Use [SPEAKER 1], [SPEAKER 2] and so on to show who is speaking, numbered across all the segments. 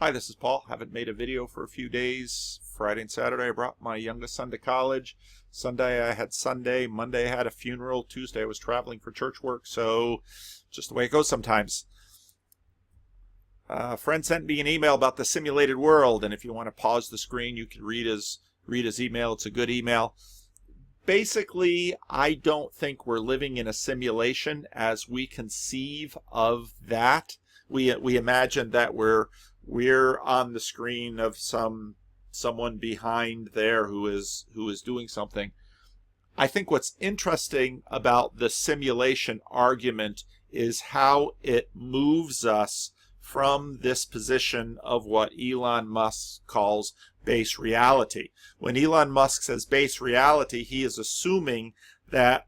[SPEAKER 1] Hi, this is Paul. Haven't made a video for a few days. Friday and Saturday I brought my youngest son to college. Sunday I had Sunday. Monday I had a funeral. Tuesday I was traveling for church work. So just the way it goes sometimes. A friend sent me an email about the simulated world, and if you want to pause the screen, you can read his email. It's a good email. Basically, I don't think we're living in a simulation as we conceive of that. We imagine that we're on the screen of someone behind there who is doing something. I think what's interesting about the simulation argument is how it moves us from this position of what Elon Musk calls base reality. When Elon Musk says base reality, he is assuming that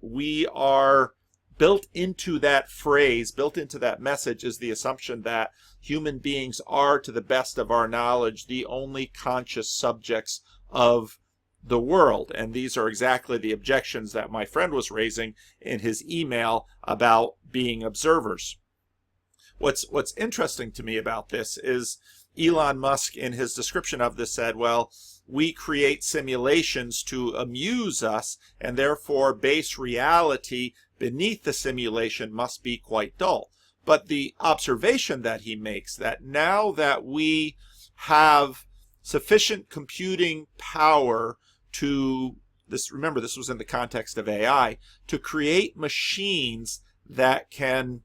[SPEAKER 1] we are built into that phrase, built into that message, is the assumption that human beings are, to the best of our knowledge, the only conscious subjects of the world. And these are exactly the objections that my friend was raising in his email about being observers. What's interesting to me about this is Elon Musk, in his description of this, said, well, we create simulations to amuse us, and therefore base reality beneath the simulation must be quite dull. But the observation that he makes, that now that we have sufficient computing power to, remember this was in the context of AI, to create machines that can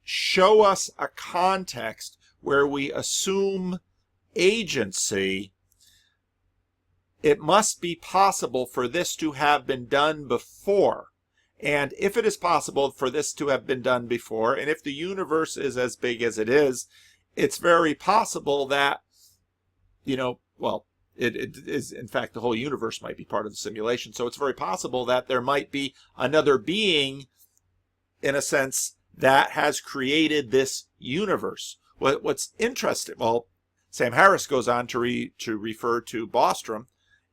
[SPEAKER 1] show us a context where we assume agency, it must be possible for this to have been done before. And if it is possible for this to have been done before, and if the universe is as big as it is, it's very possible that, well, it is, in fact, the whole universe might be part of the simulation. So it's very possible that there might be another being, in a sense, that has created this universe. What's interesting, well, Sam Harris goes on to refer to Bostrom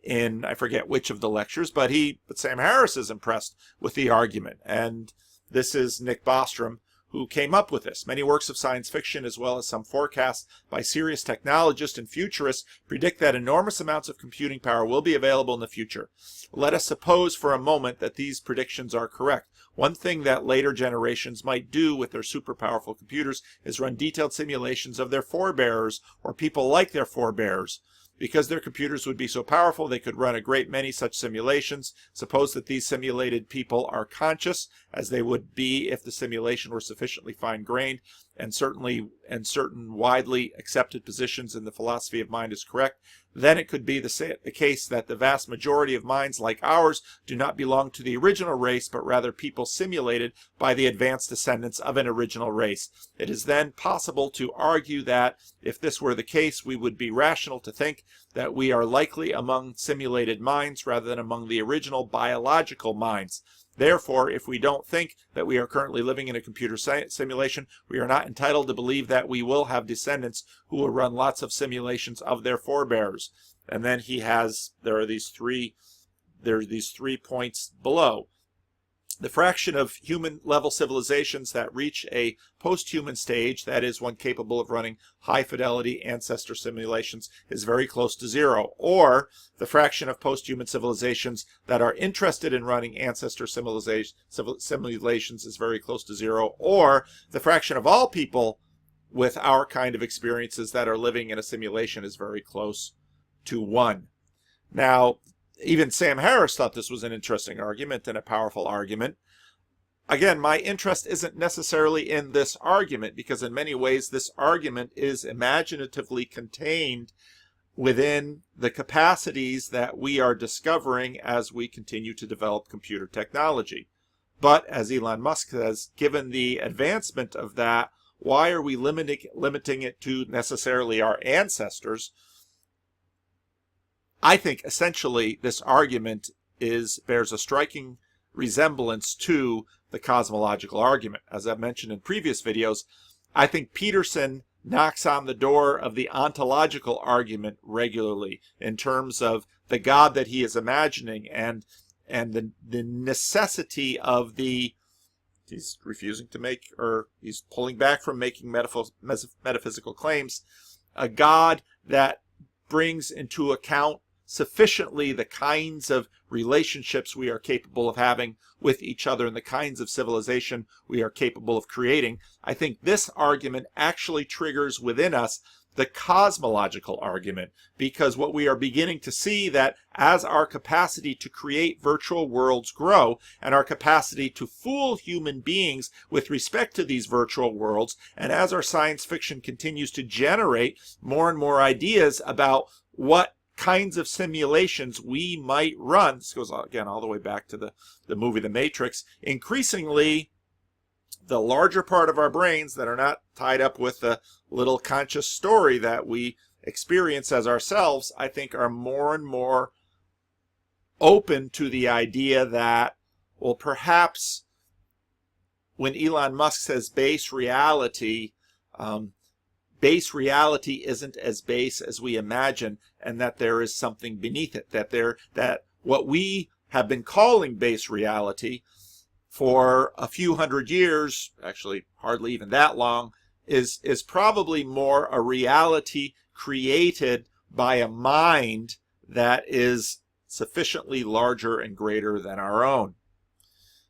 [SPEAKER 1] in, I forget which of the lectures, but Sam Harris is impressed with the argument. And this is Nick Bostrom, who came up with this. Many works of science fiction, as well as some forecasts by serious technologists and futurists, predict that enormous amounts of computing power will be available in the future. Let us suppose for a moment that these predictions are correct. One thing that later generations might do with their super powerful computers is run detailed simulations of their forebears or people like their forebears. Because their computers would be so powerful, they could run a great many such simulations. Suppose that these simulated people are conscious, as they would be if the simulation were sufficiently fine-grained, and certain widely accepted positions in the philosophy of mind is correct. Then it could be the case that the vast majority of minds like ours do not belong to the original race, but rather people simulated by the advanced descendants of an original race. It is then possible to argue that if this were the case, we would be rational to think that we are likely among simulated minds rather than among the original biological minds. Therefore, if we don't think that we are currently living in a computer simulation, we are not entitled to believe that we will have descendants who will run lots of simulations of their forebears. And then there are these three points below. The fraction of human-level civilizations that reach a post-human stage, that is, one capable of running high-fidelity ancestor simulations, is very close to zero. Or the fraction of post-human civilizations that are interested in running ancestor simulations is very close to zero. Or the fraction of all people with our kind of experiences that are living in a simulation is very close to 1. Now, even Sam Harris thought this was an interesting argument and a powerful argument. Again, my interest isn't necessarily in this argument, because in many ways this argument is imaginatively contained within the capacities that we are discovering as we continue to develop computer technology. But, as Elon Musk says, given the advancement of that, why are we limiting it to necessarily our ancestors? I think essentially this argument bears a striking resemblance to the cosmological argument. As I've mentioned in previous videos, I think Peterson knocks on the door of the ontological argument regularly in terms of the God that he is imagining and the necessity of the he's refusing to make, or he's pulling back from making metaphysical claims, a God that brings into account sufficiently the kinds of relationships we are capable of having with each other and the kinds of civilization we are capable of creating. I think this argument actually triggers within us the cosmological argument, because what we are beginning to see, that as our capacity to create virtual worlds grow and our capacity to fool human beings with respect to these virtual worlds, and as our science fiction continues to generate more and more ideas about what kinds of simulations we might run, this goes again all the way back to the movie The Matrix, increasingly the larger part of our brains that are not tied up with the little conscious story that we experience as ourselves, I think are more and more open to the idea that, well, perhaps when Elon Musk says base reality isn't as base as we imagine, and that there is something beneath it, that what we have been calling base reality for a few hundred years, actually hardly even that long, is probably more a reality created by a mind that is sufficiently larger and greater than our own.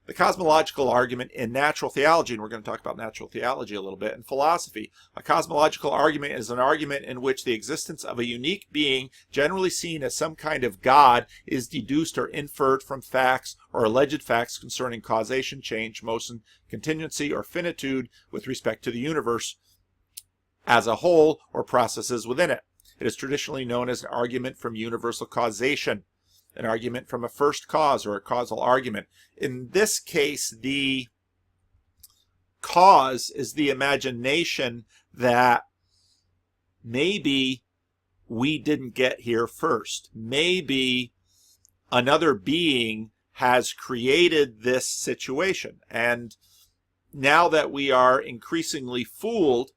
[SPEAKER 1] The cosmological argument in natural theology, and we're going to talk about natural theology a little bit, and philosophy. A cosmological argument is an argument in which the existence of a unique being, generally seen as some kind of God, is deduced or inferred from facts or alleged facts concerning causation, change, motion, contingency, or finitude with respect to the universe as a whole or processes within it. It is traditionally known as an argument from universal causation, an argument from a first cause, or a causal argument. In this case, the cause is the imagination that maybe we didn't get here first. Maybe another being has created this situation. And now that we are increasingly fooled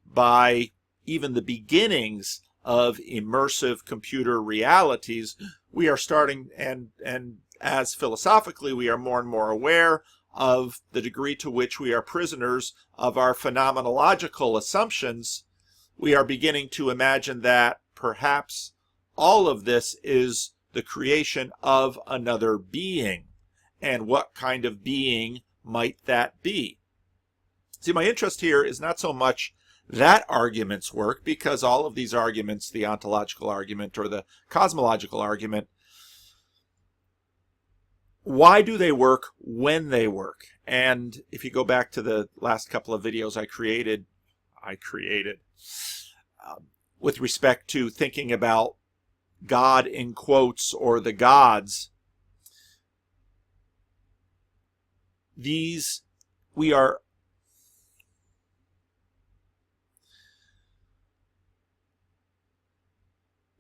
[SPEAKER 1] by even the beginnings of immersive computer realities, we are starting, and as philosophically we are more and more aware of the degree to which we are prisoners of our phenomenological assumptions, we are beginning to imagine that perhaps all of this is the creation of another being. And what kind of being might that be? See, my interest here is not so much that arguments work, because all of these arguments, the ontological argument or the cosmological argument, why do they work when they work? And if you go back to the last couple of videos I created with respect to thinking about God in quotes, or the gods,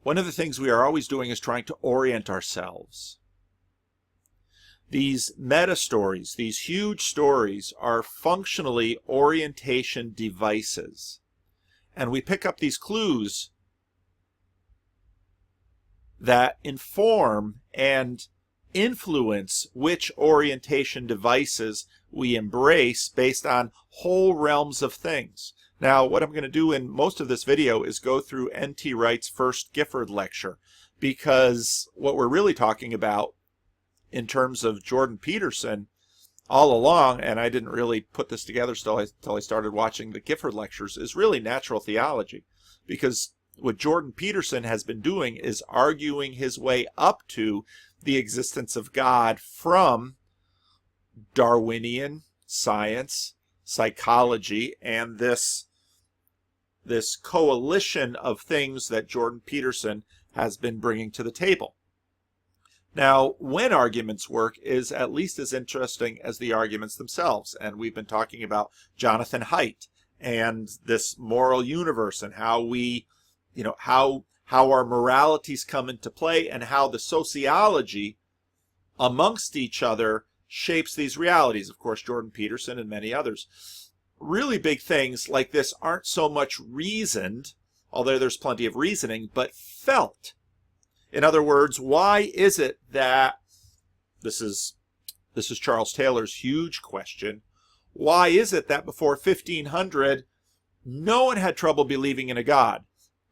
[SPEAKER 1] one of the things we are always doing is trying to orient ourselves. These meta stories, these huge stories, are functionally orientation devices. And we pick up these clues that inform and influence which orientation devices we embrace based on whole realms of things. Now, what I'm going to do in most of this video is go through N.T. Wright's first Gifford lecture, because what we're really talking about in terms of Jordan Peterson all along, and I didn't really put this together until I started watching the Gifford lectures, is really natural theology. Because what Jordan Peterson has been doing is arguing his way up to the existence of God from Darwinian science, psychology, and this coalition of things that Jordan Peterson has been bringing to the table. Now, when arguments work is at least as interesting as the arguments themselves. And we've been talking about Jonathan Haidt and this moral universe, and how we, how our moralities come into play, and how the sociology amongst each other shapes these realities. Of course, Jordan Peterson and many others. Really big things like this aren't so much reasoned, although there's plenty of reasoning, but felt. In other words, why is it that, this is Charles Taylor's huge question, why is it that before 1500, no one had trouble believing in a God?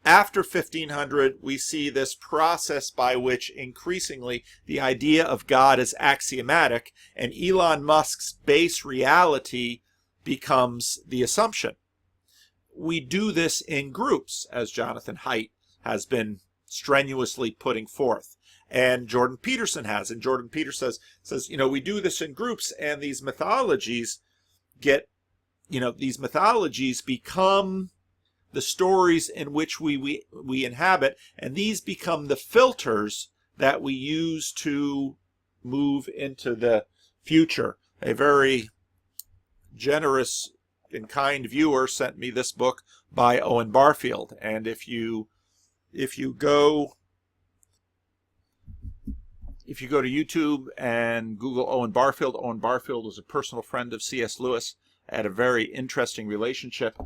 [SPEAKER 1] After 1500, we see this process by which increasingly the idea of God is axiomatic, and Elon Musk's base reality becomes the assumption. We do this in groups, as Jonathan Haidt has been strenuously putting forth, and Jordan Peterson has. And Jordan Peterson says, we do this in groups, and these mythologies these mythologies become the stories in which we inhabit, and these become the filters that we use to move into the future. A very generous and kind viewer sent me this book by Owen Barfield, and if you go to YouTube and Google Owen Barfield was a personal friend of C.S. Lewis, had a very interesting relationship.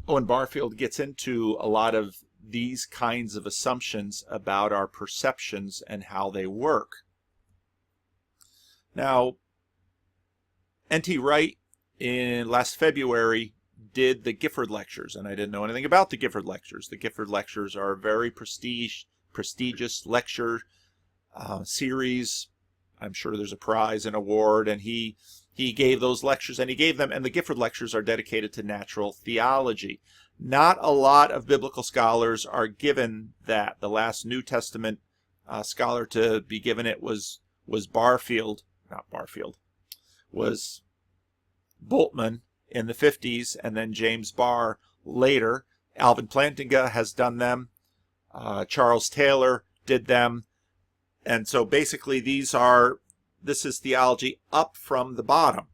[SPEAKER 1] Owen Barfield gets into a lot of these kinds of assumptions about our perceptions and how they work. Now, N.T. Wright in last February did the Gifford lectures, and I didn't know anything about the Gifford lectures. The Gifford lectures are a very prestigious lecture series. I'm sure there's a prize and award, and he gave those lectures, and the Gifford lectures are dedicated to natural theology. Not a lot of biblical scholars are given that. The last New Testament scholar to be given it was Bultmann in the 50s, and then James Barr later. Alvin Plantinga has done them. Charles Taylor did them. And so basically this is theology up from the bottom.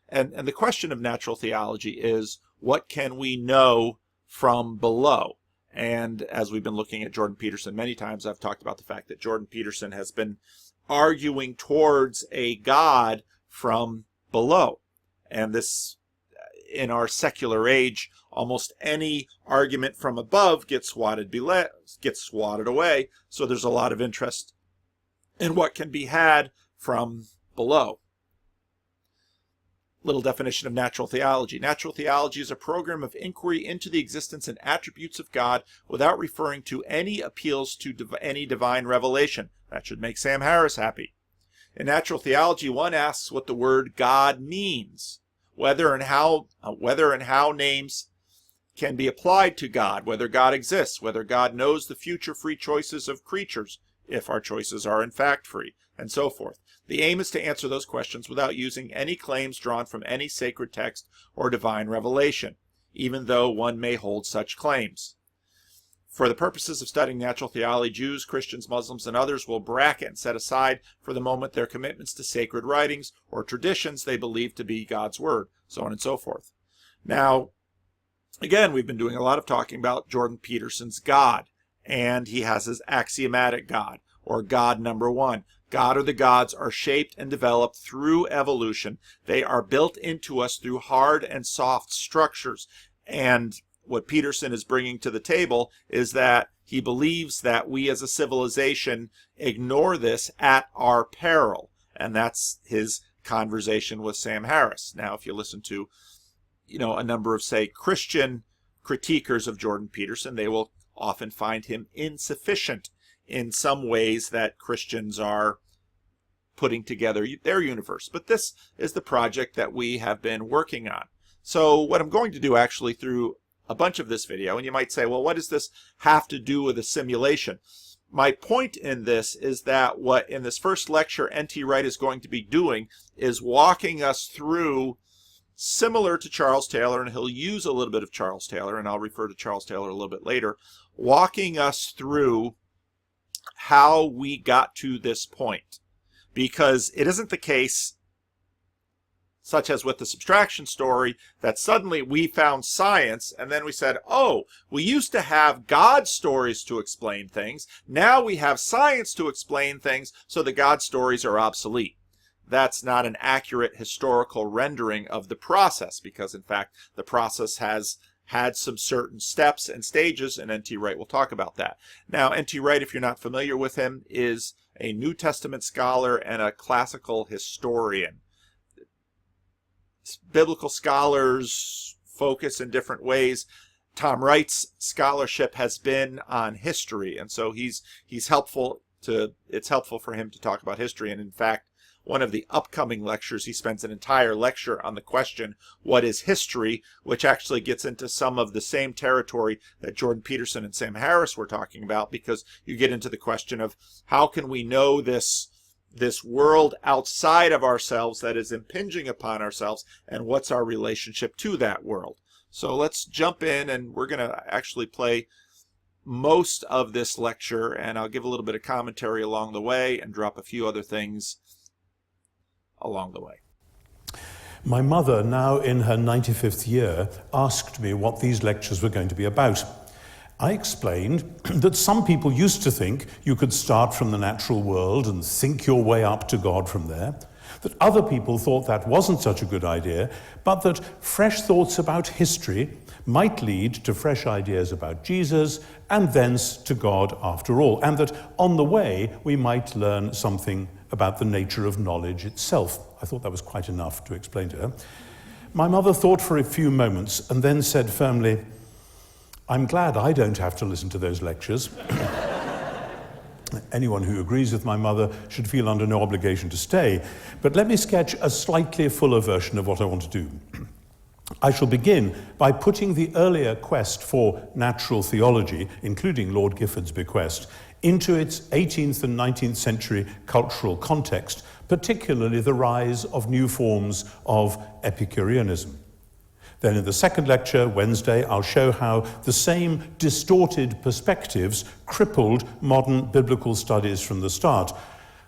[SPEAKER 1] And the question of natural theology is, what can we know from below? And as we've been looking at Jordan Peterson many times, I've talked about the fact that Jordan Peterson has been arguing towards a God from below. And this, in our secular age, almost any argument from above gets swatted away. So there's a lot of interest in what can be had from below. Little definition of natural theology. Natural theology is a program of inquiry into the existence and attributes of God without referring to any appeals to any divine revelation. That should make Sam Harris happy. In natural theology, one asks what the word God means, whether and how names can be applied to God, whether God exists, whether God knows the future free choices of creatures, if our choices are in fact free, and so forth. The aim is to answer those questions without using any claims drawn from any sacred text or divine revelation, even though one may hold such claims. For the purposes of studying natural theology, Jews, Christians, Muslims, and others will bracket and set aside for the moment their commitments to sacred writings or traditions they believe to be God's word, so on and so forth. Now, again, we've been doing a lot of talking about Jordan Peterson's God, and he has his axiomatic God, or God number one. God or the gods are shaped and developed through evolution. They are built into us through hard and soft structures. And what Peterson is bringing to the table is that he believes that we as a civilization ignore this at our peril. And that's his conversation with Sam Harris. Now, if you listen to, a number of, say, Christian critiquers of Jordan Peterson, they will often find him insufficient in some ways that Christians are putting together their universe. But this is the project that we have been working on. So what I'm going to do actually through a bunch of this video, and you might say, well, what does this have to do with a simulation? My point in this is that what in this first lecture N.T. Wright is going to be doing is walking us through, similar to Charles Taylor, and he'll use a little bit of Charles Taylor, and I'll refer to Charles Taylor a little bit later, walking us through how we got to this point. Because it isn't the case, such as with the subtraction story, that suddenly we found science and then we said, oh, we used to have God stories to explain things. Now we have science to explain things, so the God stories are obsolete. That's not an accurate historical rendering of the process, because in fact the process has had some certain steps and stages, and N.T. Wright will talk about that. Now, N.T. Wright, if you're not familiar with him, is a New Testament scholar and a classical historian. biblical scholars focus in different ways. Tom Wright's scholarship has been on history, and so he's helpful to, it's helpful for him to talk about history. And in fact, one of the upcoming lectures, he spends an entire lecture on the question, what is history, which actually gets into some of the same territory that Jordan Peterson and Sam Harris were talking about, because you get into the question of how can we know this world outside of ourselves that is impinging upon ourselves, and what's our relationship to that world. So let's jump in, and we're going to actually play most of this lecture, and I'll give a little bit of commentary along the way and drop a few other things along the way.
[SPEAKER 2] My mother, now in her 95th year, asked me what these lectures were going to be about. I explained that some people used to think you could start from the natural world and think your way up to God from there, that other people thought that wasn't such a good idea, but that fresh thoughts about history might lead to fresh ideas about Jesus and thence to God after all, and that on the way we might learn something about the nature of knowledge itself. I thought that was quite enough to explain to her. My mother thought for a few moments and then said firmly, "I'm glad I don't have to listen to those lectures." Anyone who agrees with my mother should feel under no obligation to stay. But let me sketch a slightly fuller version of what I want to do. I shall begin by putting the earlier quest for natural theology, including Lord Gifford's bequest, into its 18th and 19th century cultural context, particularly the rise of new forms of Epicureanism. Then in the second lecture, Wednesday, I'll show how the same distorted perspectives crippled modern biblical studies from the start.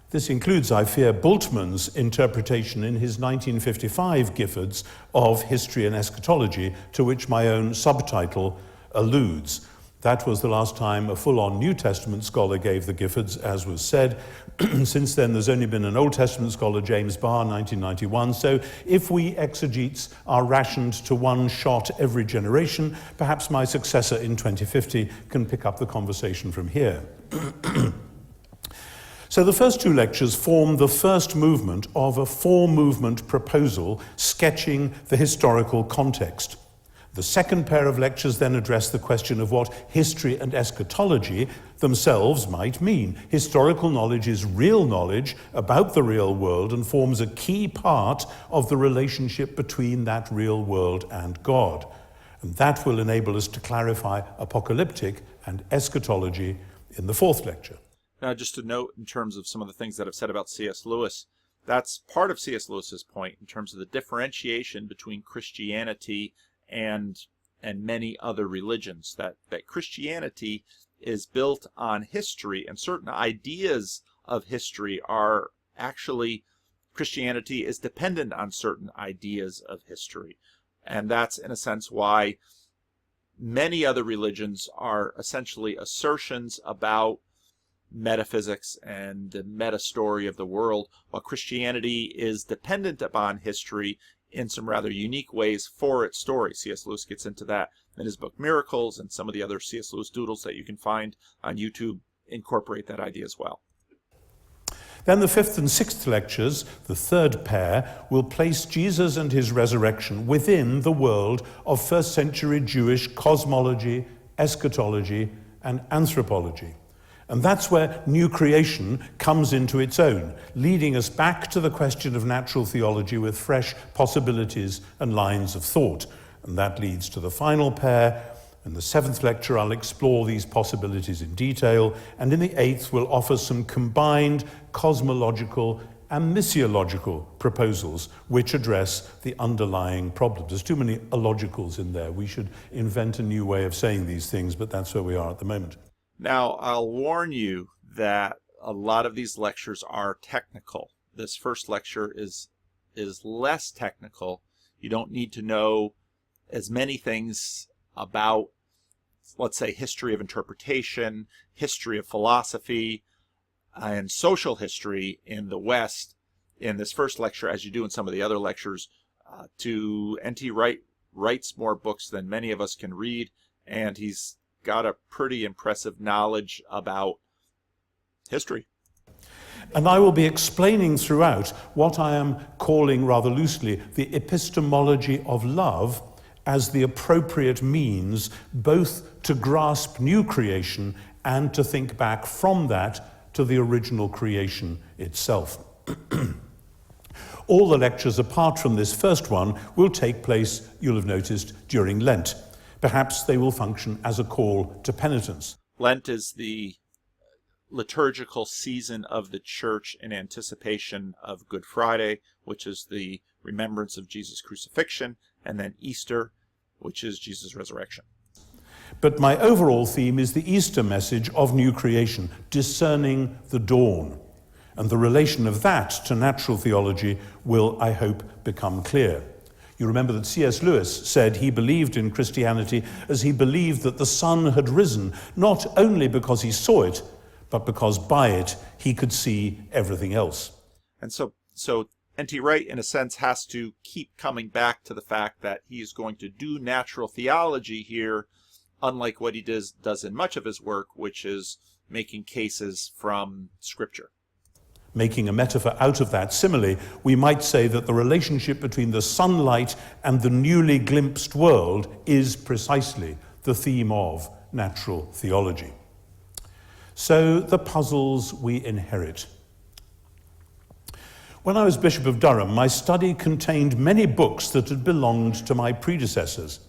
[SPEAKER 2] This includes, I fear, Bultmann's interpretation in his 1955 Giffords of History and Eschatology, to which my own subtitle alludes. That was the last time a full-on New Testament scholar gave the Giffords, as was said. Since then, there's only been an Old Testament scholar, James Barr, 1991. So if we exegetes are rationed to one shot every generation, perhaps my successor in 2050 can pick up the conversation from here. So the first two lectures form the first movement of a four-movement proposal sketching the historical context. The second pair of lectures then address the question of what history and eschatology themselves might mean. Historical knowledge is real knowledge about the real world and forms a key part of the relationship between that real world and God. And that will enable us to clarify apocalyptic and eschatology in the fourth lecture.
[SPEAKER 1] Now, just to note in terms of some of the things that I've said about C.S. Lewis, that's part of C.S. Lewis's point in terms of the differentiation between Christianity and many other religions, that Christianity is built on history, and certain ideas of history are actually, Christianity is dependent on certain ideas of history. And that's, in a sense, why many other religions are essentially assertions about metaphysics and the meta story of the world, while Christianity is dependent upon history in some rather unique ways for its story. C.S. Lewis gets into that in his book Miracles, and some of the other C.S. Lewis doodles that you can find on YouTube incorporate that idea as well.
[SPEAKER 2] Then the fifth and sixth lectures, the third pair, will place Jesus and his resurrection within the world of first century Jewish cosmology, eschatology, and anthropology. And that's where new creation comes into its own, leading us back to the question of natural theology with fresh possibilities and lines of thought. And that leads to the final pair. In the seventh lecture, I'll explore these possibilities in detail, and in the eighth, we'll offer some combined cosmological and missiological proposals which address the underlying problems. There's too many illogicals in there. We should invent a new way of saying these things, but that's where we are at the moment.
[SPEAKER 1] Now, I'll warn you that a lot of these lectures are technical. This first lecture is less technical. You don't need to know as many things about, let's say, history of interpretation, history of philosophy, and social history in the West in this first lecture as you do in some of the other lectures. N.T. Wright writes more books than many of us can read, and he's got a pretty impressive knowledge about history.
[SPEAKER 2] And I will be explaining throughout what I am calling rather loosely the epistemology of love as the appropriate means both to grasp new creation and to think back from that to the original creation itself. All the lectures apart from this first one will take place, you'll have noticed, during Lent. Perhaps they will function as a call to penitence.
[SPEAKER 1] Lent is the liturgical season of the church in anticipation of Good Friday, which is the remembrance of Jesus' crucifixion, and then Easter, which is Jesus' resurrection.
[SPEAKER 2] But my overall theme is the Easter message of new creation, discerning the dawn. And the relation of that to natural theology will, I hope, become clear. You remember that C.S. Lewis said he believed in Christianity as he believed that the sun had risen, not only because he saw it, but because by it he could see everything else.
[SPEAKER 1] And so N.T. Wright, in a sense, has to keep coming back to the fact that he is going to do natural theology here, unlike what he does in much of his work, which is making cases from Scripture.
[SPEAKER 2] Making a metaphor out of that, similarly, we might say that the relationship between the sunlight and the newly glimpsed world is precisely the theme of natural theology. So, the puzzles we inherit. When I was Bishop of Durham, my study contained many books that had belonged to my predecessors.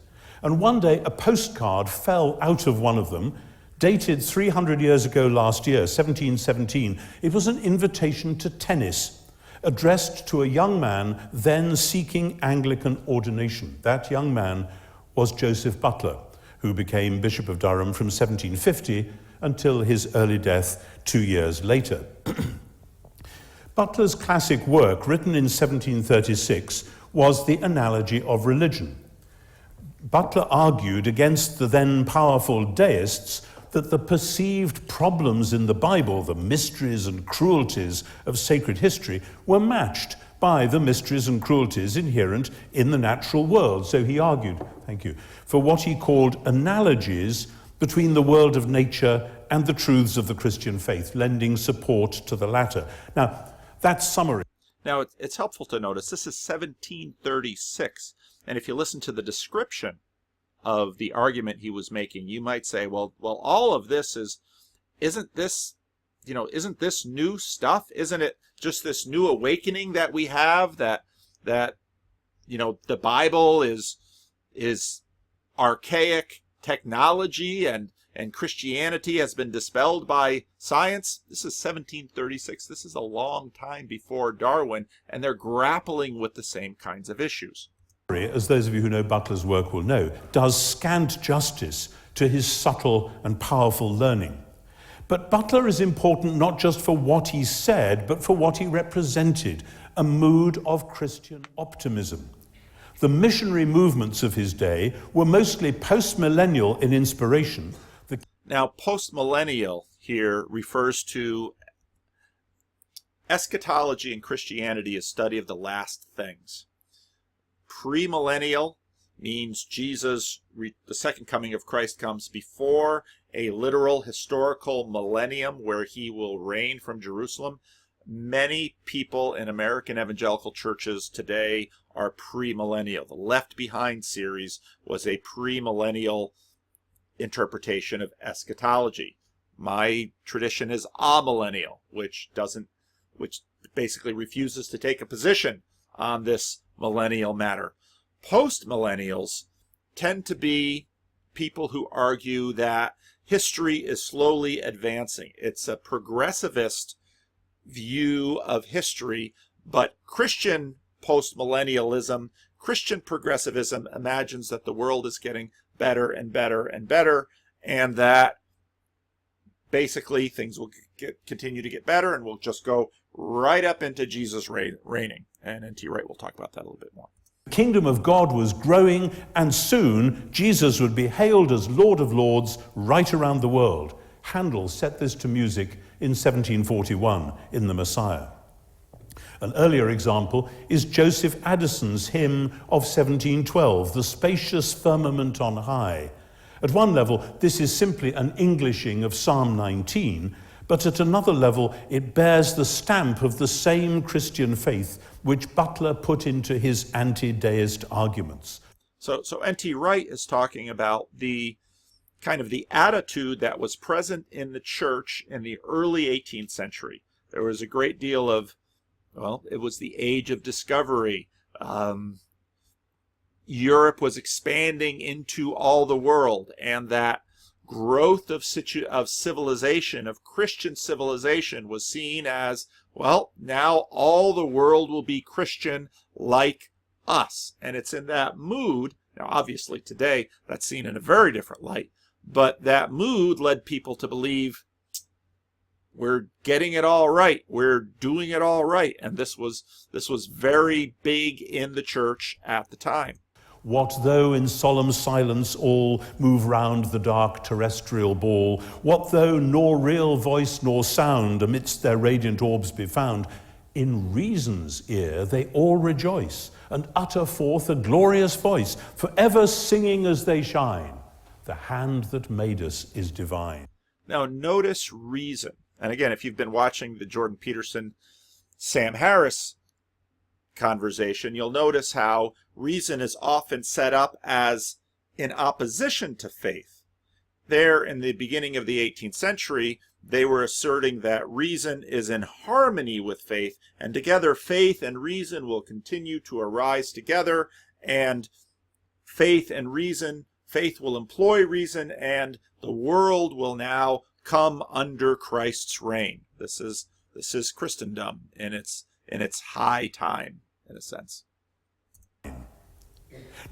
[SPEAKER 2] And one day, a postcard fell out of one of them, dated 300 years ago last year, 1717. It was an invitation to tennis, addressed to a young man then seeking Anglican ordination. That young man was Joseph Butler, who became Bishop of Durham from 1750 until his early death 2 years later. Butler's classic work, written in 1736, was The Analogy of Religion. Butler argued against the then powerful deists that the perceived problems in the Bible, the mysteries and cruelties of sacred history, were matched by the mysteries and cruelties inherent in the natural world. So he argued, for what he called analogies between the world of nature and the truths of the Christian faith, lending support to the latter. Now, that's summary.
[SPEAKER 1] Now, it's helpful to notice this is 1736, and if you listen to the description of the argument he was making, you might say, well, all of this isn't this new stuff? Isn't it just this new awakening that we have that the Bible is archaic technology and Christianity has been dispelled by science? This is 1736. This is a long time before Darwin, and they're grappling with the same kinds of issues.
[SPEAKER 2] As those of you who know Butler's work will know, does scant justice to his subtle and powerful learning. But Butler is important not just for what he said, but for what he represented, a mood of Christian optimism. The missionary movements of his day were mostly post-millennial in inspiration.
[SPEAKER 1] Now, post-millennial here refers to eschatology in Christianity as study of the last things. Premillennial means the second coming of Christ comes before a literal historical millennium where he will reign from Jerusalem. Many people in American evangelical churches today are premillennial. The Left Behind series was a premillennial interpretation of eschatology. My tradition is amillennial, which basically refuses to take a position on this millennial matter. Post-millennials tend to be people who argue that history is slowly advancing. It's a progressivist view of history, but Christian post-millennialism, Christian progressivism imagines that the world is getting better and better and better, and that basically things will continue to get better and we'll just go right up into Jesus reigning. And N.T. Wright will talk about that a little bit more.
[SPEAKER 2] The kingdom of God was growing, and soon Jesus would be hailed as Lord of Lords right around the world. Handel set this to music in 1741 in The Messiah. An earlier example is Joseph Addison's hymn of 1712, The Spacious Firmament on High. At one level, this is simply an Englishing of Psalm 19, but at another level it bears the stamp of the same Christian faith which Butler put into his anti-deist arguments.
[SPEAKER 1] So N.T. Wright is talking about the kind of the attitude that was present in the church in the early 18th century. There was a great deal of, well, it was the age of discovery. Europe was expanding into all the world, and that growth of civilization, of Christian civilization, was seen as, well, now all the world will be Christian like us. And it's in that mood, now obviously today that's seen in a very different light, but that mood led people to believe we're getting it all right, we're doing it all right. And this was very big in the church at the time.
[SPEAKER 2] What though in solemn silence all move round the dark terrestrial ball? What though nor real voice nor sound amidst their radiant orbs be found? In reason's ear they all rejoice, and utter forth a glorious voice, forever singing as they shine. The hand that made us is divine.
[SPEAKER 1] Now notice reason. And again, if you've been watching the Jordan Peterson, Sam Harris conversation, you'll notice how reason is often set up as in opposition to faith. There, in the beginning of the 18th century, they were asserting that reason is in harmony with faith, and together faith and reason will continue to arise together, and faith will employ reason, and the world will now come under Christ's reign. This is Christendom in its high time, in a sense.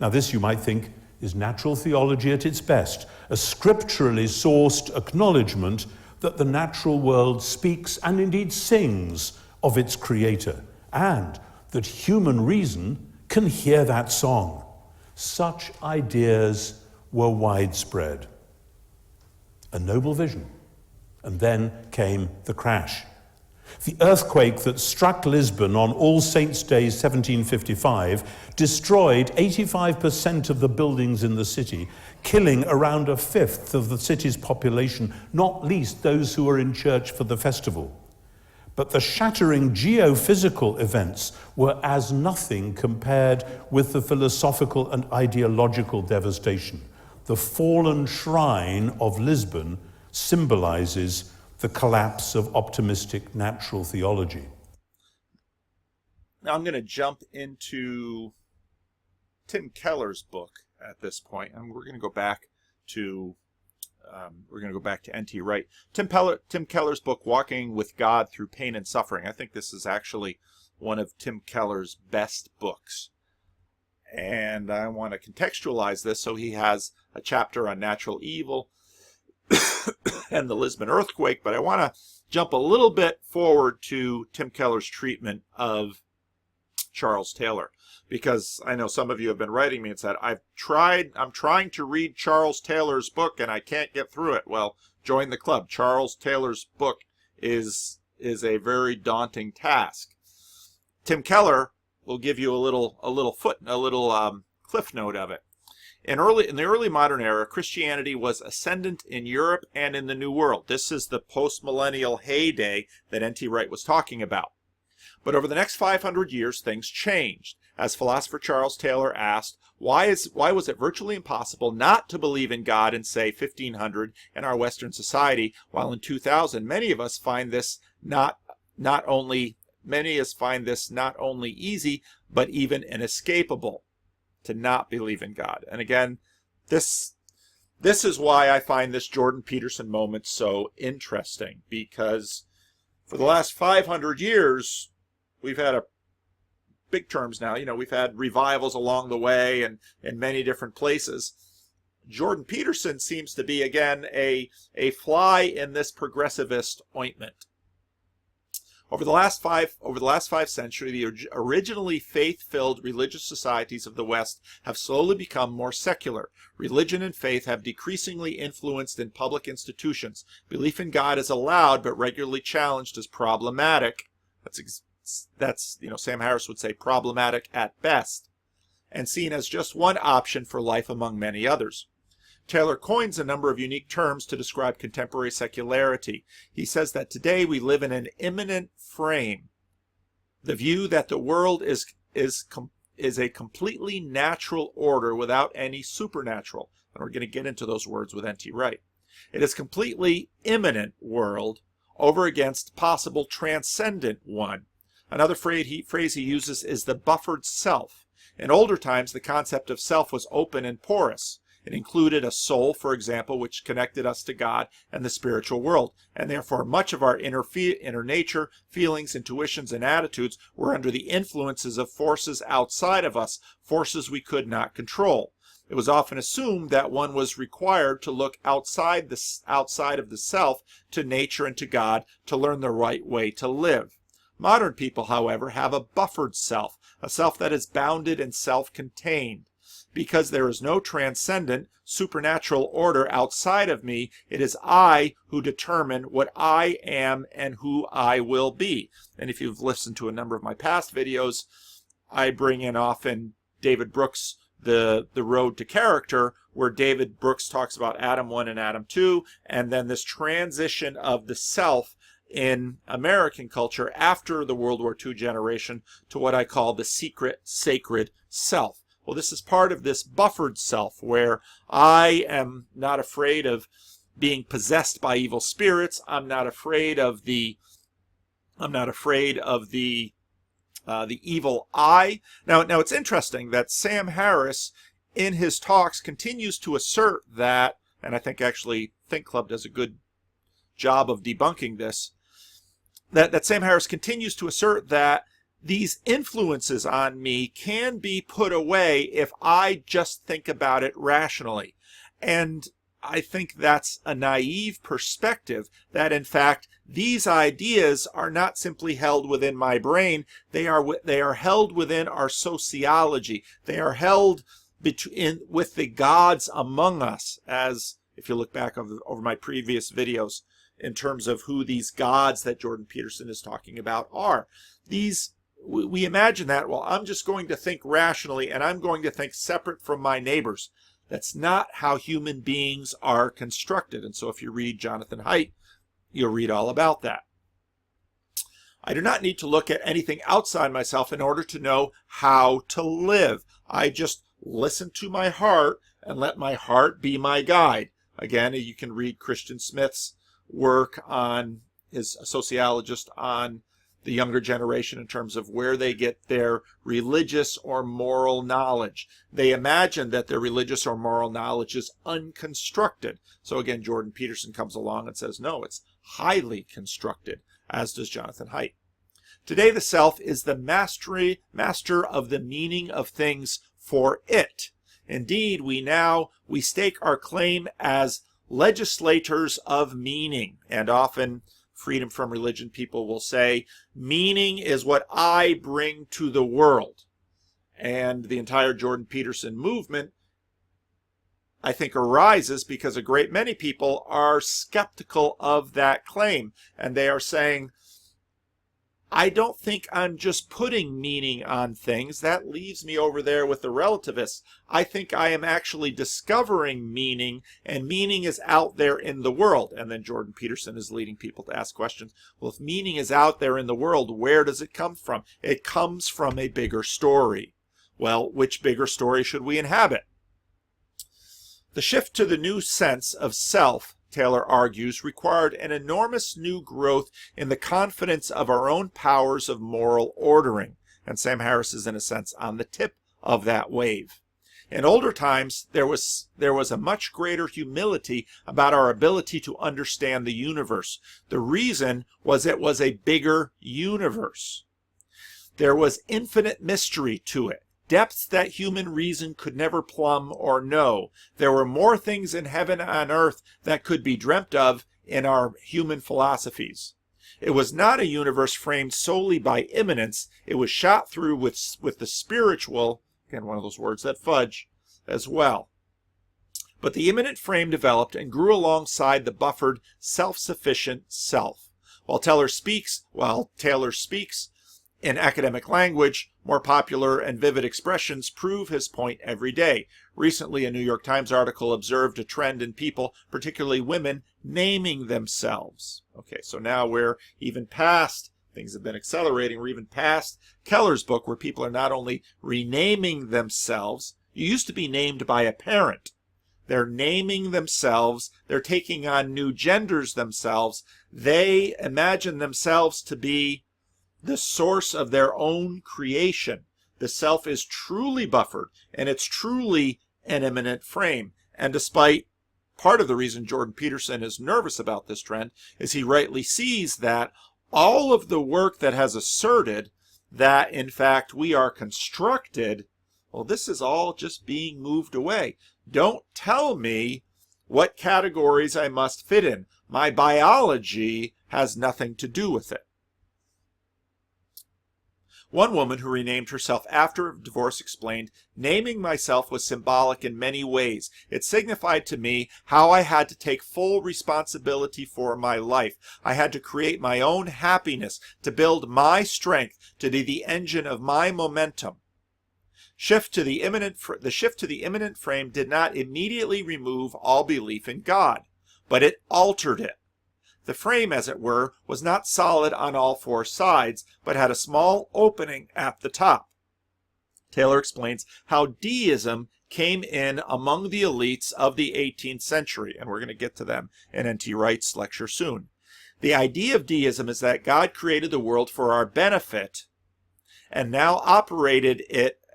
[SPEAKER 2] Now this, you might think, is natural theology at its best, a scripturally sourced acknowledgement that the natural world speaks and indeed sings of its creator, and that human reason can hear that song. Such ideas were widespread. A noble vision. And then came the crash. The earthquake that struck Lisbon on All Saints' Day 1755 destroyed 85% of the buildings in the city, killing around a fifth of the city's population, not least those who were in church for the festival. But the shattering geophysical events were as nothing compared with the philosophical and ideological devastation. The fallen shrine of Lisbon symbolizes the collapse of optimistic natural theology.
[SPEAKER 1] Now I'm going to jump into Tim Keller's book at this point, and we're going to go back to N.T. Wright. Tim Keller's book, Walking with God Through Pain and Suffering. I think this is actually one of Tim Keller's best books. And I want to contextualize this. So he has a chapter on natural evil and the Lisbon earthquake, but I want to jump a little bit forward to Tim Keller's treatment of Charles Taylor, because I know some of you have been writing me and said, I'm trying to read Charles Taylor's book and I can't get through it. Well, join the club. Charles Taylor's book is a very daunting task. Tim Keller will give you a little cliff note of it. In the early modern era, Christianity was ascendant in Europe and in the New World. This is the post-millennial heyday that N.T. Wright was talking about. But over the next 500 years, things changed. As philosopher Charles Taylor asked, why was it virtually impossible not to believe in God in, say, 1500 in our Western society, while in 2000 many of us find this not only easy, but even inescapable to not believe in God. And again, this is why I find this Jordan Peterson moment so interesting, because for the last 500 years, we've had big terms now, we've had revivals along the way and in many different places. Jordan Peterson seems to be, again, a fly in this progressivist ointment. Over the last five centuries, the originally faith-filled religious societies of the West have slowly become more secular. Religion and faith have decreasingly influenced in public institutions. Belief in God is allowed, but regularly challenged as problematic. That's Sam Harris would say problematic at best, and seen as just one option for life among many others. Taylor coins a number of unique terms to describe contemporary secularity. He says that today we live in an immanent frame, the view that the world is a completely natural order without any supernatural. And we're going to get into those words with N.T. Wright. It is completely immanent world over against possible transcendent one. Another phrase he uses is the buffered self. In older times, the concept of self was open and porous. It included a soul, for example, which connected us to God and the spiritual world, and therefore much of our inner nature, feelings, intuitions, and attitudes were under the influences of forces outside of us, forces we could not control. It was often assumed that one was required to look outside of the self to nature and to God to learn the right way to live. Modern people, however, have a buffered self, a self that is bounded and self-contained. Because there is no transcendent, supernatural order outside of me, it is I who determine what I am and who I will be. And if you've listened to a number of my past videos, I bring in often David Brooks' The Road to Character, where David Brooks talks about Adam 1 and Adam 2, and then this transition of the self in American culture after the World War II generation to what I call the secret, sacred self. Well, this is part of this buffered self where I am not afraid of being possessed by evil spirits. I'm not afraid of the evil eye. Now it's interesting that Sam Harris in his talks continues to assert that, and I think actually Think Club does a good job of debunking this, that Sam Harris continues to assert that these influences on me can be put away if I just think about it rationally. And I think that's a naive perspective, that in fact these ideas are not simply held within my brain, they are held within our sociology. They are held with the gods among us, as if you look back over my previous videos in terms of who these gods that Jordan Peterson is talking about are. We imagine that, well, I'm just going to think rationally and I'm going to think separate from my neighbors. That's not how human beings are constructed. And so if you read Jonathan Haidt, you'll read all about that. I do not need to look at anything outside myself in order to know how to live. I just listen to my heart and let my heart be my guide. Again, you can read Christian Smith's work on, his sociologist, on the younger generation in terms of where they get their religious or moral knowledge. They imagine that their religious or moral knowledge is unconstructed. So again, Jordan Peterson comes along and says, no, it's highly constructed, as does Jonathan Haidt. Today, the self is the master of the meaning of things for it. Indeed, we stake our claim as legislators of meaning, and often freedom from religion people will say, meaning is what I bring to the world. And the entire Jordan Peterson movement, I think, arises because a great many people are skeptical of that claim. And they are saying, I don't think I'm just putting meaning on things. That leaves me over there with the relativists. I think I am actually discovering meaning, and meaning is out there in the world. And then Jordan Peterson is leading people to ask questions. Well, if meaning is out there in the world, where does it come from? It comes from a bigger story. Well, which bigger story should we inhabit? The shift to the new sense of self, Taylor argues, required an enormous new growth in the confidence of our own powers of moral ordering. And Sam Harris is, in a sense, on the tip of that wave. In older times, there was a much greater humility about our ability to understand the universe. The reason was it was a bigger universe. There was infinite mystery to it. Depths that human reason could never plumb or know. There were more things in heaven and earth that could be dreamt of in our human philosophies. It was not a universe framed solely by immanence. It was shot through with the spiritual, again, one of those words that fudge, as well. But the immanent frame developed and grew alongside the In academic language, more popular and vivid expressions prove his point every day. Recently, a New York Times article observed a trend in people, particularly women, naming themselves. Okay, so now we're even past, things have been accelerating, we're even past Keller's book, where people are not only renaming themselves, you used to be named by a parent. They're naming themselves, they're taking on new genders themselves, they imagine themselves to be the source of their own creation. The self is truly buffered, and it's truly an immanent frame. And despite part of the reason Jordan Peterson is nervous about this trend is he rightly sees that all of the work that has asserted that, in fact, we are constructed, well, this is all just being moved away. Don't tell me what categories I must fit in. My biology has nothing to do with it. One woman who renamed herself after divorce explained, "Naming myself was symbolic in many ways. It signified to me how I had to take full responsibility for my life. I had to create my own happiness, to build my strength, to be the engine of my momentum." The shift to the immanent frame did not immediately remove all belief in God, but it altered it. The frame, as it were, was not solid on all four sides, but had a small opening at the top. Taylor explains how Deism came in among the elites of the 18th century, and we're going to get to them in N.T. Wright's lecture soon. The idea of Deism is that God created the world for our benefit, and now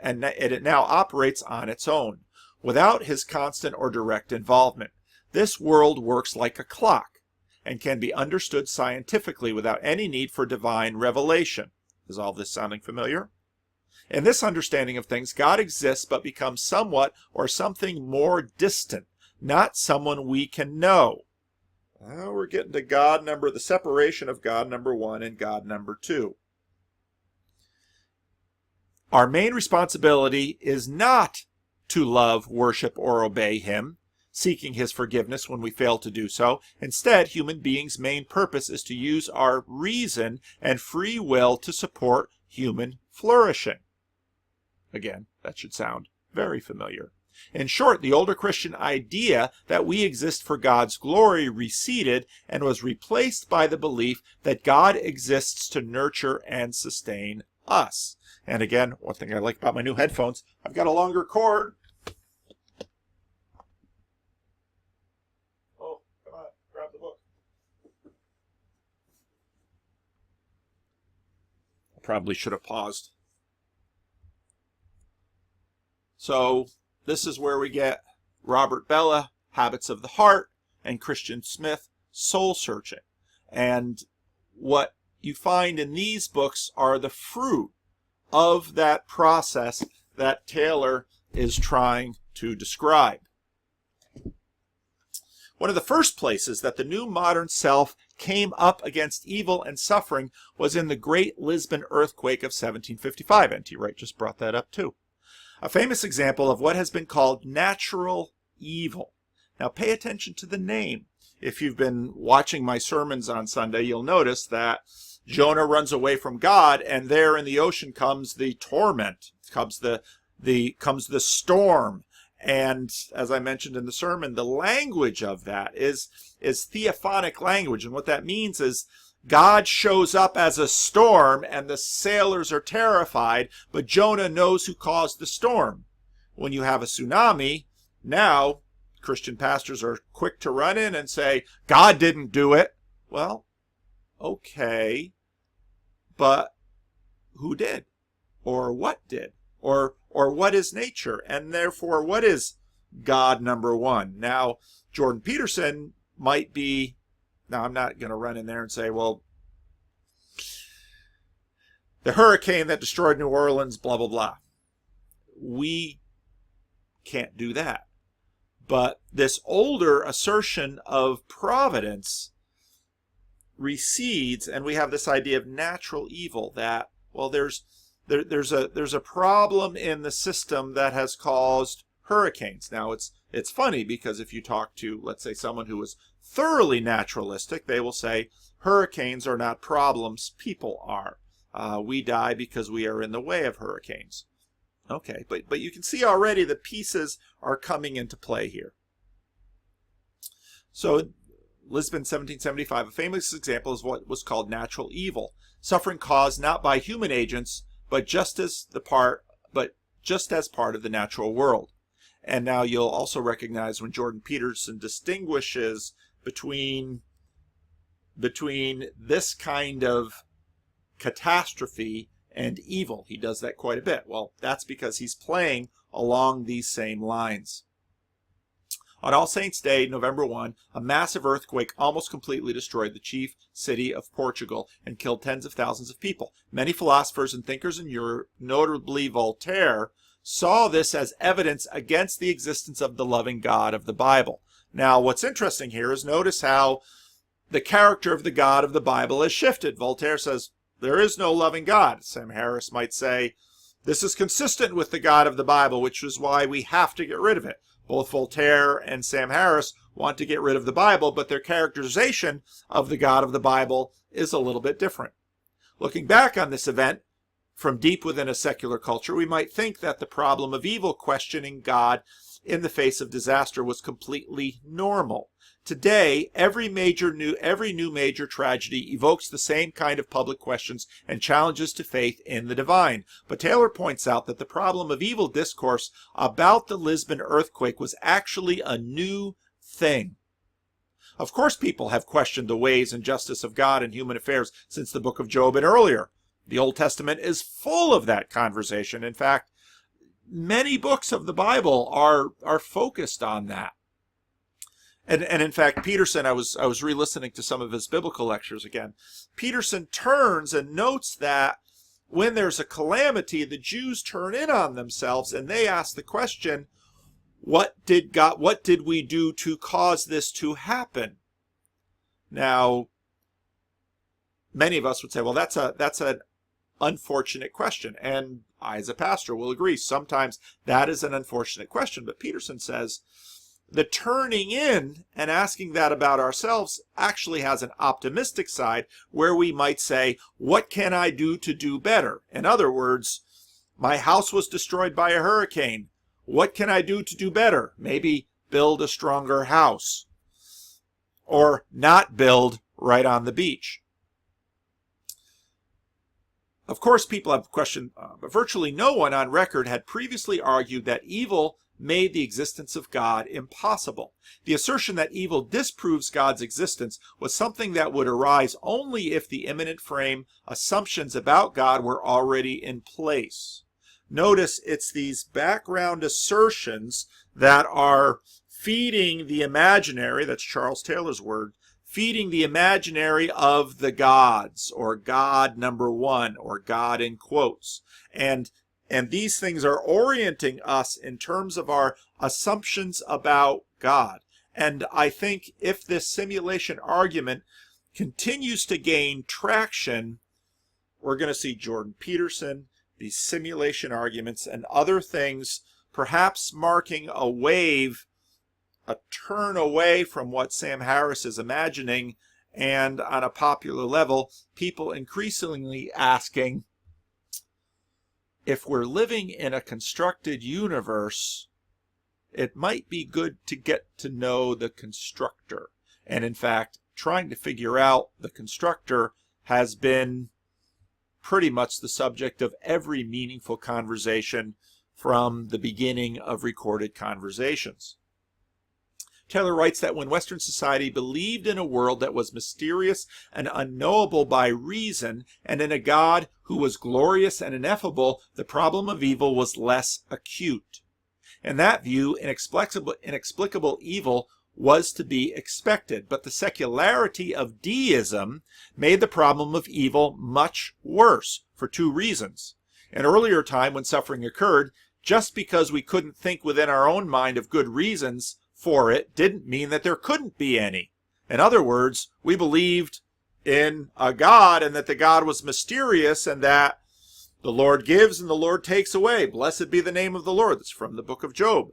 [SPEAKER 1] it now operates on its own, without his constant or direct involvement. This world works like a clock, and can be understood scientifically without any need for divine revelation. Is all this sounding familiar? In this understanding of things, God exists but becomes somewhat or something more distant, not someone we can know. Now we're getting to the separation of God number one and God number two. Our main responsibility is not to love, worship, or obey him, seeking his forgiveness when we fail to do so. Instead, human beings' main purpose is to use our reason and free will to support human flourishing. Again, that should sound very familiar. In short, the older Christian idea that we exist for God's glory receded and was replaced by the belief that God exists to nurture and sustain us. And again, one thing I like about my new headphones, I've got a longer cord. Probably should have paused. So this is where we get Robert Bellah, Habits of the Heart, and Christian Smith, Soul Searching. And what you find in these books are the fruit of that process that Taylor is trying to describe. One of the first places that the new modern self came up against evil and suffering was in the great Lisbon earthquake of 1755. N.T. Wright just brought that up too. A famous example of what has been called natural evil. Now pay attention to the name. If you've been watching my sermons on Sunday, you'll notice that Jonah runs away from God, and there in the ocean comes the torment, comes the storm. And as I mentioned in the sermon, the language of that is theophonic language. And what that means is God shows up as a storm and the sailors are terrified, but Jonah knows who caused the storm. When you have a tsunami, now Christian pastors are quick to run in and say, God didn't do it. Well, okay, but who did? Or what did? Or what is nature? And therefore, what is God number one? Now, Jordan Peterson might be, now I'm not going to run in there and say, well, the hurricane that destroyed New Orleans, blah, blah, blah. We can't do that. But this older assertion of providence recedes, and we have this idea of natural evil that, well, there's a problem in the system that has caused hurricanes. Now, it's funny because if you talk to, let's say, someone who is thoroughly naturalistic, they will say hurricanes are not problems, people are. We die because we are in the way of hurricanes. Okay, but you can see already the pieces are coming into play here. So Lisbon 1775, a famous example is what was called natural evil, suffering caused not by human agents, but just as part of the natural world. And now you'll also recognize when Jordan Peterson distinguishes between this kind of catastrophe and evil. He does that quite a bit. Well, that's because he's playing along these same lines. On All Saints' Day, November 1, a massive earthquake almost completely destroyed the chief city of Portugal and killed tens of thousands of people. Many philosophers and thinkers in Europe, notably Voltaire, saw this as evidence against the existence of the loving God of the Bible. Now, what's interesting here is notice how the character of the God of the Bible has shifted. Voltaire says, there is no loving God. Sam Harris might say, this is consistent with the God of the Bible, which is why we have to get rid of it. Both Voltaire and Sam Harris want to get rid of the Bible, but their characterization of the God of the Bible is a little bit different. Looking back on this event from deep within a secular culture, we might think that the problem of evil questioning God in the face of disaster was completely normal. Today, every new major tragedy evokes the same kind of public questions and challenges to faith in the divine. But Taylor points out that the problem of evil discourse about the Lisbon earthquake was actually a new thing. Of course, people have questioned the ways and justice of God in human affairs since the book of Job and earlier. The Old Testament is full of that conversation. In fact, many books of the Bible are focused on that. And in fact, Peterson, I was re-listening to some of his biblical lectures again. Peterson turns and notes that when there's a calamity, the Jews turn in on themselves and they ask the question, what did we do to cause this to happen? Now, many of us would say, well, that's an unfortunate question. And I, as a pastor, will agree. Sometimes that is an unfortunate question. But Peterson says, the turning in and asking that about ourselves actually has an optimistic side where we might say, what can I do to do better? In other words, my house was destroyed by a hurricane. What can I do to do better? Maybe build a stronger house. Or not build right on the beach. Of course, people have questioned, but virtually no one on record had previously argued that evil made the existence of God impossible. The assertion that evil disproves God's existence was something that would arise only if the imminent frame assumptions about God were already in place. Notice it's these background assertions that are feeding the imaginary, that's Charles Taylor's word, feeding the imaginary of the gods, or God number one, or God in quotes. And these things are orienting us in terms of our assumptions about God. And I think if this simulation argument continues to gain traction, we're going to see Jordan Peterson, these simulation arguments, and other things perhaps marking a wave, a turn away from what Sam Harris is imagining, and on a popular level, people increasingly asking, if we're living in a constructed universe, it might be good to get to know the constructor. And in fact, trying to figure out the constructor has been pretty much the subject of every meaningful conversation from the beginning of recorded conversations. Taylor writes that when Western society believed in a world that was mysterious and unknowable by reason, and in a God who was glorious and ineffable, the problem of evil was less acute. In that view, inexplicable evil was to be expected, but the secularity of Deism made the problem of evil much worse for two reasons. In earlier time, when suffering occurred, just because we couldn't think within our own mind of good reasons for it didn't mean that there couldn't be any. In other words, we believed in a God and that the God was mysterious and that the Lord gives and the Lord takes away. Blessed be the name of the Lord. That's from the book of Job.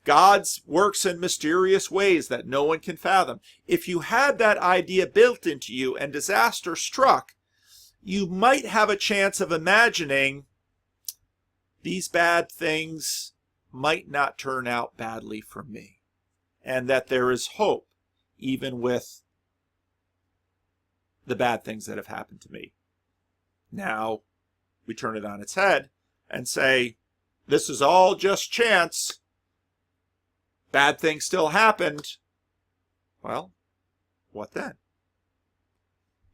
[SPEAKER 1] God's works in mysterious ways that no one can fathom. If you had that idea built into you and disaster struck, you might have a chance of imagining these bad things might not turn out badly for me, and that there is hope even with the bad things that have happened to me. Now, we turn it on its head and say, this is all just chance. Bad things still happened. Well, what then?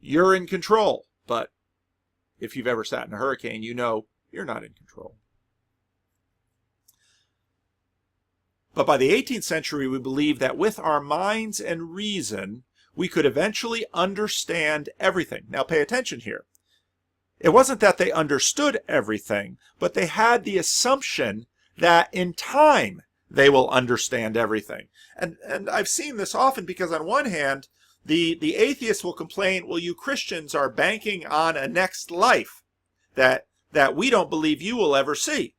[SPEAKER 1] You're in control, but if you've ever sat in a hurricane, you know you're not in control. But by the 18th century, we believed that with our minds and reason, we could eventually understand everything. Now pay attention here. It wasn't that they understood everything, but they had the assumption that in time they will understand everything. And I've seen this often because on one hand, the atheists will complain, well, you Christians are banking on a next life that we don't believe you will ever see.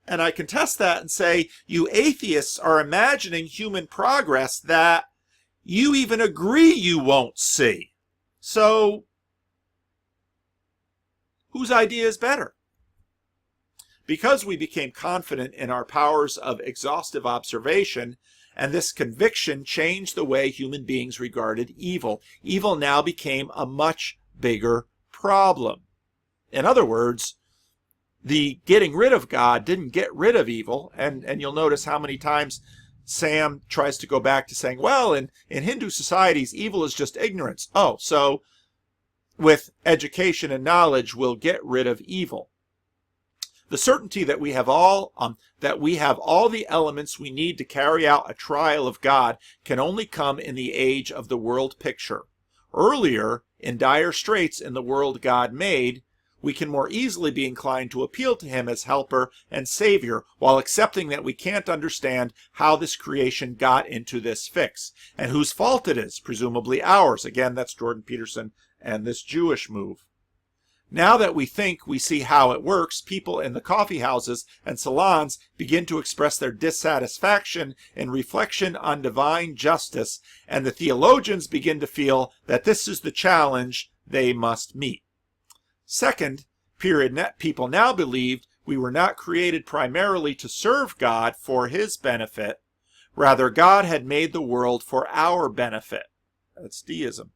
[SPEAKER 1] And I contest that and say, you atheists are imagining human progress that you even agree you won't see. So, whose idea is better? Because we became confident in our powers of exhaustive observation, and this conviction changed the way human beings regarded evil. Evil now became a much bigger problem. In other words, the getting rid of God didn't get rid of evil, and you'll notice how many times Sam tries to go back to saying, well, in Hindu societies, evil is just ignorance. Oh, so with education and knowledge, we'll get rid of evil. The certainty that we have all the elements we need to carry out a trial of God can only come in the age of the world picture. Earlier, in dire straits in the world God made, we can more easily be inclined to appeal to him as helper and savior, while accepting that we can't understand how this creation got into this fix, and whose fault it is, presumably ours. Again, that's Jordan Peterson and this Jewish move. Now that we think we see how it works, people in the coffee houses and salons begin to express their dissatisfaction in reflection on divine justice, and the theologians begin to feel that this is the challenge they must meet. Second, people now believed we were not created primarily to serve God for his benefit. Rather, God had made the world for our benefit. That's deism.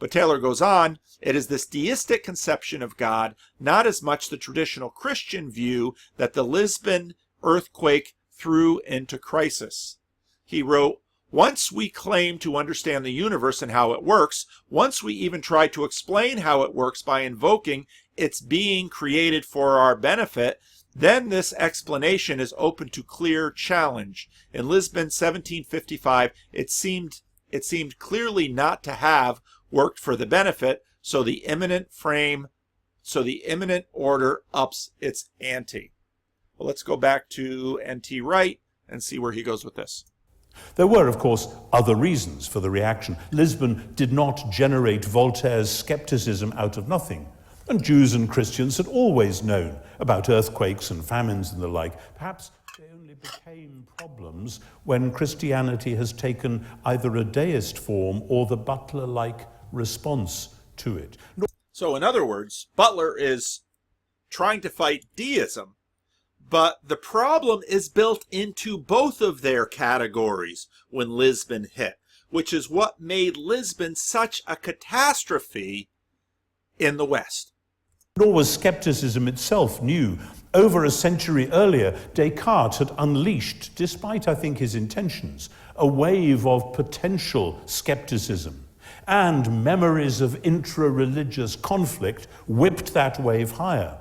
[SPEAKER 1] But Taylor goes on, it is this deistic conception of God, not as much the traditional Christian view, that the Lisbon earthquake threw into crisis. He wrote, once we claim to understand the universe and how it works, once we even try to explain how it works by invoking its being created for our benefit, then this explanation is open to clear challenge. In Lisbon 1755, it seemed clearly not to have worked for the benefit, so the immanent order ups its ante. Well, let's go back to N.T. Wright and see where he goes with this.
[SPEAKER 2] There were, of course, other reasons for the reaction. Lisbon did not generate Voltaire's skepticism out of nothing, and Jews and Christians had always known about earthquakes and famines and the like. Perhaps they only became problems when Christianity has taken either a deist form or the Butler-like response to it.
[SPEAKER 1] So, in other words, Butler is trying to fight deism, but the problem is built into both of their categories when Lisbon hit, which is what made Lisbon such a catastrophe in the West.
[SPEAKER 2] Nor was skepticism itself new. Over a century earlier, Descartes had unleashed, despite, I think, his intentions, a wave of potential skepticism. And memories of intra-religious conflict whipped that wave higher.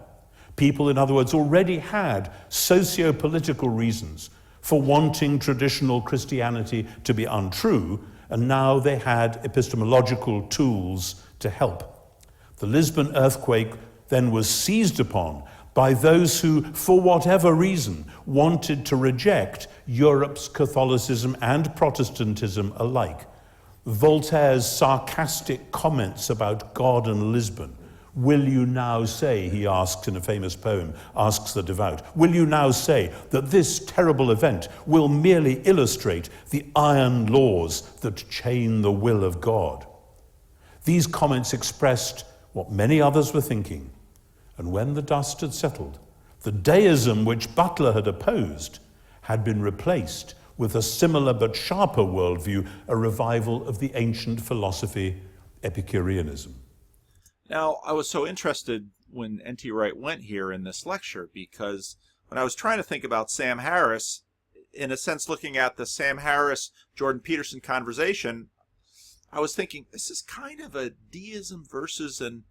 [SPEAKER 2] People, in other words, already had socio-political reasons for wanting traditional Christianity to be untrue, and now they had epistemological tools to help. The Lisbon earthquake then was seized upon by those who, for whatever reason, wanted to reject Europe's Catholicism and Protestantism alike. Voltaire's sarcastic comments about God and Lisbon, will you now say, he asks in a famous poem, asks the devout, will you now say that this terrible event will merely illustrate the iron laws that chain the will of God? These comments expressed what many others were thinking, and when the dust had settled, the deism which Butler had opposed had been replaced with a similar but sharper worldview, a revival of the ancient philosophy, Epicureanism.
[SPEAKER 1] Now, I was so interested when N.T. Wright went here in this lecture, because when I was trying to think about Sam Harris, in a sense looking at the Sam Harris, Jordan Peterson conversation, I was thinking, this is kind of a deism versus an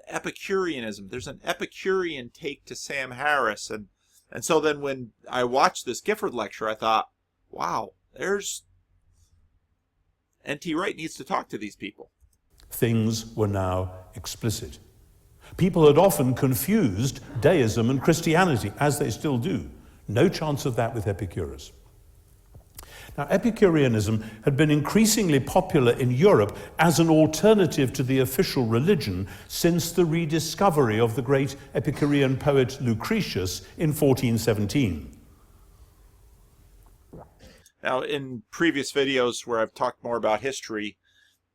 [SPEAKER 1] Epicureanism. There's an Epicurean take to Sam Harris. And so then when I watched this Gifford lecture, I thought, wow, there's N.T. Wright needs to talk to these people.
[SPEAKER 2] Things were now explicit. People had often confused deism and Christianity, as they still do. No chance of that with Epicurus. Now, Epicureanism had been increasingly popular in Europe as an alternative to the official religion since the rediscovery of the great Epicurean poet Lucretius in 1417.
[SPEAKER 1] Now, in previous videos where I've talked more about history,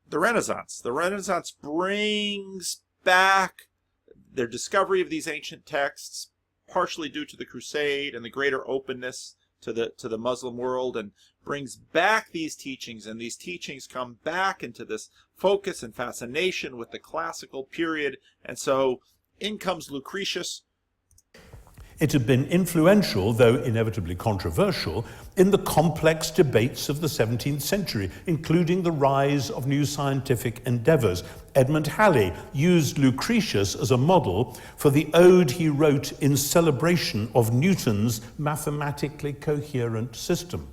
[SPEAKER 1] the Renaissance brings back their discovery of these ancient texts, partially due to the Crusade and the greater openness to the Muslim world, and brings back these teachings, and these teachings come back into this focus and fascination with the classical period. And so in comes Lucretius.
[SPEAKER 2] It had been influential, though inevitably controversial, in the complex debates of the 17th century, including the rise of new scientific endeavors. Edmund Halley used Lucretius as a model for the ode he wrote in celebration of Newton's mathematically coherent system.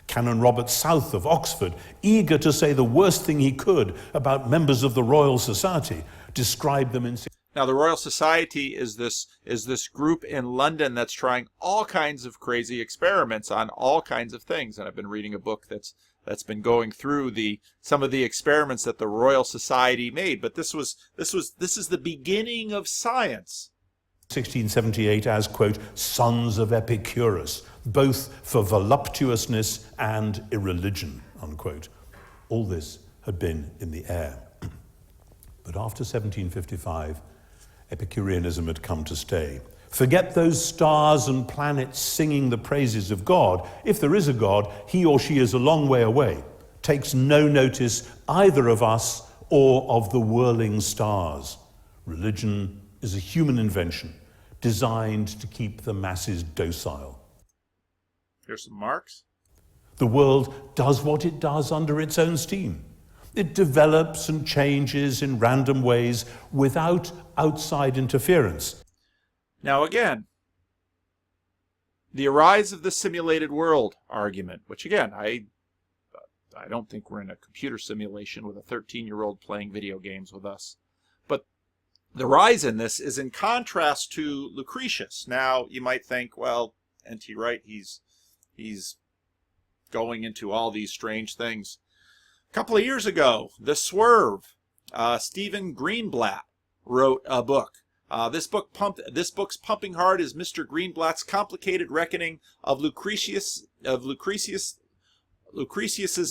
[SPEAKER 2] Canon Robert South of Oxford, eager to say the worst thing he could about members of the Royal Society, described them in...
[SPEAKER 1] Now, the Royal Society is this group in London that's trying all kinds of crazy experiments on all kinds of things. And I've been reading a book that's been going through some of the experiments that the Royal Society made. But this is the beginning of science.
[SPEAKER 2] 1678 as, quote, sons of Epicurus, both for voluptuousness and irreligion, unquote. All this had been in the air. But after 1755, Epicureanism had come to stay. Forget those stars and planets singing the praises of God. If there is a God, he or she is a long way away, takes no notice either of us or of the whirling stars. Religion is a human invention designed to keep the masses docile.
[SPEAKER 1] Here's some marks.
[SPEAKER 2] The world does what it does under its own steam. It develops and changes in random ways without outside interference.
[SPEAKER 1] Now again, the rise of the simulated world argument, which again, I don't think we're in a computer simulation with a 13-year-old playing video games with us. But the rise in this is in contrast to Lucretius. Now, you might think, well, N.T. Wright, he's going into all these strange things. A couple of years ago, The Swerve, Stephen Greenblatt wrote a book. This book's pumping hard is Mr. Greenblatt's complicated reckoning of Lucretius's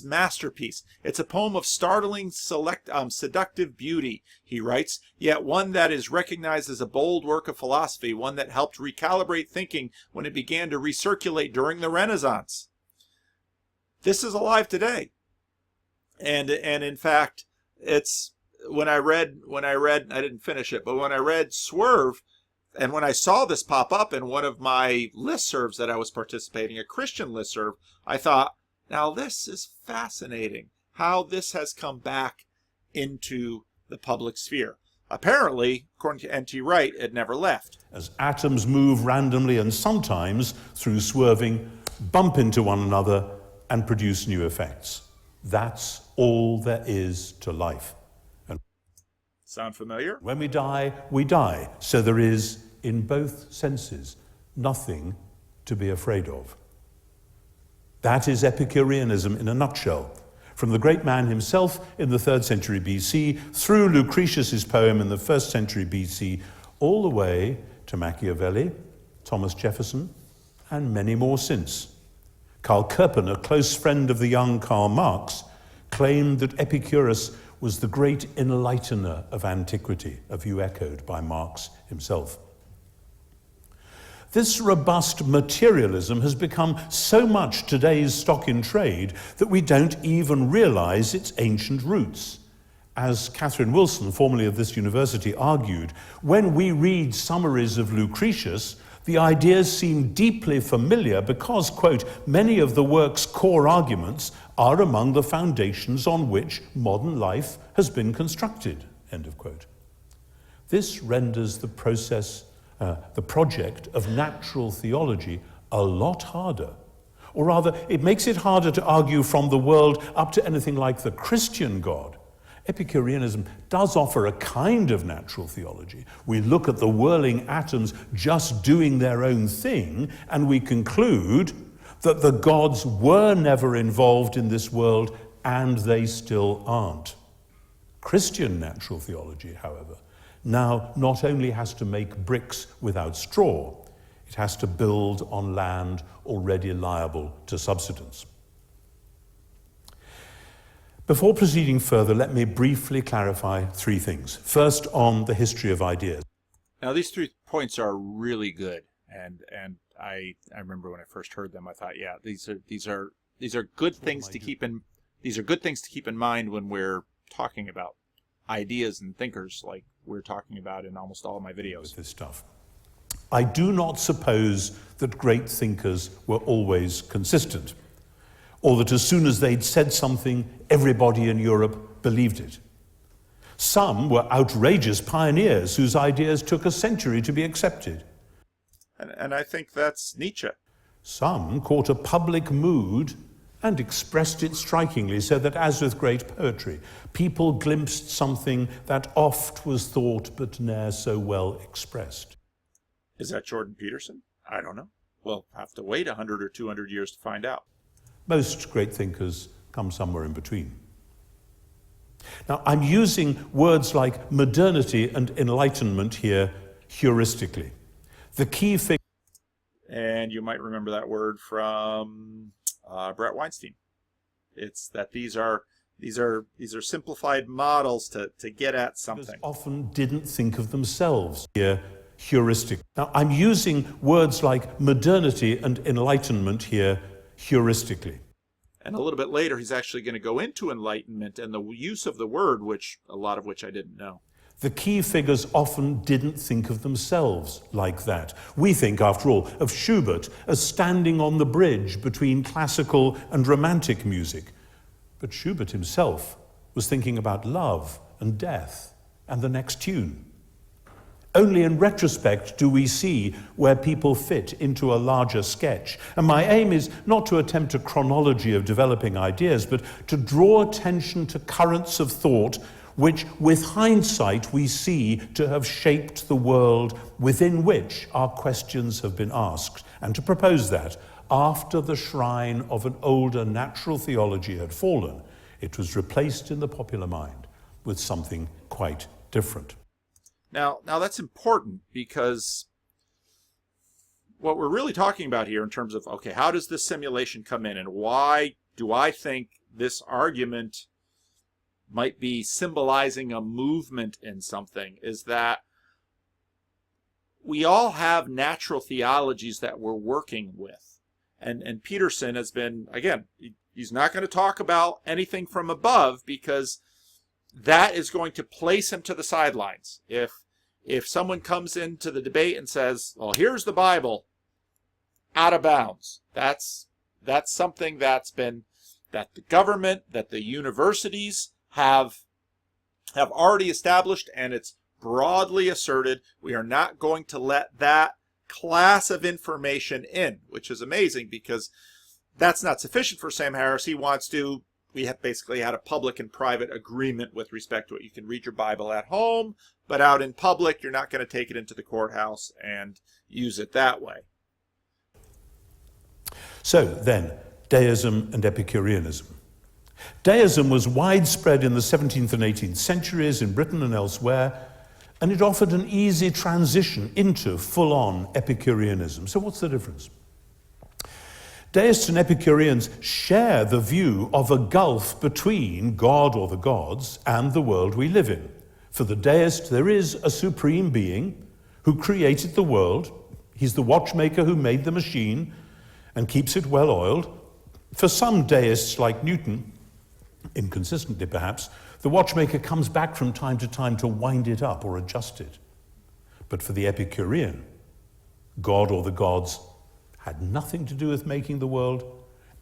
[SPEAKER 1] masterpiece. It's a poem of startling, seductive beauty, he writes, yet one that is recognized as a bold work of philosophy, one that helped recalibrate thinking when it began to recirculate during the Renaissance. This is alive today. And in fact, it's when I read I didn't finish it, but when I read Swerve, and when I saw this pop up in one of my listservs that I was participating, a Christian listserv, I thought, now this is fascinating, how this has come back into the public sphere. Apparently, according to N.T. Wright, it never left.
[SPEAKER 2] As atoms move randomly and sometimes, through swerving, bump into one another and produce new effects. That's all there is to life. And
[SPEAKER 1] sound familiar?
[SPEAKER 2] When we die, so there is, in both senses, nothing to be afraid of. That is Epicureanism in a nutshell. From the great man himself in the 3rd century BC, through Lucretius's poem in the 1st century BC, all the way to Machiavelli, Thomas Jefferson, and many more since. Karl Koeppen, a close friend of the young Karl Marx, claimed that Epicurus was the great enlightener of antiquity, a view echoed by Marx himself. This robust materialism has become so much today's stock in trade that we don't even realize its ancient roots. As Catherine Wilson, formerly of this university, argued, when we read summaries of Lucretius, the ideas seem deeply familiar because, quote, many of the work's core arguments are among the foundations on which modern life has been constructed, end of quote. This renders the project of natural theology a lot harder. Or rather, it makes it harder to argue from the world up to anything like the Christian God. Epicureanism does offer a kind of natural theology. We look at the whirling atoms just doing their own thing, and we conclude that the gods were never involved in this world, and they still aren't. Christian natural theology, however, now not only has to make bricks without straw, it has to build on land already liable to subsidence. Before proceeding further, let me briefly clarify three things. First, on the history of ideas.
[SPEAKER 1] Now, these 3 points are really good, and I remember when I first heard them, I thought, yeah, these are good things to keep in mind when we're talking about ideas and thinkers, like we're talking about in almost all of my videos.
[SPEAKER 2] With this stuff. I do not suppose that great thinkers were always consistent, or that as soon as they'd said something, everybody in Europe believed it. Some were outrageous pioneers whose ideas took a century to be accepted.
[SPEAKER 1] And I think that's Nietzsche.
[SPEAKER 2] Some caught a public mood and expressed it strikingly, so that, as with great poetry, people glimpsed something that oft was thought but ne'er so well expressed.
[SPEAKER 1] Is that Jordan Peterson? I don't know. We'll have to wait 100 or 200 years to find out.
[SPEAKER 2] Most great thinkers come somewhere in between. Now, I'm using words like modernity and enlightenment here heuristically. The key figure...
[SPEAKER 1] And you might remember that word from Brett Weinstein. It's that these are simplified models to get at something.
[SPEAKER 2] Often didn't think of themselves here heuristic. Now, I'm using words like modernity and enlightenment here heuristically.
[SPEAKER 1] And a little bit later, he's actually going to go into enlightenment and the use of the word, a lot of which I didn't know.
[SPEAKER 2] The key figures often didn't think of themselves like that. We think, after all, of Schubert as standing on the bridge between classical and romantic music. But Schubert himself was thinking about love and death and the next tune. Only in retrospect do we see where people fit into a larger sketch. And my aim is not to attempt a chronology of developing ideas, but to draw attention to currents of thought which, with hindsight, we see to have shaped the world within which our questions have been asked, and to propose that, after the shrine of an older natural theology had fallen, it was replaced in the popular mind with something quite different.
[SPEAKER 1] Now that's important, because what we're really talking about here in terms of, okay, how does this simulation come in, and why do I think this argument might be symbolizing a movement in something, is that we all have natural theologies that we're working with. And Peterson has been, again, he's not going to talk about anything from above, because that is going to place him to the sidelines. If someone comes into the debate and says, well, here's the Bible, out of bounds, that's something that the government, that the universities have already established, and it's broadly asserted. We are not going to let that class of information in, which is amazing, because that's not sufficient for Sam Harris. We have basically had a public and private agreement with respect to it. You can read your Bible at home, but out in public, you're not going to take it into the courthouse and use it that way.
[SPEAKER 2] So then, Deism and Epicureanism. Deism was widespread in the 17th and 18th centuries in Britain and elsewhere, and it offered an easy transition into full-on Epicureanism. So what's the difference? Deists and Epicureans share the view of a gulf between God or the gods and the world we live in. For the deist, there is a supreme being who created the world. He's the watchmaker who made the machine and keeps it well oiled. For some deists like Newton, inconsistently perhaps, the watchmaker comes back from time to wind it up or adjust it. But for the Epicurean, God or the gods had nothing to do with making the world,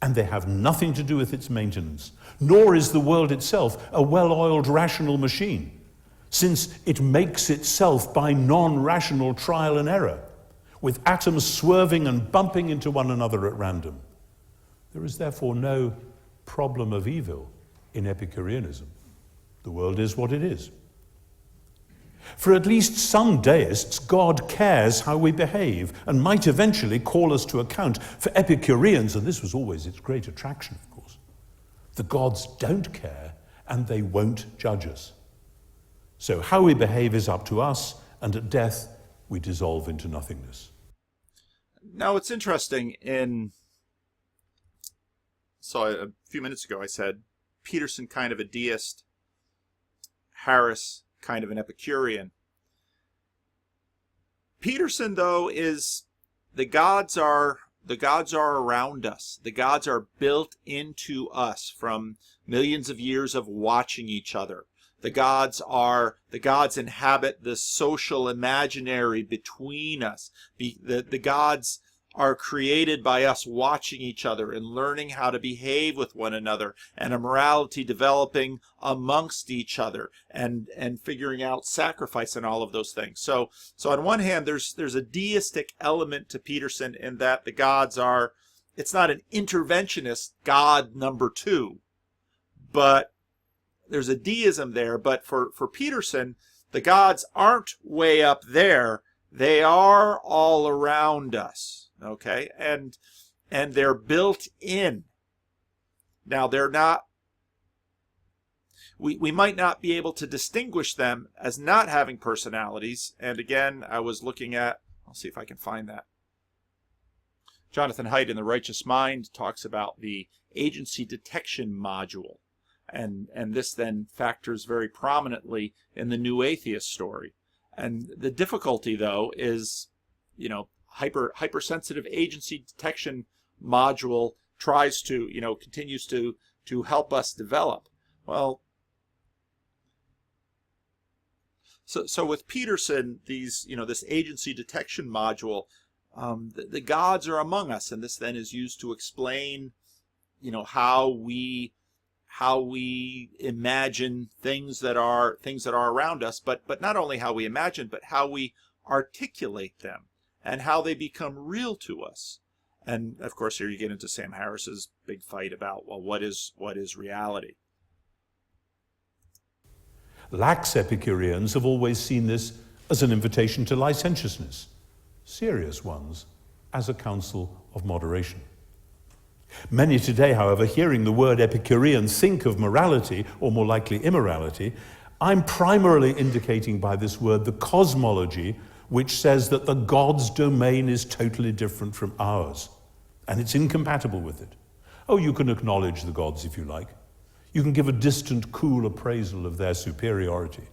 [SPEAKER 2] and they have nothing to do with its maintenance. Nor is the world itself a well-oiled rational machine, since it makes itself by non-rational trial and error, with atoms swerving and bumping into one another at random. There is therefore no problem of evil in Epicureanism. The world is what it is. For at least some deists, God cares how we behave and might eventually call us to account. For Epicureans, and this was always its great attraction, of course, the gods don't care and they won't judge us. So how we behave is up to us, and at death we dissolve into nothingness.
[SPEAKER 1] Now it's interesting, so a few minutes ago I said Peterson kind of a deist, Harris kind of an Epicurean. Peterson, though, is the gods are around us. The gods are built into us from millions of years of watching each other. The gods inhabit the social imaginary between us. The gods are created by us watching each other and learning how to behave with one another, and a morality developing amongst each other, and figuring out sacrifice and all of those things. So on one hand, there's a deistic element to Peterson in that the gods are, it's not an interventionist God number two, but there's a deism there. But for Peterson, the gods aren't way up there. They are all around us. Okay, and they're built in. Now they're not, we might not be able to distinguish them as not having personalities. And again, I was looking at, I'll see if I can find that. Jonathan Haidt in The Righteous Mind talks about the agency detection module. And this then factors very prominently in the New Atheist story. And the difficulty, though, is, hypersensitive agency detection module tries to, continues to help us develop. Well, so with Peterson, this agency detection module, the gods are among us, and this then is used to explain, how we imagine things that are around us, but not only how we imagine, but how we articulate them, and how they become real to us. And of course, here you get into Sam Harris's big fight about, well, what is reality?
[SPEAKER 2] Lax Epicureans have always seen this as an invitation to licentiousness, serious ones as a counsel of moderation. Many today, however, hearing the word Epicurean, think of morality, or more likely immorality. I'm primarily indicating by this word the cosmology, which says that the God's domain is totally different from ours, and it's incompatible with it. Oh, you can acknowledge the gods if you like. You can give a distant, cool appraisal of their superiority.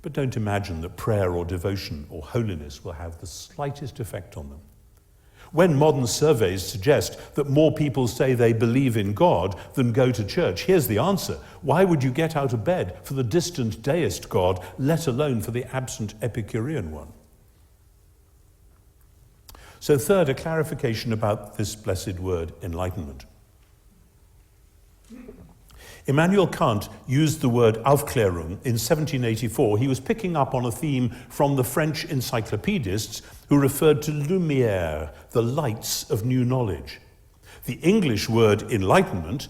[SPEAKER 2] But don't imagine that prayer or devotion or holiness will have the slightest effect on them. When modern surveys suggest that more people say they believe in God than go to church, here's the answer. Why would you get out of bed for the distant deist God, let alone for the absent Epicurean one? So third, a clarification about this blessed word, enlightenment. Immanuel Kant used the word Aufklärung in 1784. He was picking up on a theme from the French encyclopedists who referred to lumière, the lights of new knowledge. The English word enlightenment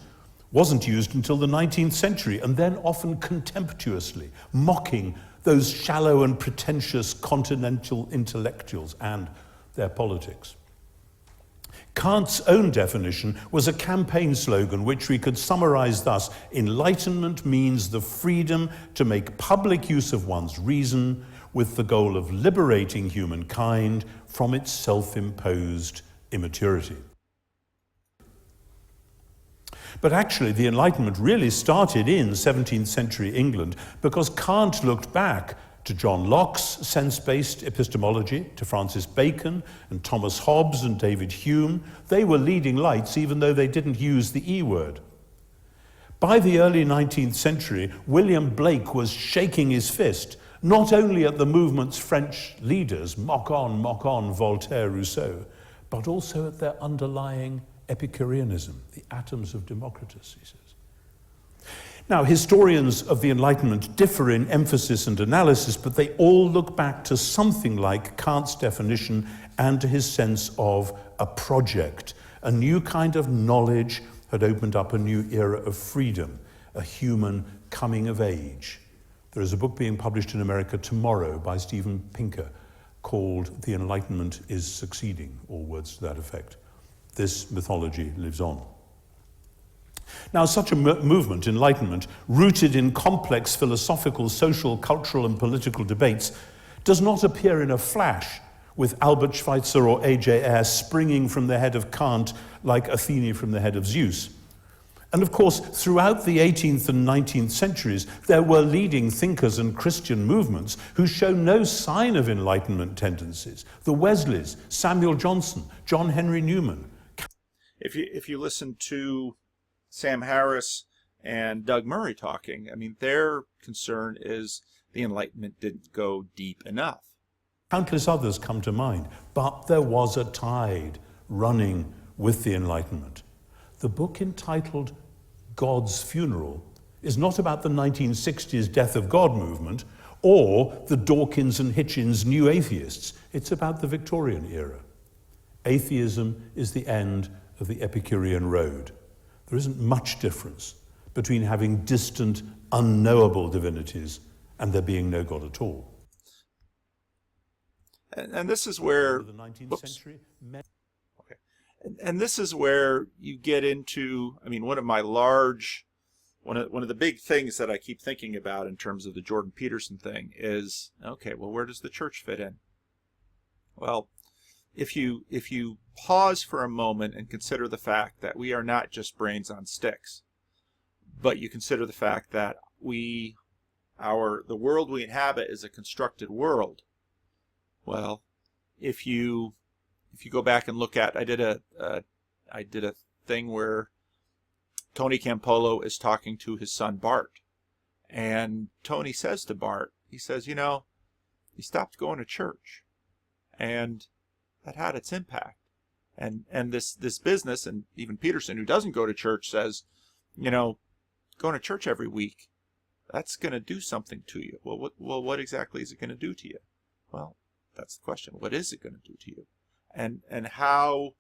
[SPEAKER 2] wasn't used until the 19th century, and then often contemptuously, mocking those shallow and pretentious continental intellectuals and their politics. Kant's own definition was a campaign slogan which we could summarize thus: enlightenment means the freedom to make public use of one's reason with the goal of liberating humankind from its self-imposed immaturity. But actually, the Enlightenment really started in 17th century England because Kant looked back to John Locke's sense-based epistemology, to Francis Bacon and Thomas Hobbes and David Hume. They were leading lights even though they didn't use the E word. By the early 19th century, William Blake was shaking his fist, not only at the movement's French leaders, mock on, Voltaire, Rousseau, but also at their underlying Epicureanism, the atoms of Democritus, he says. Now, historians of the Enlightenment differ in emphasis and analysis, but they all look back to something like Kant's definition and to his sense of a project. A new kind of knowledge had opened up a new era of freedom, a human coming of age. There is a book being published in America tomorrow by Steven Pinker called The Enlightenment is Succeeding, or words to that effect. This mythology lives on. Now, such a movement, Enlightenment, rooted in complex philosophical, social, cultural, and political debates, does not appear in a flash with Albert Schweitzer or A.J. Ayer springing from the head of Kant like Athene from the head of Zeus. And of course, throughout the 18th and 19th centuries, there were leading thinkers and Christian movements who show no sign of Enlightenment tendencies. The Wesleys, Samuel Johnson, John Henry Newman.
[SPEAKER 1] If you listen to Sam Harris and Doug Murray talking, I mean, their concern is the Enlightenment didn't go deep enough.
[SPEAKER 2] Countless others come to mind, but there was a tide running with the Enlightenment. The book entitled God's Funeral is not about the 1960s Death of God movement or the Dawkins and Hitchens New Atheists. It's about the Victorian era. Atheism is the end of the Epicurean road. There isn't much difference between having distant, unknowable divinities and there being no God at all.
[SPEAKER 1] And this is where
[SPEAKER 2] the 19th century.
[SPEAKER 1] Okay. And this is where you get into, I mean, one of the big things that I keep thinking about in terms of the Jordan Peterson thing is, okay, well, where does the church fit in? Well, if you pause for a moment and consider the fact that we are not just brains on sticks, but you consider the fact that the world we inhabit is a constructed world. Well, if you go back and look at, I did a thing where Tony Campolo is talking to his son Bart, and Tony says to Bart, he says, you stopped going to church, and that had its impact. And this business, and even Peterson, who doesn't go to church, says, going to church every week, that's going to do something to you. Well, what exactly is it going to do to you? Well, that's the question. What is it going to do to you? And how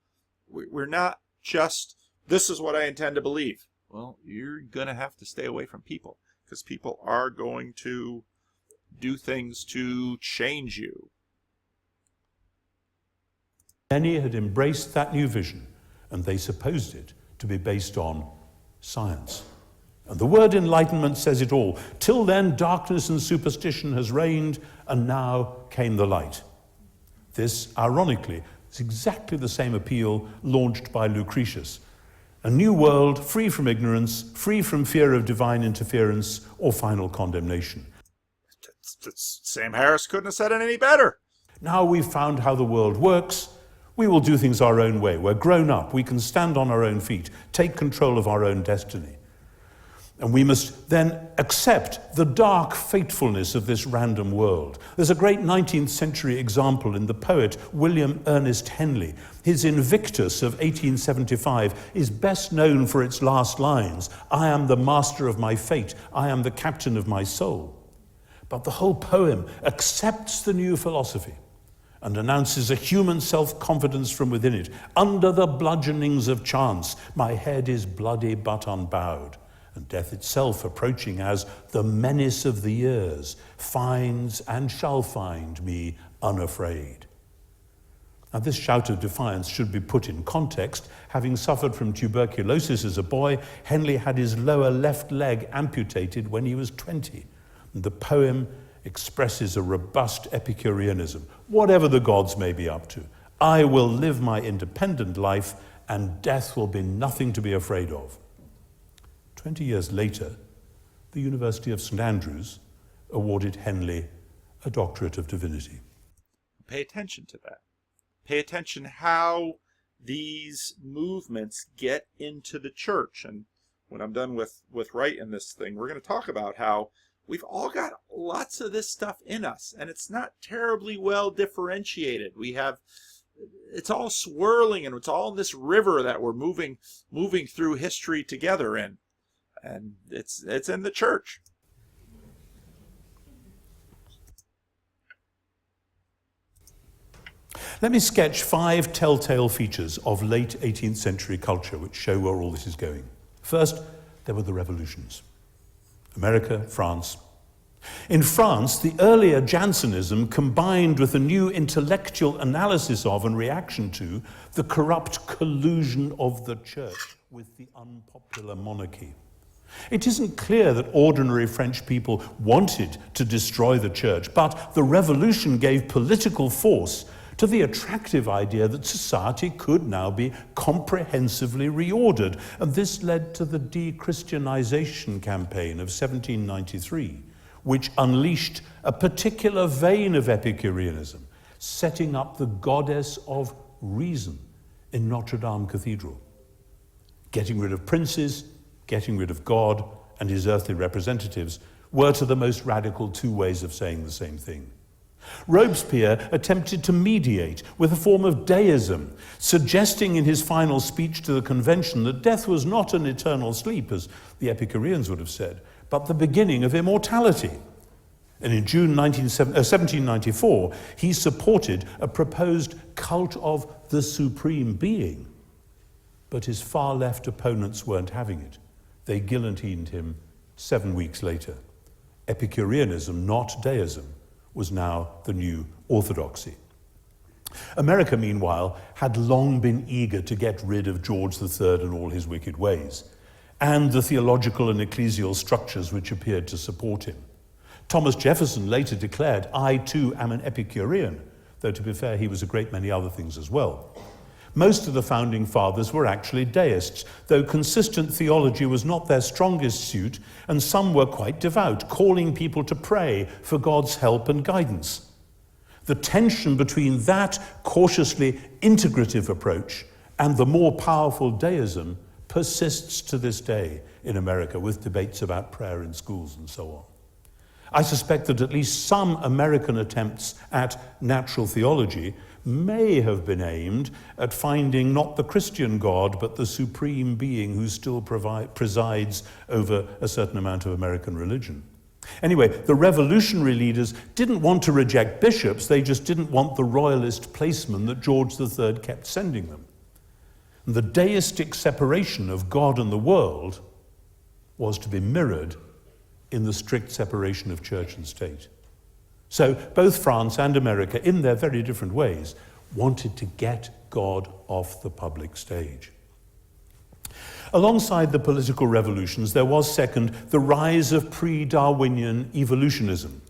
[SPEAKER 1] we're not just, this is what I intend to believe. Well, you're going to have to stay away from people, because people are going to do things to change you.
[SPEAKER 2] Many had embraced that new vision, and they supposed it to be based on science. And the word enlightenment says it all. Till then, darkness and superstition has reigned, and now came the light. This, ironically, is exactly the same appeal launched by Lucretius. A new world, free from ignorance, free from fear of divine interference or final condemnation.
[SPEAKER 1] Sam Harris couldn't have said it any better.
[SPEAKER 2] Now we've found how the world works. We will do things our own way. We're grown up. We can stand on our own feet, take control of our own destiny. And we must then accept the dark fatefulness of this random world. There's a great 19th century example in the poet William Ernest Henley. His Invictus of 1875 is best known for its last lines, "I am the master of my fate, I am the captain of my soul." But the whole poem accepts the new philosophy and announces a human self-confidence from within it. Under the bludgeonings of chance, my head is bloody but unbowed. And death itself approaching as the menace of the years finds and shall find me unafraid. Now this shout of defiance should be put in context. Having suffered from tuberculosis as a boy, Henley had his lower left leg amputated when he was 20. And the poem expresses a robust Epicureanism. Whatever the gods may be up to, I will live my independent life, and death will be nothing to be afraid of. 20 years later, the University of St Andrews awarded Henley a doctorate of divinity.
[SPEAKER 1] Pay attention to that. Pay attention how these movements get into the church. And when I'm done with Wright in this thing, we're going to talk about how we've all got lots of this stuff in us, and it's not terribly well differentiated. It's all swirling, and it's all in this river that we're moving through history together in. And it's in the church.
[SPEAKER 2] Let me sketch 5 telltale features of late 18th century culture which show where all this is going. First, there were the revolutions. America, France. In France, the earlier Jansenism combined with a new intellectual analysis of and reaction to the corrupt collusion of the church with the unpopular monarchy. It isn't clear that ordinary French people wanted to destroy the church, but the revolution gave political force to the attractive idea that society could now be comprehensively reordered. And this led to the de-Christianization campaign of 1793, which unleashed a particular vein of Epicureanism, setting up the goddess of reason in Notre Dame Cathedral. Getting rid of princes, getting rid of God and his earthly representatives were to the most radical 2 ways of saying the same thing. Robespierre attempted to mediate with a form of deism, suggesting in his final speech to the convention that death was not an eternal sleep, as the Epicureans would have said, but the beginning of immortality. And in June 1794, he supported a proposed cult of the Supreme Being. But his far-left opponents weren't having it. They guillotined him 7 weeks later. Epicureanism, not deism, was now the new orthodoxy. America, meanwhile, had long been eager to get rid of George III and all his wicked ways, and the theological and ecclesial structures which appeared to support him. Thomas Jefferson later declared, "I too am an Epicurean," though to be fair, he was a great many other things as well. Most of the founding fathers were actually deists, though consistent theology was not their strongest suit, and some were quite devout, calling people to pray for God's help and guidance. The tension between that cautiously integrative approach and the more powerful deism persists to this day in America, with debates about prayer in schools and so on. I suspect that at least some American attempts at natural theology may have been aimed at finding not the Christian God, but the supreme being who still presides over a certain amount of American religion. Anyway, the revolutionary leaders didn't want to reject bishops, they just didn't want the royalist placemen that George III kept sending them. And the deistic separation of God and the world was to be mirrored in the strict separation of church and state. So both France and America, in their very different ways, wanted to get God off the public stage. Alongside the political revolutions, there was, second, the rise of pre-Darwinian evolutionism.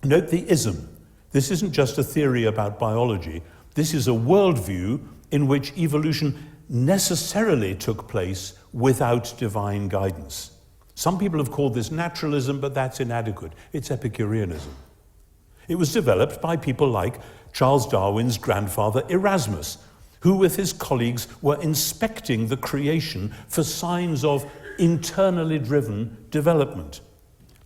[SPEAKER 2] Note the ism. This isn't just a theory about biology. This is a worldview in which evolution necessarily took place without divine guidance. Some people have called this naturalism, but that's inadequate. It's Epicureanism. It was developed by people like Charles Darwin's grandfather Erasmus, who with his colleagues were inspecting the creation for signs of internally driven development.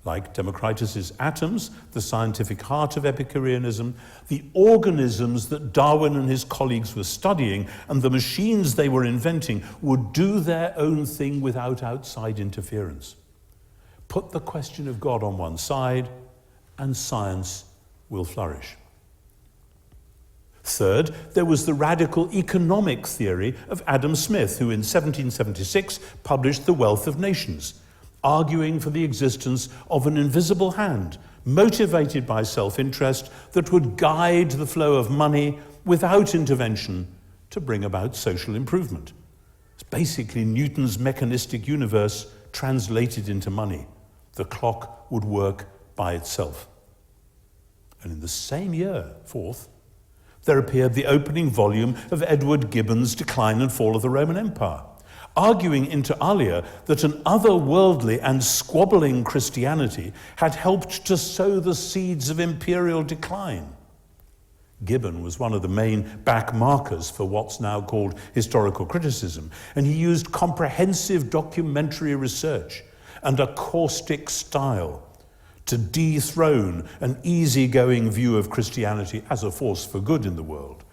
[SPEAKER 2] Like Democritus's atoms, the scientific heart of Epicureanism, the organisms that Darwin and his colleagues were studying and the machines they were inventing would do their own thing without outside interference. Put the question of God on one side, and science will flourish. Third, there was the radical economic theory of Adam Smith, who in 1776 published The Wealth of Nations, arguing for the existence of an invisible hand, motivated by self-interest, that would guide the flow of money without intervention to bring about social improvement. It's basically Newton's mechanistic universe translated into money. The clock would work by itself. And in the same year, fourth, there appeared the opening volume of Edward Gibbon's Decline and Fall of the Roman Empire, arguing inter alia that an otherworldly and squabbling Christianity had helped to sow the seeds of imperial decline. Gibbon was one of the main backmarkers for what's now called historical criticism, and he used comprehensive documentary research and a caustic style to dethrone an easygoing view of Christianity as a force for good in the world,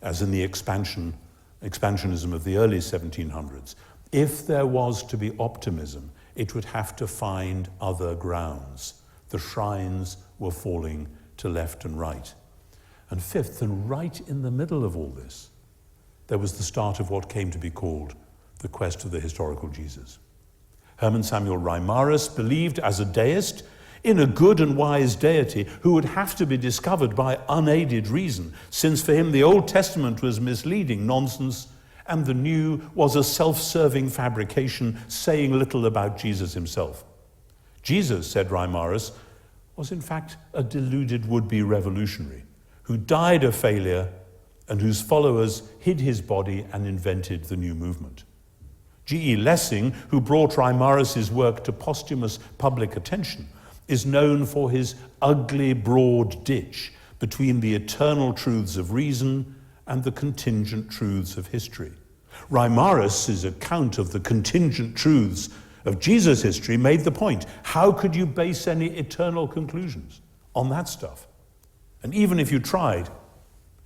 [SPEAKER 2] as in the expansionism of the early 1700s. If there was to be optimism, it would have to find other grounds. The shrines were falling to left and right. And fifth, and right in the middle of all this, there was the start of what came to be called the quest of the historical Jesus. Hermann Samuel Reimarus believed as a deist in a good and wise deity who would have to be discovered by unaided reason, since for him the Old Testament was misleading nonsense and the New was a self-serving fabrication saying little about Jesus himself. Jesus, said Reimarus, was in fact a deluded would-be revolutionary who died a failure and whose followers hid his body and invented the new movement. G.E. Lessing, who brought Reimarus' work to posthumous public attention, is known for his ugly broad ditch between the eternal truths of reason and the contingent truths of history. Reimarus' account of the contingent truths of Jesus' history made the point. How could you base any eternal conclusions on that stuff? And even if you tried,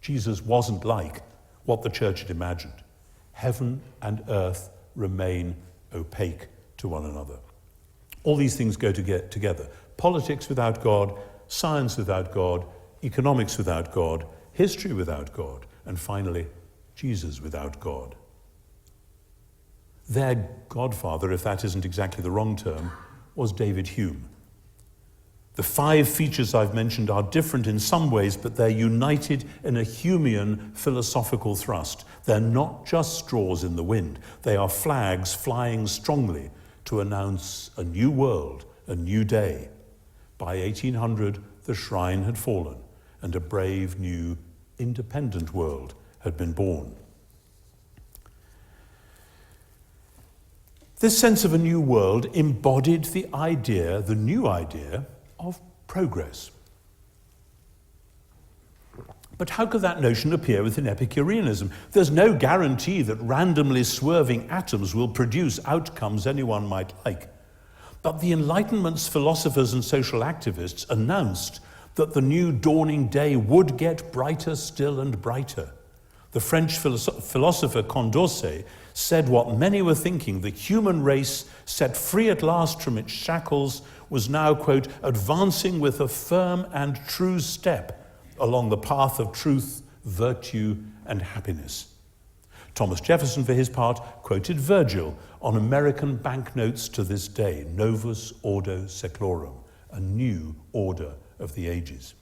[SPEAKER 2] Jesus wasn't like what the church had imagined. Heaven and earth remain opaque to one another. All these things go together. Politics without God, science without God, economics without God, history without God, and finally, Jesus without God. Their godfather, if that isn't exactly the wrong term, was David Hume. The 5 features I've mentioned are different in some ways, but they're united in a Humean philosophical thrust. They're not just straws in the wind. They are flags flying strongly to announce a new world, a new day. By 1800, the shrine had fallen, and a brave new independent world had been born. This sense of a new world embodied the idea, the new idea, of progress. But how could that notion appear within Epicureanism? There's no guarantee that randomly swerving atoms will produce outcomes anyone might like. But the Enlightenment's philosophers and social activists announced that the new dawning day would get brighter still and brighter. The French philosopher Condorcet said what many were thinking: the human race, set free at last from its shackles, was now, quote, advancing with a firm and true step along the path of truth, virtue, and happiness. Thomas Jefferson, for his part, quoted Virgil on American banknotes to this day, Novus Ordo Seclorum, a new order of the ages.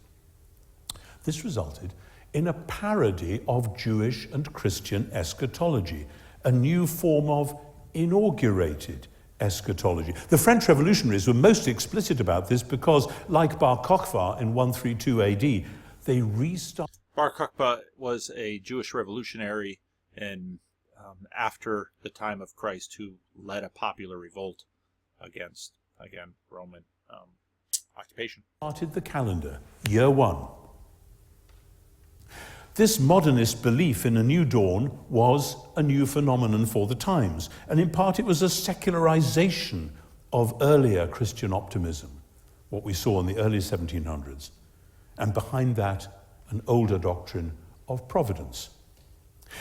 [SPEAKER 2] This resulted in a parody of Jewish and Christian eschatology, a new form of inaugurated eschatology. The French revolutionaries were most explicit about this because, like Bar Kokhba in 132 AD, they restarted.
[SPEAKER 1] Bar Kokhba was a Jewish revolutionary after the time of Christ who led a popular revolt against, again, Roman occupation.
[SPEAKER 2] Started the calendar, year 1. This modernist belief in a new dawn was a new phenomenon for the times, and in part it was a secularization of earlier Christian optimism, what we saw in the early 1700s, and behind that, an older doctrine of providence.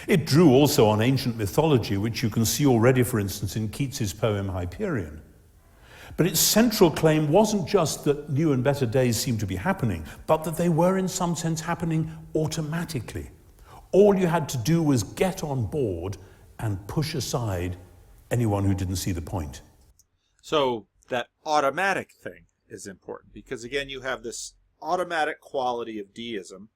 [SPEAKER 2] It drew also on ancient mythology, which you can see already, for instance, in Keats's poem Hyperion. But its central claim wasn't just that new and better days seemed to be happening, but that they were in some sense happening automatically. All you had to do was get on board and push aside anyone who didn't see the point.
[SPEAKER 1] So that automatic thing is important because, again, you have this automatic quality of deism,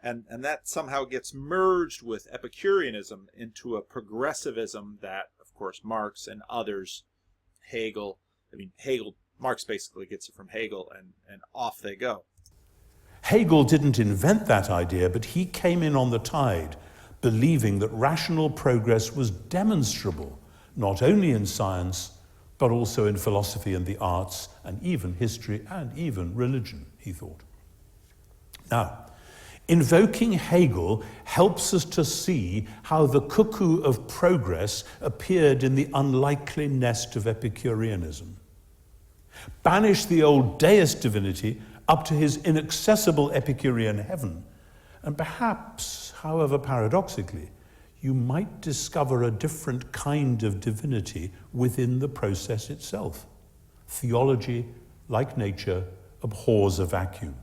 [SPEAKER 1] and that somehow gets merged with Epicureanism into a progressivism that, of course, Marx and others, Marx basically gets it from Hegel, and off they go.
[SPEAKER 2] Hegel didn't invent that idea, but he came in on the tide, believing that rational progress was demonstrable, not only in science, but also in philosophy and the arts, and even history, and even religion, he thought. Now, invoking Hegel helps us to see how the cuckoo of progress appeared in the unlikely nest of Epicureanism. Banish the old deist divinity up to his inaccessible Epicurean heaven, and perhaps, however paradoxically, you might discover a different kind of divinity within the process itself. Theology, like nature, abhors a vacuum.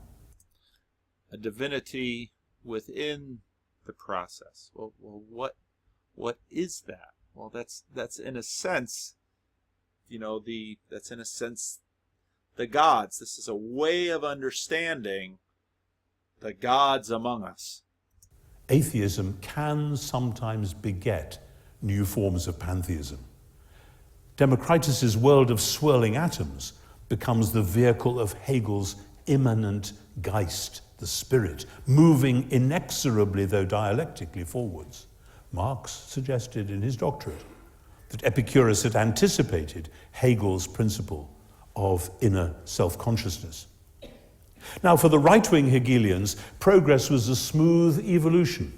[SPEAKER 1] A divinity within the process. Well, what is that? Well, that's in a sense, the gods. This is a way of understanding the gods among us.
[SPEAKER 2] Atheism can sometimes beget new forms of pantheism. Democritus's world of swirling atoms becomes the vehicle of Hegel's immanent Geist, the spirit, moving inexorably, though dialectically, forwards. Marx suggested in his doctorate that Epicurus had anticipated Hegel's principle of inner self-consciousness. Now, for the right-wing Hegelians, progress was a smooth evolution.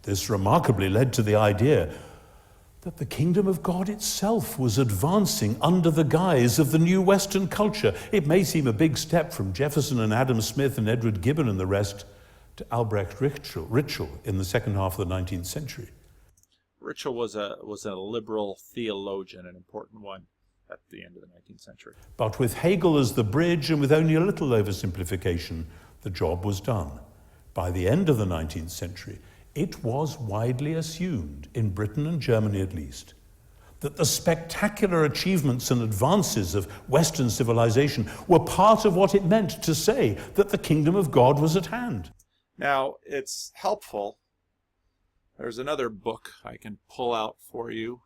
[SPEAKER 2] This remarkably led to the idea that the kingdom of God itself was advancing under the guise of the new Western culture. It may seem a big step from Jefferson and Adam Smith and Edward Gibbon and the rest to Albrecht Ritschl in the second half of the 19th century.
[SPEAKER 1] Ritschl was a liberal theologian, an important one at the end of the 19th century.
[SPEAKER 2] But with Hegel as the bridge and with only a little oversimplification, the job was done. By the end of the 19th century, it was widely assumed, in Britain and Germany at least, that the spectacular achievements and advances of Western civilization were part of what it meant to say that the kingdom of God was at hand.
[SPEAKER 1] Now, it's helpful. There's another book I can pull out for you.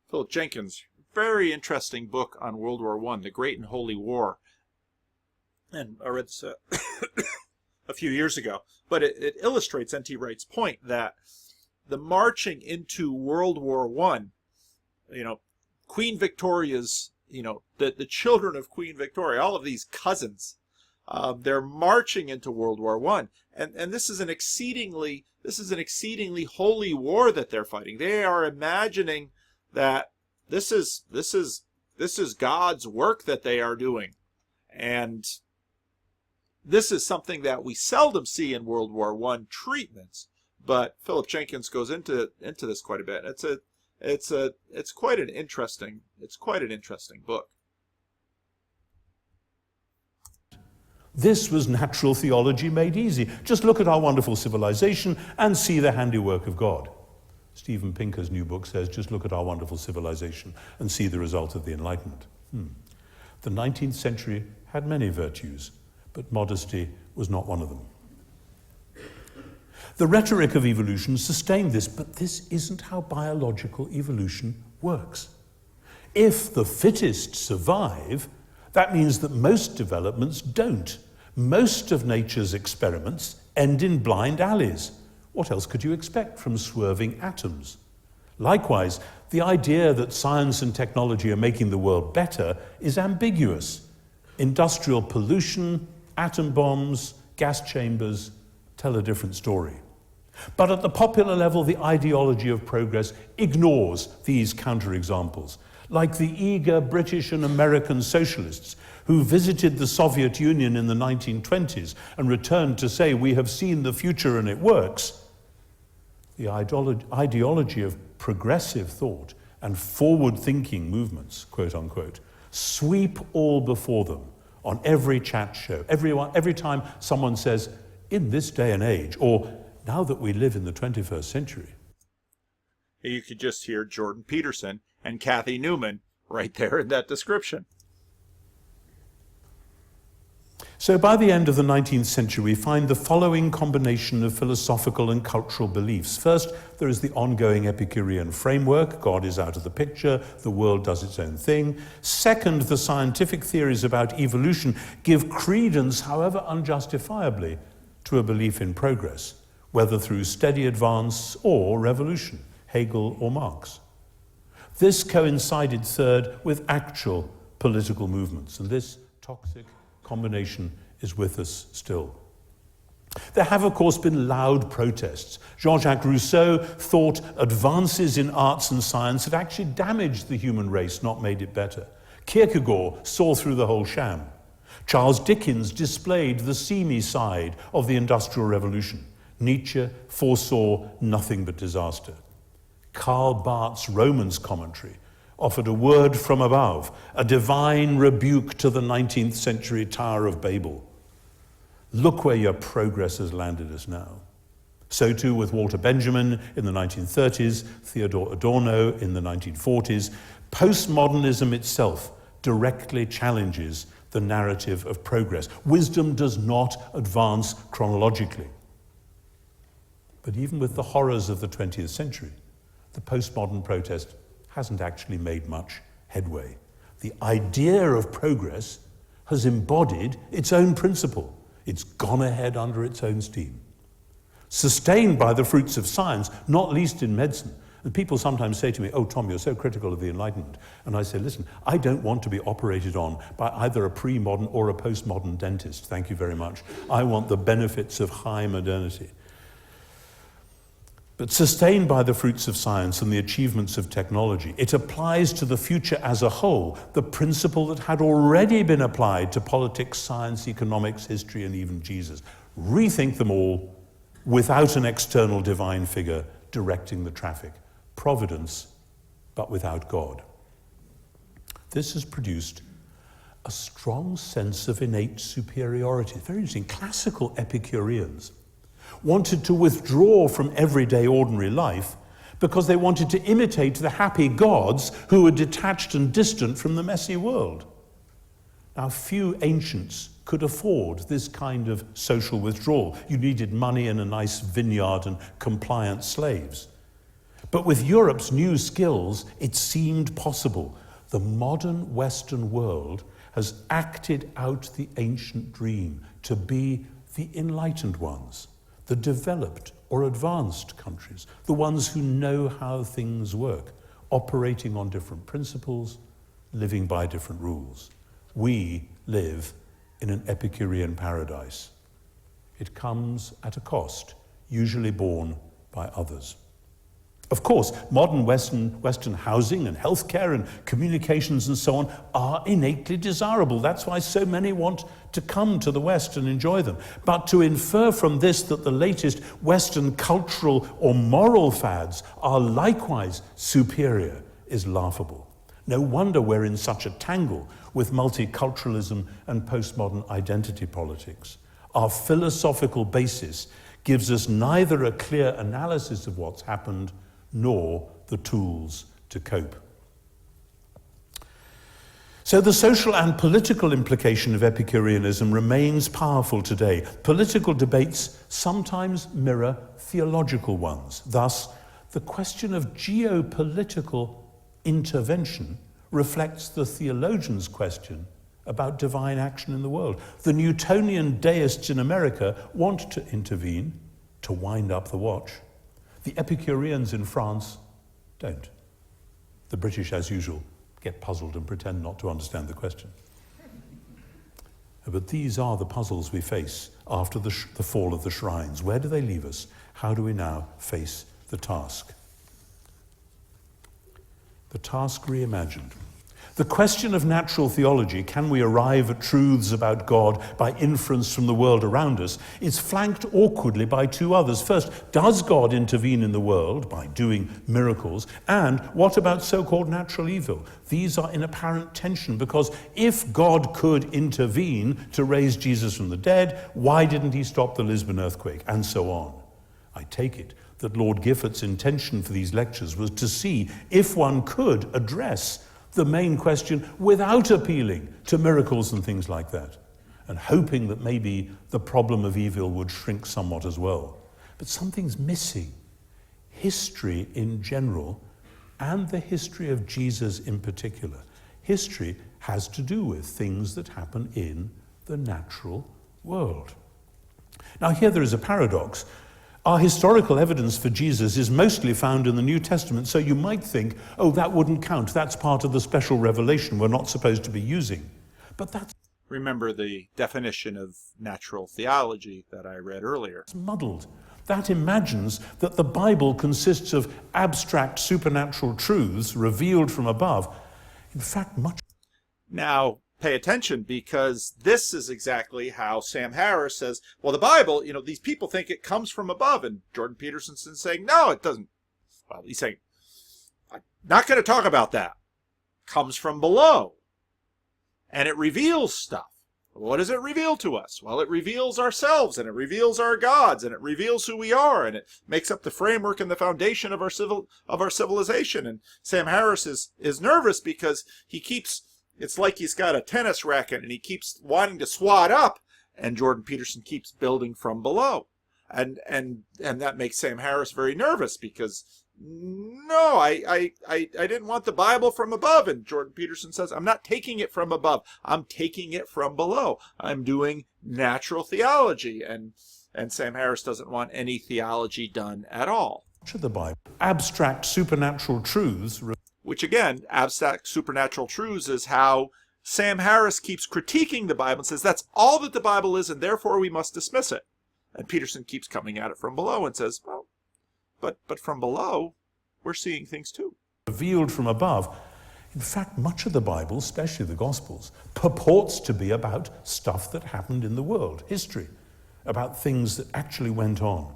[SPEAKER 1] Philip Jenkins, very interesting book on World War I, The Great and Holy War. And I read this a few years ago. But it illustrates N.T. Wright's point that the marching into World War I, Queen Victoria's, the children of Queen Victoria, all of these cousins, they're marching into World War I. And this is an exceedingly holy war that they're fighting. They are imagining that this is God's work that they are doing. And this is something that we seldom see in World War I treatments, but Philip Jenkins goes into this quite a bit. It's quite an interesting book.
[SPEAKER 2] This was natural theology made easy. Just look at our wonderful civilization and see the handiwork of God. Steven Pinker's new book says, just look at our wonderful civilization and see the result of the Enlightenment. The 19th century had many virtues, but modesty was not one of them. The rhetoric of evolution sustained this, but this isn't how biological evolution works. If the fittest survive, that means that most developments don't. Most of nature's experiments end in blind alleys. What else could you expect from swerving atoms? Likewise, the idea that science and technology are making the world better is ambiguous. Industrial pollution, atom bombs, gas chambers tell a different story. But at the popular level, the ideology of progress ignores these counterexamples, like the eager British and American socialists who visited the Soviet Union in the 1920s and returned to say, we have seen the future and it works. The ideology of progressive thought and forward-thinking movements, quote unquote, sweep all before them on every chat show. Every time someone says, in this day and age, or now that we live in the 21st century.
[SPEAKER 1] You could just hear Jordan Peterson and Kathy Newman right there in that description.
[SPEAKER 2] So by the end of the 19th century, we find the following combination of philosophical and cultural beliefs. First, there is the ongoing Epicurean framework. God is out of the picture. The world does its own thing. Second, the scientific theories about evolution give credence, however unjustifiably, to a belief in progress, whether through steady advance or revolution, Hegel or Marx. This coincided, third, with actual political movements, and this toxic combination is with us still. There have, of course, been loud protests. Jean-Jacques Rousseau thought advances in arts and science had actually damaged the human race, not made it better. Kierkegaard saw through the whole sham. Charles Dickens displayed the seamy side of the Industrial Revolution. Nietzsche foresaw nothing but disaster. Karl Barth's Romans commentary offered a word from above, a divine rebuke to the 19th century Tower of Babel. Look where your progress has landed us now. So too with Walter Benjamin in the 1930s, Theodor Adorno in the 1940s. Postmodernism itself directly challenges the narrative of progress. Wisdom does not advance chronologically. But even with the horrors of the 20th century, the postmodern protest hasn't actually made much headway. The idea of progress has embodied its own principle. It's gone ahead under its own steam. Sustained by the fruits of science, not least in medicine. And people sometimes say to me, "Oh, Tom, you're so critical of the Enlightenment." And I say, listen, I don't want to be operated on by either a pre-modern or a postmodern dentist. Thank you very much. I want the benefits of high modernity. But sustained by the fruits of science and the achievements of technology, it applies to the future as a whole the principle that had already been applied to politics, science, economics, history, and even Jesus. Rethink them all without an external divine figure directing the traffic. Providence, but without God. This has produced a strong sense of innate superiority. Very interesting. Classical Epicureans wanted to withdraw from everyday ordinary life because they wanted to imitate the happy gods who were detached and distant from the messy world. Now, few ancients could afford this kind of social withdrawal. You needed money and a nice vineyard and compliant slaves. But with Europe's new skills, it seemed possible. The modern Western world has acted out the ancient dream to be the enlightened ones, the developed or advanced countries, the ones who know how things work, operating on different principles, living by different rules. We live in an Epicurean paradise. It comes at a cost, usually borne by others. Of course, modern Western housing and healthcare and communications and so on are innately desirable. That's why so many want to come to the West and enjoy them. But to infer from this that the latest Western cultural or moral fads are likewise superior is laughable. No wonder we're in such a tangle with multiculturalism and postmodern identity politics. Our philosophical basis gives us neither a clear analysis of what's happened nor the tools to cope. So the social and political implication of Epicureanism remains powerful today. Political debates sometimes mirror theological ones. Thus, the question of geopolitical intervention reflects the theologian's question about divine action in the world. The Newtonian deists in America want to intervene, to wind up the watch. The Epicureans in France don't. The British, as usual, get puzzled and pretend not to understand the question. But these are the puzzles we face after the fall of the shrines. Where do they leave us? How do we now face the task? The task reimagined. The question of natural theology, can we arrive at truths about God by inference from the world around us, is flanked awkwardly by two others. First, does God intervene in the world by doing miracles? And what about so-called natural evil? These are in apparent tension because if God could intervene to raise Jesus from the dead, why didn't he stop the Lisbon earthquake? And so on. I take it that Lord Gifford's intention for these lectures was to see if one could address the main question without appealing to miracles and things like that, and hoping that maybe the problem of evil would shrink somewhat as well. But something's missing. History in general, and the history of Jesus in particular. History has to do with things that happen in the natural world. Now here there is a paradox. Our historical evidence for Jesus is mostly found in the New Testament, so you might think, oh, that wouldn't count. That's part of the special revelation we're not supposed to be using. But that's
[SPEAKER 1] Remember the definition of natural theology that I read earlier.
[SPEAKER 2] muddled. That imagines that the Bible consists of abstract supernatural truths revealed from above. In fact, much...
[SPEAKER 1] Now, pay attention, because this is exactly how Sam Harris says, well, the Bible, these people think it comes from above. And Jordan Peterson's saying, no, it doesn't. Well, he's saying, I'm not going to talk about that. It comes from below. And it reveals stuff. What does it reveal to us? Well, it reveals ourselves, and it reveals our gods, and it reveals who we are, and it makes up the framework and the foundation of our civilization. And Sam Harris is nervous because it's like he's got a tennis racket and he keeps wanting to swat up, and Jordan Peterson keeps building from below. And that makes Sam Harris very nervous because, no, I didn't want the Bible from above. And Jordan Peterson says, I'm not taking it from above. I'm taking it from below. I'm doing natural theology. And Sam Harris doesn't want any theology done at all.
[SPEAKER 2] The Bible, abstract supernatural truths.
[SPEAKER 1] Which again, abstract supernatural truths is how Sam Harris keeps critiquing the Bible and says that's all that the Bible is, and therefore we must dismiss it. And Peterson keeps coming at it from below and says, well, but from below, we're seeing things too.
[SPEAKER 2] Revealed from above. In fact, much of the Bible, especially the Gospels, purports to be about stuff that happened in the world, history, about things that actually went on.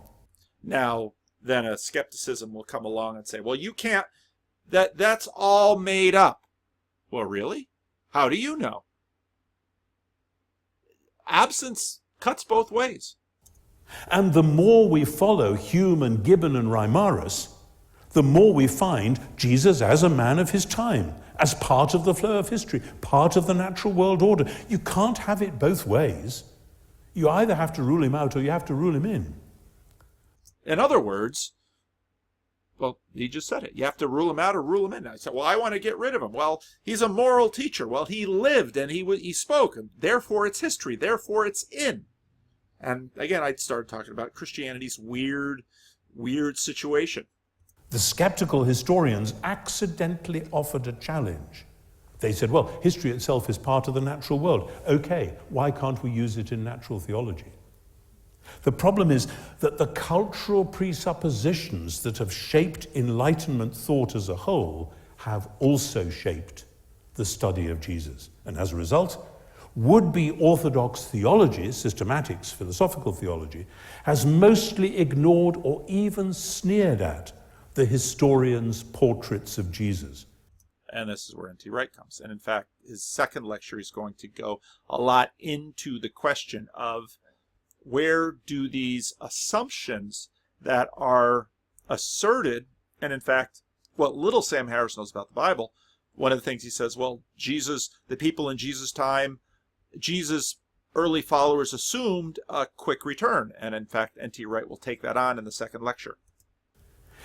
[SPEAKER 1] Now, then a skepticism will come along and say, well, you can't, that's all made up. Well, really? How do you know? Absence cuts both ways.
[SPEAKER 2] And the more we follow Hume and Gibbon and Reimarus, the more we find Jesus as a man of his time, as part of the flow of history, part of the natural world order. You can't have it both ways. You either have to rule him out or you have to rule him in.
[SPEAKER 1] In other words, well, he just said it. You have to rule him out or rule him in. I said, well, I want to get rid of him. Well, he's a moral teacher. Well, he lived and he spoke, and therefore it's history. Therefore it's in. And again, I started talking about Christianity's weird situation.
[SPEAKER 2] The skeptical historians accidentally offered a challenge. They said, well, history itself is part of the natural world. Okay, why can't we use it in natural theology? The problem is that the cultural presuppositions that have shaped Enlightenment thought as a whole have also shaped the study of Jesus. And as a result, would-be orthodox theology, systematics, philosophical theology, has mostly ignored or even sneered at the historians' portraits of Jesus.
[SPEAKER 1] And this is where N.T. Wright comes. And in fact, his second lecture is going to go a lot into the question of where do these assumptions that are asserted, and in fact, what little Sam Harris knows about the Bible, one of the things he says, well, Jesus, the people in Jesus' time, Jesus' early followers assumed a quick return. And in fact, N.T. Wright will take that on in the second lecture.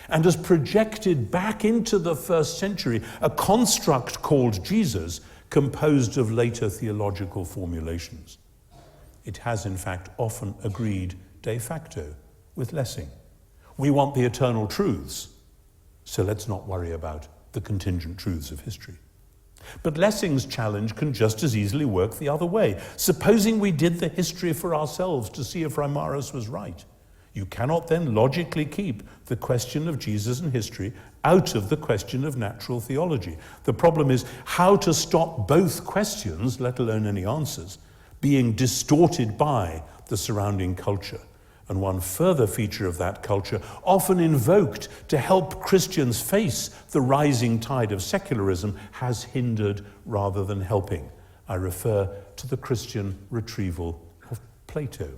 [SPEAKER 2] And has projected back into the first century a construct called Jesus, composed of later theological formulations. It has, in fact, often agreed de facto with Lessing. We want the eternal truths, so let's not worry about the contingent truths of history. But Lessing's challenge can just as easily work the other way. Supposing we did the history for ourselves to see if Reimarus was right. You cannot then logically keep the question of Jesus and history out of the question of natural theology. The problem is how to stop both questions, let alone any answers, being distorted by the surrounding culture. And one further feature of that culture, often invoked to help Christians face the rising tide of secularism, has hindered rather than helping. I refer to the Christian retrieval of Plato.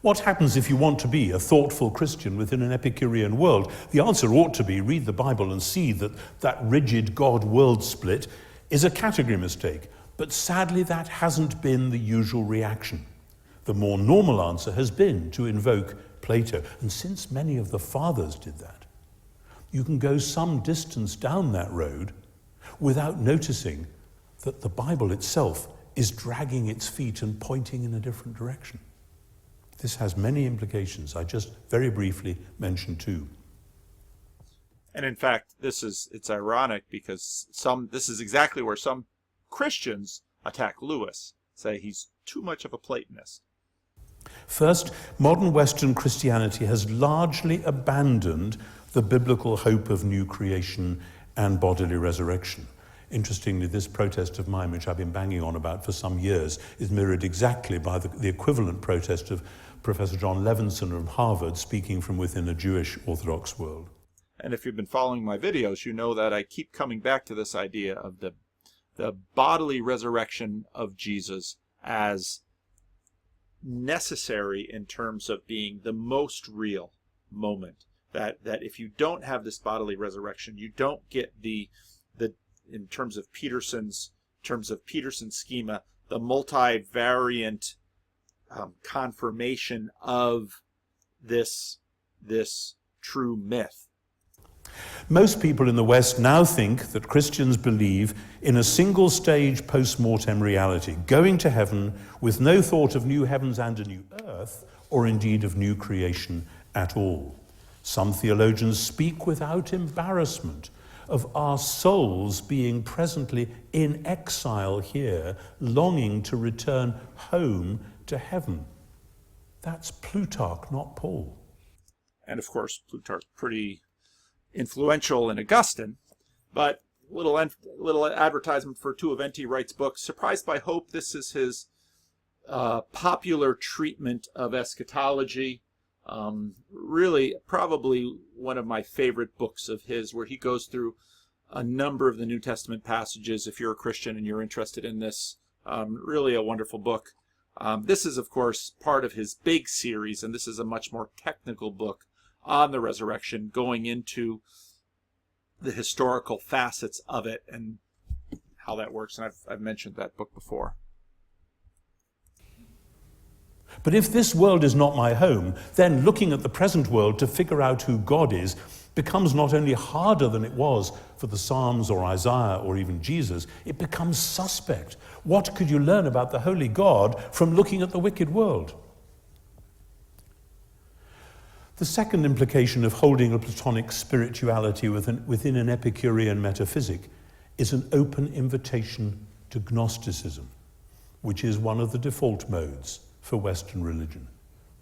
[SPEAKER 2] What happens if you want to be a thoughtful Christian within an Epicurean world? The answer ought to be read the Bible and see that that rigid God-world split is a category mistake. But sadly, that hasn't been the usual reaction. The more normal answer has been to invoke Plato. And since many of the fathers did that, you can go some distance down that road without noticing that the Bible itself is dragging its feet and pointing in a different direction. This has many implications. I just very briefly mentioned two.
[SPEAKER 1] And in fact, it's ironic because this is exactly where some Christians attack Lewis, say he's too much of a Platonist.
[SPEAKER 2] First, modern Western Christianity has largely abandoned the biblical hope of new creation and bodily resurrection. Interestingly, this protest of mine, which I've been banging on about for some years, is mirrored exactly by the equivalent protest of Professor John Levinson of Harvard, speaking from within a Jewish Orthodox world.
[SPEAKER 1] And if you've been following my videos, you know that I keep coming back to this idea of the bodily resurrection of Jesus as necessary in terms of being the most real moment. That if you don't have this bodily resurrection, you don't get the in terms of Peterson's schema, the multivariant confirmation of this true myth.
[SPEAKER 2] Most people in the West now think that Christians believe in a single-stage post-mortem reality, going to heaven with no thought of new heavens and a new earth, or indeed of new creation at all. Some theologians speak without embarrassment of our souls being presently in exile here, longing to return home to heaven. That's Plutarch, not Paul.
[SPEAKER 1] And of course, Plutarch's pretty influential in Augustine, but little advertisement for two of N.T. Wright's books. Surprised by Hope, this is his popular treatment of eschatology. Really, probably one of my favorite books of his, where he goes through a number of the New Testament passages. If you're a Christian and you're interested in this, really a wonderful book. This is, of course, part of his big series, and this is a much more technical book on the resurrection, going into the historical facets of it and how that works. And I've mentioned that book before.
[SPEAKER 2] But if this world is not my home, then looking at the present world to figure out who God is becomes not only harder than it was for the Psalms or Isaiah or even Jesus, it becomes suspect. What could you learn about the holy God from looking at the wicked world? The second implication of holding a Platonic spirituality within an Epicurean metaphysic is an open invitation to Gnosticism, which is one of the default modes for Western religion.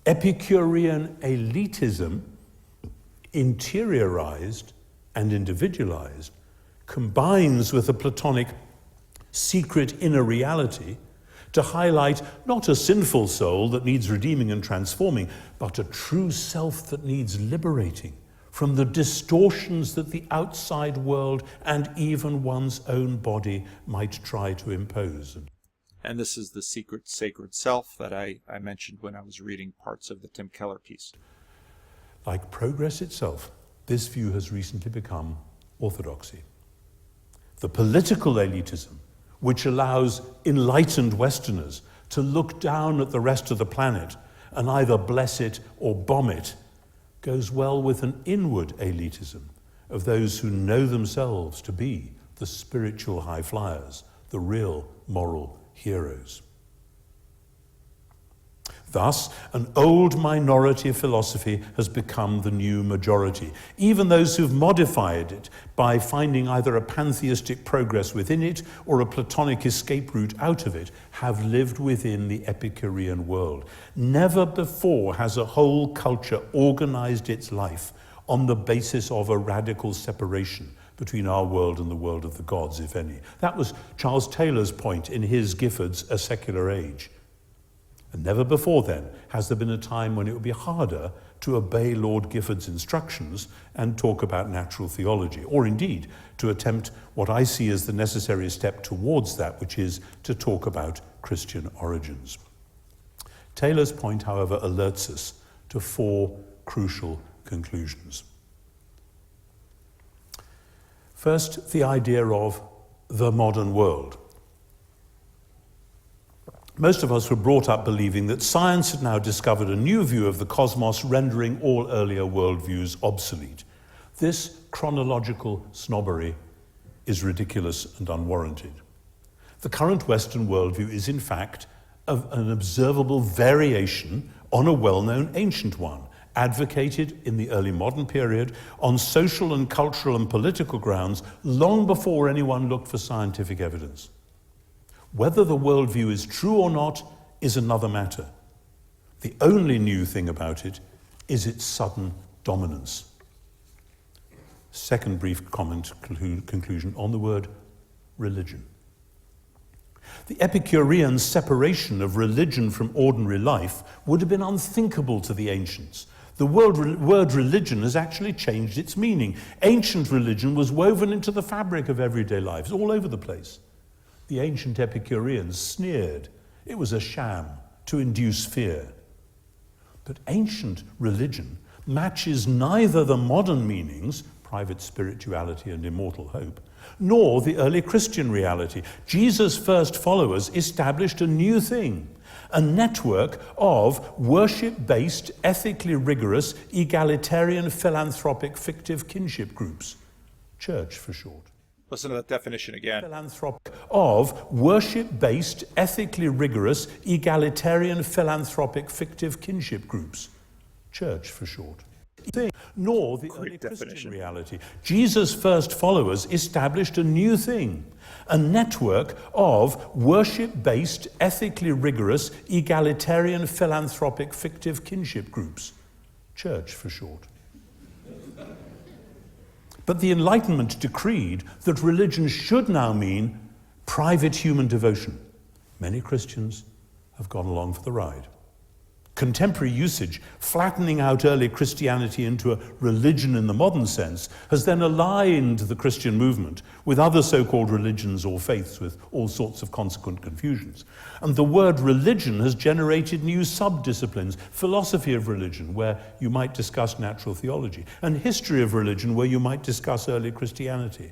[SPEAKER 2] Epicurean elitism, interiorized and individualized, combines with a Platonic secret inner reality to highlight not a sinful soul that needs redeeming and transforming, but a true self that needs liberating from the distortions that the outside world and even one's own body might try to impose.
[SPEAKER 1] And this is the secret sacred self that I mentioned when I was reading parts of the Tim Keller piece.
[SPEAKER 2] Like progress itself, this view has recently become orthodoxy. The political elitism, which allows enlightened Westerners to look down at the rest of the planet and either bless it or bomb it, goes well with an inward elitism of those who know themselves to be the spiritual high flyers, the real moral heroes. Thus, an old minority philosophy has become the new majority. Even those who've modified it by finding either a pantheistic progress within it or a Platonic escape route out of it have lived within the Epicurean world. Never before has a whole culture organized its life on the basis of a radical separation between our world and the world of the gods, if any. That was Charles Taylor's point in his Gifford's A Secular Age. And never before then has there been a time when it would be harder to obey Lord Gifford's instructions and talk about natural theology, or indeed to attempt what I see as the necessary step towards that, which is to talk about Christian origins. Taylor's point, however, alerts us to four crucial conclusions. First, the idea of the modern world. Most of us were brought up believing that science had now discovered a new view of the cosmos, rendering all earlier worldviews obsolete. This chronological snobbery is ridiculous and unwarranted. The current Western worldview is, in fact, an observable variation on a well-known ancient one, advocated in the early modern period on social and cultural and political grounds long before anyone looked for scientific evidence. Whether the worldview is true or not is another matter. The only new thing about it is its sudden dominance. Second brief comment, conclusion on the word religion. The Epicurean separation of religion from ordinary life would have been unthinkable to the ancients. The word religion has actually changed its meaning. Ancient religion was woven into the fabric of everyday lives, all over the place. The ancient Epicureans sneered. It was a sham to induce fear. But ancient religion matches neither the modern meanings, private spirituality and immortal hope, nor the early Christian reality. Jesus' first followers established a new thing, a network of worship-based, ethically rigorous, egalitarian, philanthropic, fictive kinship groups. Church for short.
[SPEAKER 1] Listen to that definition again.
[SPEAKER 2] Philanthropic of worship-based, ethically rigorous, egalitarian, philanthropic, fictive kinship groups. Church for short. Nor the early Christian reality. Jesus' first followers established a new thing, a network of worship-based, ethically rigorous, egalitarian, philanthropic, fictive kinship groups. Church for short. But the Enlightenment decreed that religion should now mean private human devotion. Many Christians have gone along for the ride. Contemporary usage, flattening out early Christianity into a religion in the modern sense, has then aligned the Christian movement with other so-called religions or faiths with all sorts of consequent confusions. And the word religion has generated new sub-disciplines, philosophy of religion, where you might discuss natural theology, and history of religion, where you might discuss early Christianity.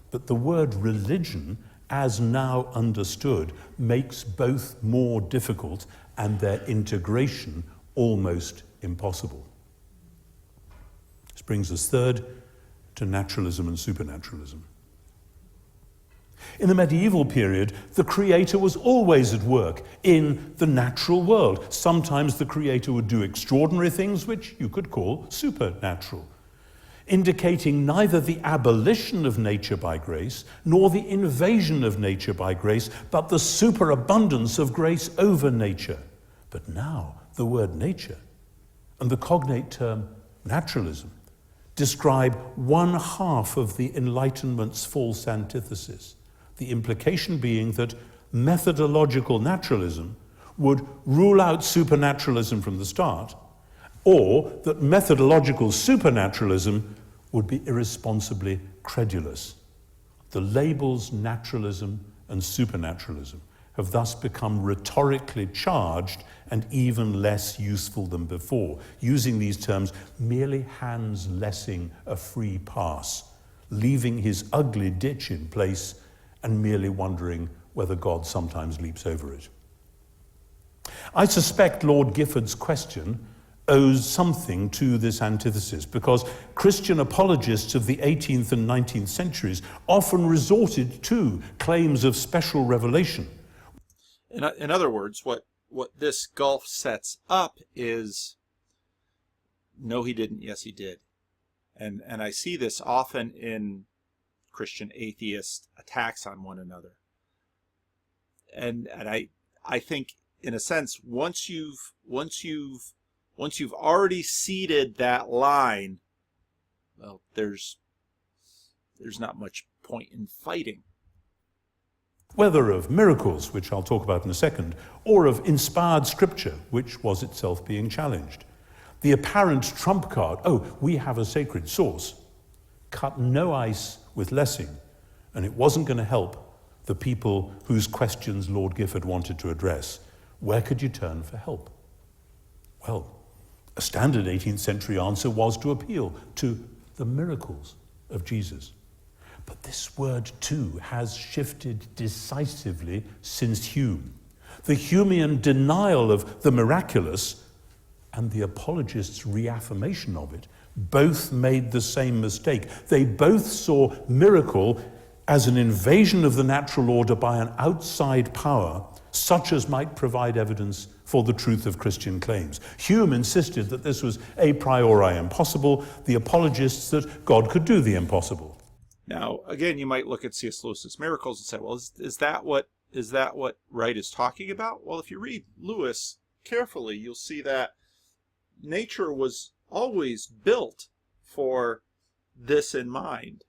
[SPEAKER 2] But the word religion, as now understood, makes both more difficult and their integration almost impossible. This brings us third to naturalism and supernaturalism. In the medieval period, the creator was always at work in the natural world. Sometimes the creator would do extraordinary things, which you could call supernatural, indicating neither the abolition of nature by grace nor the invasion of nature by grace, but the superabundance of grace over nature. But now the word nature and the cognate term naturalism describe one half of the Enlightenment's false antithesis, the implication being that methodological naturalism would rule out supernaturalism from the start, or that methodological supernaturalism would be irresponsibly credulous. The labels naturalism and supernaturalism have thus become rhetorically charged and even less useful than before. Using these terms merely hands Lessing a free pass, leaving his ugly ditch in place and merely wondering whether God sometimes leaps over it. I suspect Lord Gifford's question owes something to this antithesis, because Christian apologists of the 18th and 19th centuries often resorted to claims of special revelation.
[SPEAKER 1] In other words, what this gulf sets up is, no, he didn't, yes, he did. And I see this often in Christian atheist attacks on one another. And I think, in a sense, once you've already seeded that line, well, there's not much point in fighting.
[SPEAKER 2] Whether of miracles, which I'll talk about in a second, or of inspired scripture, which was itself being challenged. The apparent trump card, we have a sacred source, cut no ice with Lessing, and it wasn't going to help the people whose questions Lord Gifford wanted to address. Where could you turn for help? Well, a standard 18th century answer was to appeal to the miracles of Jesus. But this word, too, has shifted decisively since Hume. The Humean denial of the miraculous and the apologists' reaffirmation of it both made the same mistake. They both saw miracle as an invasion of the natural order by an outside power, such as might provide evidence for the truth of Christian claims. Hume insisted that this was a priori impossible, the apologists that God could do the impossible.
[SPEAKER 1] Now, again, you might look at C.S. Lewis's Miracles and say, well, is that what Wright is talking about? Well, if you read Lewis carefully, you'll see that nature was always built for this in mind.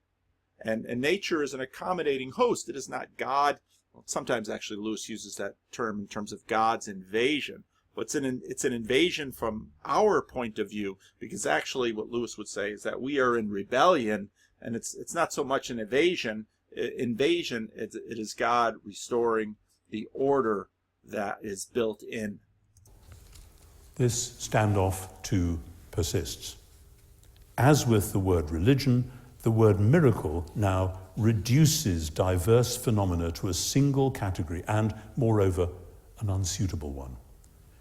[SPEAKER 1] And nature is an accommodating host. It is not God. Well, sometimes actually Lewis uses that term in terms of God's invasion. But it's an invasion from our point of view, because actually what Lewis would say is that we are in rebellion, and it's not so much an invasion. It is God restoring the order that is built in.
[SPEAKER 2] This standoff too persists. As with the word religion, the word miracle now reduces diverse phenomena to a single category and, moreover, an unsuitable one.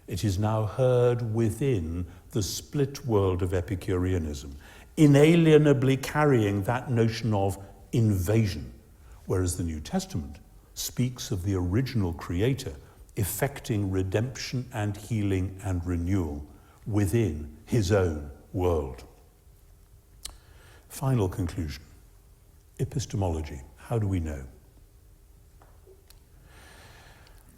[SPEAKER 2] It is now heard within the split world of Epicureanism, inalienably carrying that notion of invasion, whereas the New Testament speaks of the original Creator effecting redemption and healing and renewal within his own world. Final conclusion. Epistemology. How do we know?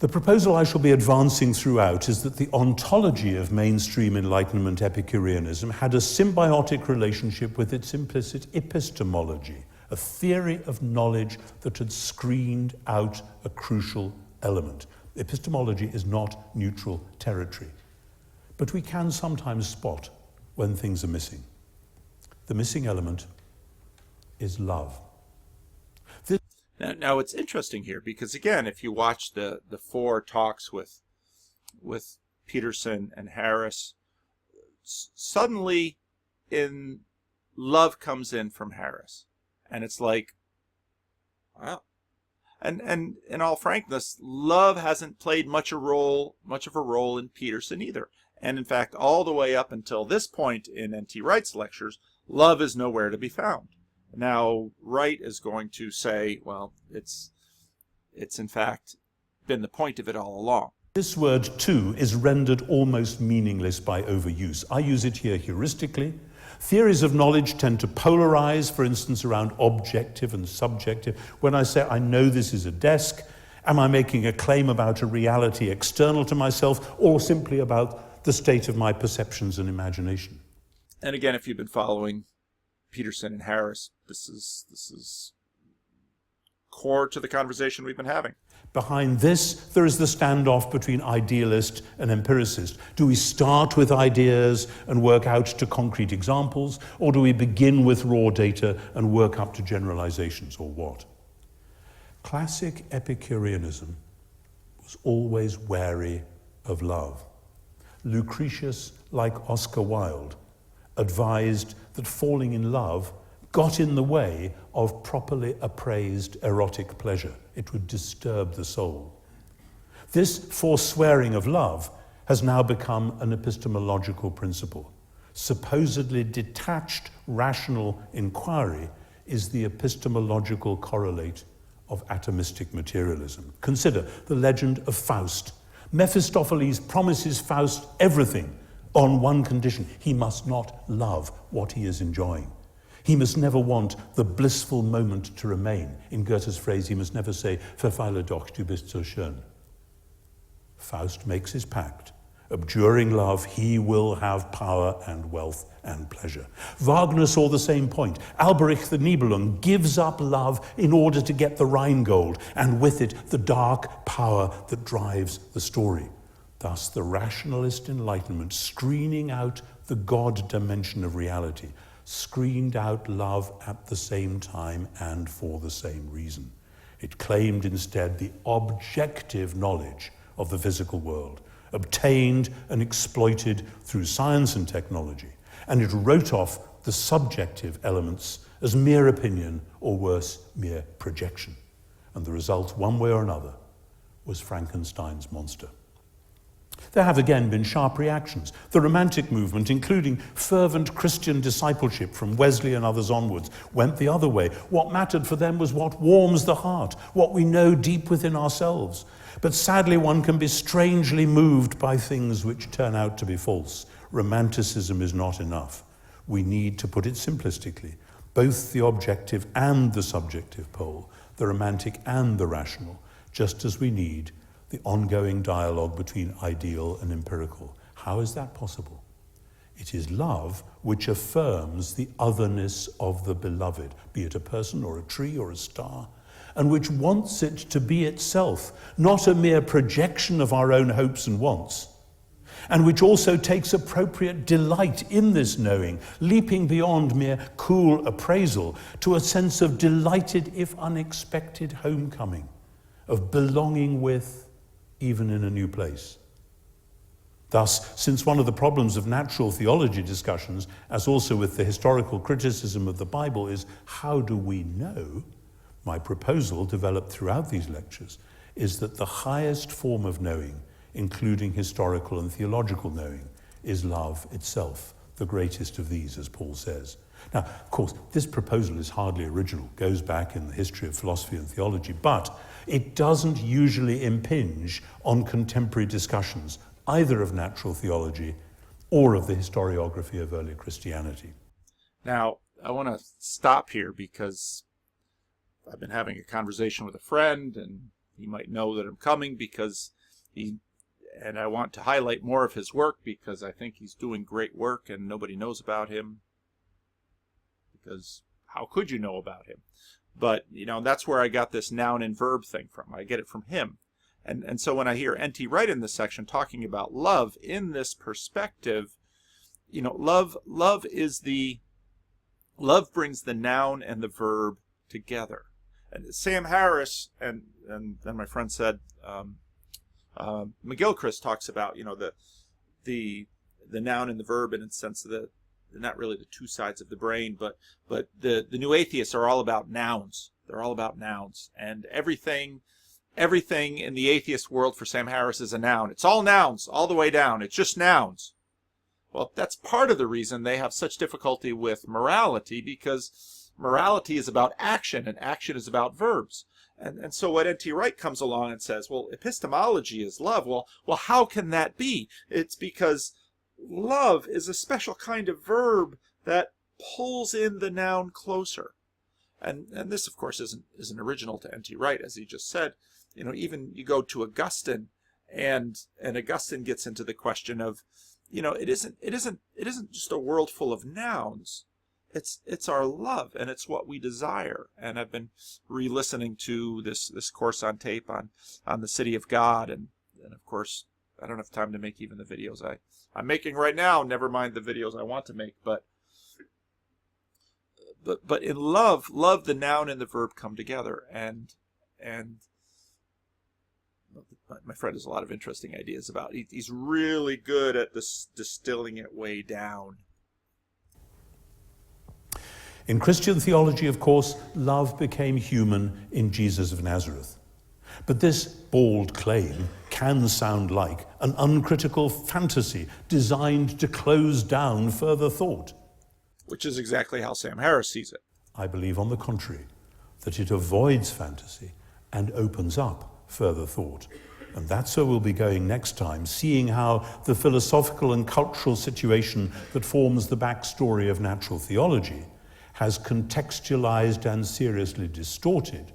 [SPEAKER 2] The proposal I shall be advancing throughout is that the ontology of mainstream Enlightenment Epicureanism had a symbiotic relationship with its implicit epistemology, a theory of knowledge that had screened out a crucial element. Epistemology is not neutral territory, but we can sometimes spot when things are missing. The missing element is love.
[SPEAKER 1] Now it's interesting here because, again, if you watch the four talks with Peterson and Harris, suddenly love comes in from Harris, and it's like, wow. And in all frankness, love hasn't played much of a role in Peterson either. And in fact, all the way up until this point in N.T. Wright's lectures, love is nowhere to be found. Now, Wright is going to say, well, it's in fact been the point of it all along.
[SPEAKER 2] This word too is rendered almost meaningless by overuse. I use it here heuristically. Theories of knowledge tend to polarize, for instance, around objective and subjective. When I say, I know this is a desk, am I making a claim about a reality external to myself, or simply about the state of my perceptions and imagination?
[SPEAKER 1] And again, if you've been following Peterson and Harris, this is core to the conversation we've been having.
[SPEAKER 2] Behind this, there is the standoff between idealist and empiricist. Do we start with ideas and work out to concrete examples, or do we begin with raw data and work up to generalizations, or what? Classic Epicureanism was always wary of love. Lucretius, like Oscar Wilde, advised that falling in love got in the way of properly appraised erotic pleasure. It would disturb the soul. This forswearing of love has now become an epistemological principle. Supposedly detached rational inquiry is the epistemological correlate of atomistic materialism. Consider the legend of Faust. Mephistopheles promises Faust everything on one condition: he must not love what he is enjoying. He must never want the blissful moment to remain. In Goethe's phrase, he must never say, "Verfehle doch, du bist so schön." Faust makes his pact. Abjuring love, he will have power and wealth and pleasure. Wagner saw the same point. Alberich the Nibelung gives up love in order to get the Rheingold, and with it the dark power that drives the story. Thus the rationalist Enlightenment, screening out the God dimension of reality, screened out love at the same time and for the same reason. It claimed instead the objective knowledge of the physical world, obtained and exploited through science and technology, and it wrote off the subjective elements as mere opinion, or worse, mere projection. And the result, one way or another, was Frankenstein's monster. There have again been sharp reactions. The Romantic movement, including fervent Christian discipleship from Wesley and others onwards, went the other way. What mattered for them was what warms the heart, what we know deep within ourselves. But sadly, one can be strangely moved by things which turn out to be false. Romanticism is not enough. We need, to put it simplistically, both the objective and the subjective pole, the romantic and the rational, just as we need the ongoing dialogue between ideal and empirical. How is that possible? It is love which affirms the otherness of the beloved, be it a person or a tree or a star, and which wants it to be itself, not a mere projection of our own hopes and wants, and which also takes appropriate delight in this knowing, leaping beyond mere cool appraisal to a sense of delighted, if unexpected, homecoming, of belonging with, even in a new place. Thus, since one of the problems of natural theology discussions, as also with the historical criticism of the Bible, is how do we know, my proposal, developed throughout these lectures, is that the highest form of knowing, including historical and theological knowing, is love itself, the greatest of these, as Paul says. Now, of course, this proposal is hardly original, goes back in the history of philosophy and theology, but it doesn't usually impinge on contemporary discussions, either of natural theology or of the historiography of early Christianity.
[SPEAKER 1] Now, I want to stop here because I've been having a conversation with a friend, and he might know that I'm coming because and I want to highlight more of his work because I think he's doing great work and nobody knows about him. Because how could you know about him? But, that's where I got this noun and verb thing from. I get it from him. And so when I hear N.T. Wright in this section talking about love in this perspective, love brings the noun and the verb together. And Sam Harris and then my friend said, McGilchrist talks about, the noun and the verb in the sense of they're not really the two sides of the brain, but the new atheists are all about nouns. They're all about nouns. And everything in the atheist world for Sam Harris is a noun. It's all nouns, all the way down. It's just nouns. Well, that's part of the reason they have such difficulty with morality, because morality is about action, and action is about verbs. And so when N.T. Wright comes along and says, well, epistemology is love, well, how can that be? It's because love is a special kind of verb that pulls in the noun closer. And this, of course, isn't original to N.T. Wright, as he just said. Even you go to Augustine, and Augustine gets into the question of, it isn't just a world full of nouns. It's our love, and it's what we desire. And I've been re-listening to this course on tape on the City of God, and of course, I don't have time to make even the videos I'm making right now, never mind the videos I want to make, but in love, the noun and the verb come together, and my friend has a lot of interesting ideas about. He's really good at distilling it way down.
[SPEAKER 2] In Christian theology, of course, love became human in Jesus of Nazareth. But this bald claim can sound like an uncritical fantasy designed to close down further thought.
[SPEAKER 1] Which is exactly how Sam Harris sees it.
[SPEAKER 2] I believe, on the contrary, that it avoids fantasy and opens up further thought. And that's where we'll be going next time, seeing how the philosophical and cultural situation that forms the backstory of natural theology has contextualized and seriously distorted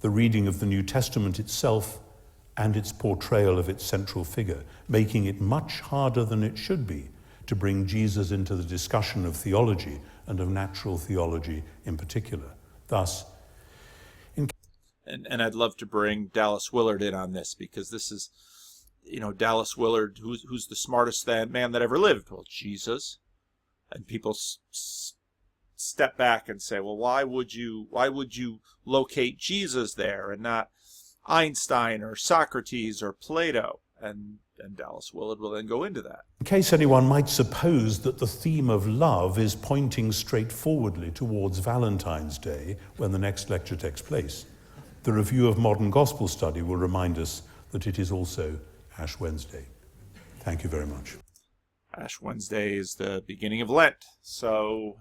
[SPEAKER 2] the reading of the New Testament itself and its portrayal of its central figure, making it much harder than it should be to bring Jesus into the discussion of theology and of natural theology in particular. Thus,
[SPEAKER 1] and I'd love to bring Dallas Willard in on this, because this is, Dallas Willard, who's the smartest man that ever lived? Well, Jesus. And people step back and say, well, why would you locate Jesus there and not Einstein or Socrates or Plato? And Dallas Willard will then go into that.
[SPEAKER 2] In case anyone might suppose that the theme of love is pointing straightforwardly towards Valentine's Day when the next lecture takes place, the Review of Modern Gospel Study will remind us that it is also Ash Wednesday. Thank you very much.
[SPEAKER 1] Ash Wednesday is the beginning of Lent, so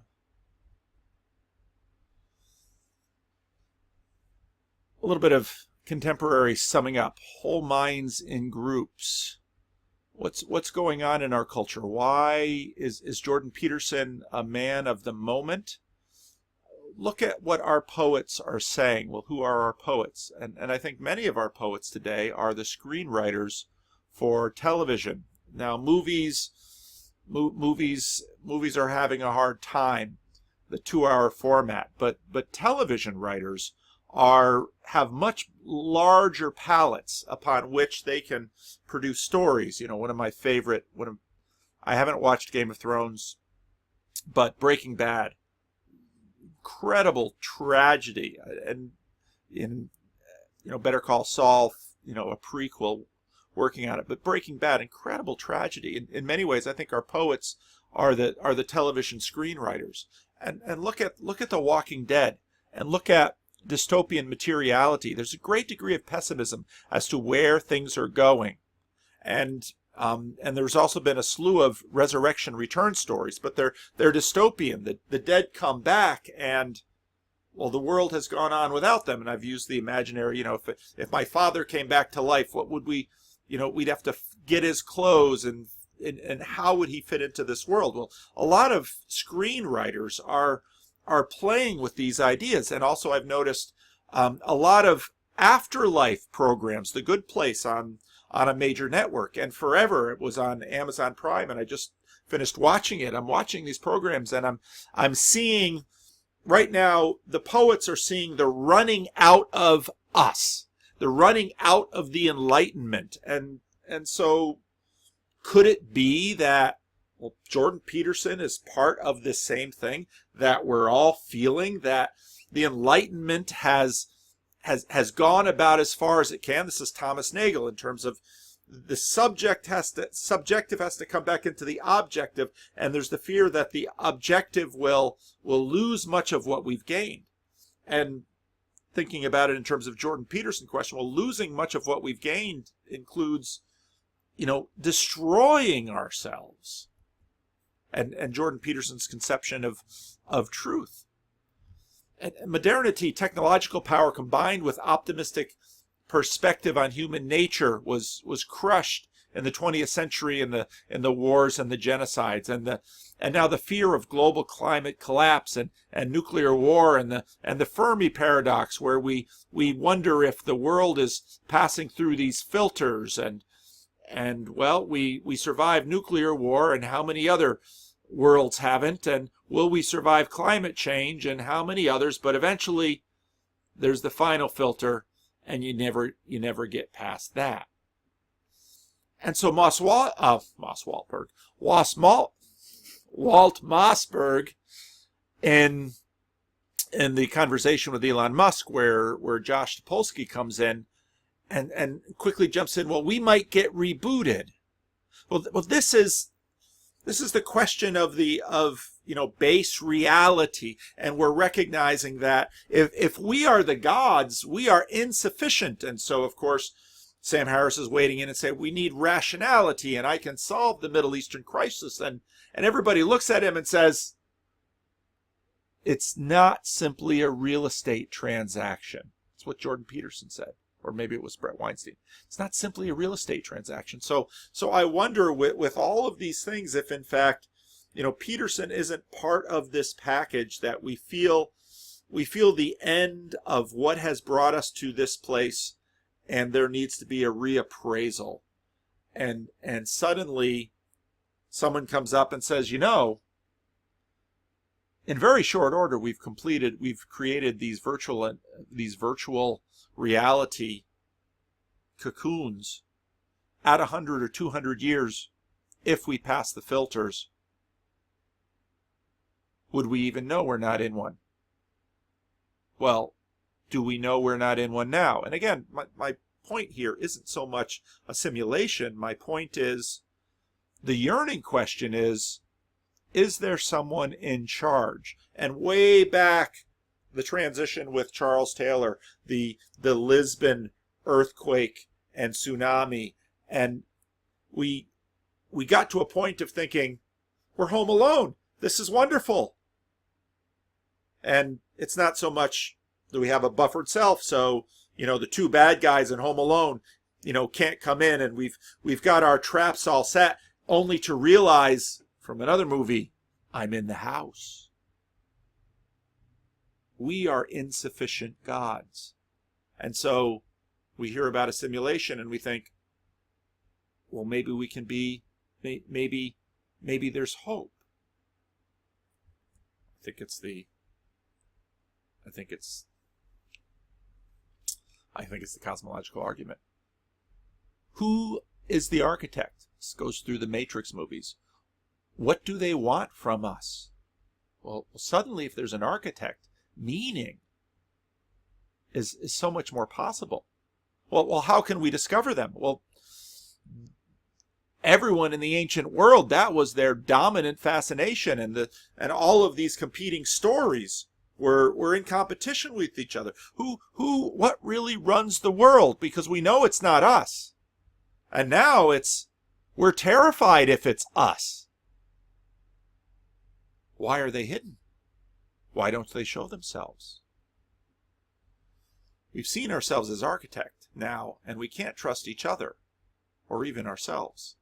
[SPEAKER 1] a little bit of contemporary summing up. Whole minds in groups. What's going on in our culture? Why is Jordan Peterson a man of the moment? Look at what our poets are saying. Well, who are our poets? And I think many of our poets today are the screenwriters for television. Now, movies are having a hard time, the 2-hour format, but television writers have much larger palettes upon which they can produce stories. You know, one of my favorite, I haven't watched Game of Thrones, but Breaking Bad, incredible tragedy, and in Better Call Saul, a prequel working on it, but Breaking Bad, incredible tragedy. In many ways, I think our poets are the television screenwriters. And look at The Walking Dead, and look at dystopian materiality. There's a great degree of pessimism as to where things are going, and there's also been a slew of resurrection return stories, but they're dystopian. The dead come back, and well, the world has gone on without them. And I've used the imaginary, if my father came back to life, what would we, we'd have to get his clothes, and how would he fit into this world? Well, a lot of screenwriters are playing with these ideas. And also I've noticed a lot of afterlife programs. The Good Place on a major network, and forever it was on Amazon Prime, and I just finished watching it. I'm watching these programs, and I'm seeing right now the poets are seeing the running out of us, the running out of the Enlightenment. And so could it be that, well, Jordan Peterson is part of this same thing, that we're all feeling, that the Enlightenment has gone about as far as it can? This is Thomas Nagel, in terms of the subjective has to come back into the objective, and there's the fear that the objective will lose much of what we've gained. And thinking about it in terms of Jordan Peterson question, well, losing much of what we've gained includes, destroying ourselves. And Jordan Peterson's conception of truth. And modernity, technological power combined with optimistic perspective on human nature was crushed in the 20th century in the wars and the genocides, and now the fear of global climate collapse and nuclear war and the Fermi paradox, where we wonder if the world is passing through these filters, and well, we survived nuclear war, and how many other worlds haven't, and will we survive climate change, and how many others? But eventually there's the final filter, and you never get past that. And so Walt Mossberg, in the conversation with Elon Musk, where Josh Topolsky comes in and quickly jumps in, well, we might get rebooted. Well, this is the question of base reality, and we're recognizing that if we are the gods, we are insufficient. And so, of course, Sam Harris is wading in and saying, we need rationality, and I can solve the Middle Eastern crisis. And everybody looks at him and says, it's not simply a real estate transaction. That's what Jordan Peterson said. Or maybe it was Brett Weinstein. It's not simply a real estate transaction. So I wonder, with all of these things, if in fact, Peterson isn't part of this package, that we feel the end of what has brought us to this place, and there needs to be a reappraisal. And suddenly someone comes up and says, in very short order, we've created these virtual reality cocoons at 100 or 200 years. If we pass the filters, would we even know we're not in one? Well, do we know we're not in one now? And again, my point here isn't so much a simulation. My point is, the yearning question is there someone in charge? And way back, the transition with Charles Taylor, the Lisbon earthquake and tsunami, and we we got to a point of thinking, we're home alone. This is wonderful. And it's not so much that we have a buffered self, so, the two bad guys in Home Alone, can't come in, and we've got our traps all set, only to realize from another movie, I'm in the house. We are insufficient gods. And so we hear about a simulation and we think, well, maybe we can be, maybe there's hope. I think it's the cosmological argument. Who is the architect? This goes through the Matrix movies. What do they want from us? Well, suddenly if there's an architect, meaning is so much more possible. Well, how can we discover them? Well, everyone in the ancient world, that was their dominant fascination, and all of these competing stories were in competition with each other. What really runs the world? Because we know it's not us. And now we're terrified if it's us. Why are they hidden? Why don't they show themselves? We've seen ourselves as architect now, and we can't trust each other, or even ourselves.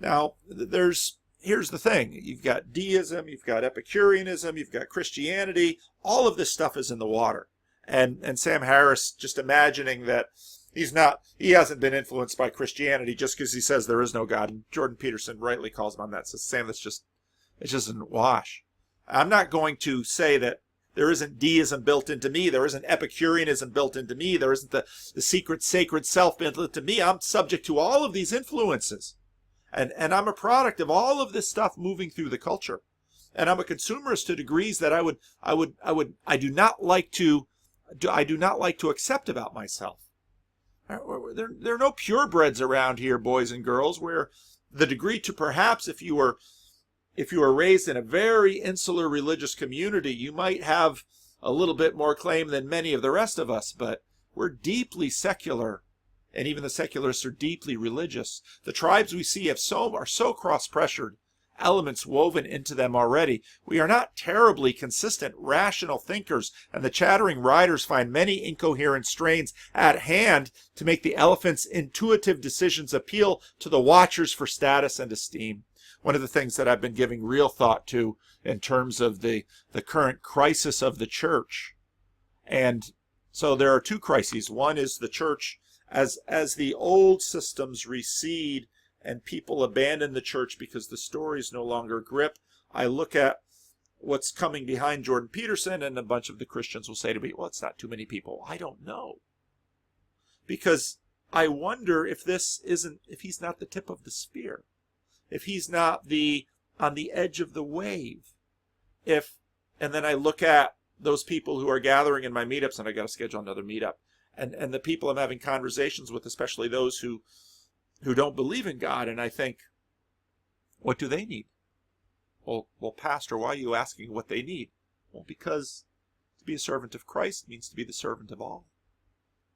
[SPEAKER 1] Now, here's the thing. You've got Deism, you've got Epicureanism, you've got Christianity. All of this stuff is in the water. And Sam Harris, just imagining that he hasn't been influenced by Christianity just because he says there is no God. And Jordan Peterson rightly calls him on that. Says, Sam, it just doesn't wash. I'm not going to say that there isn't deism built into me. There isn't Epicureanism built into me. There isn't the secret sacred self built into me. I'm subject to all of these influences. And I'm a product of all of this stuff moving through the culture. And I'm a consumerist to degrees that I do not like to accept about myself. There are no purebreds around here, boys and girls, where the degree to perhaps if you were raised in a very insular religious community, you might have a little bit more claim than many of the rest of us, but we're deeply secular, and even the secularists are deeply religious. The tribes we see are so cross-pressured, elements woven into them already. We are not terribly consistent, rational thinkers, and the chattering riders find many incoherent strains at hand to make the elephant's intuitive decisions appeal to the watchers for status and esteem. One of the things that I've been giving real thought to in terms of the current crisis of the church. And so there are two crises. One is the church as the old systems recede and people abandon the church because the stories no longer grip. I look at what's coming behind Jordan Peterson, and a bunch of the Christians will say to me, well, it's not too many people. I don't know. Because I wonder if he's not the tip of the spear. If he's not on the edge of the wave. And then I look at those people who are gathering in my meetups, and I got to schedule another meetup, and the people I'm having conversations with, especially those who don't believe in God, and I think, what do they need? Well, Pastor, why are you asking what they need? Well, because to be a servant of Christ means to be the servant of all,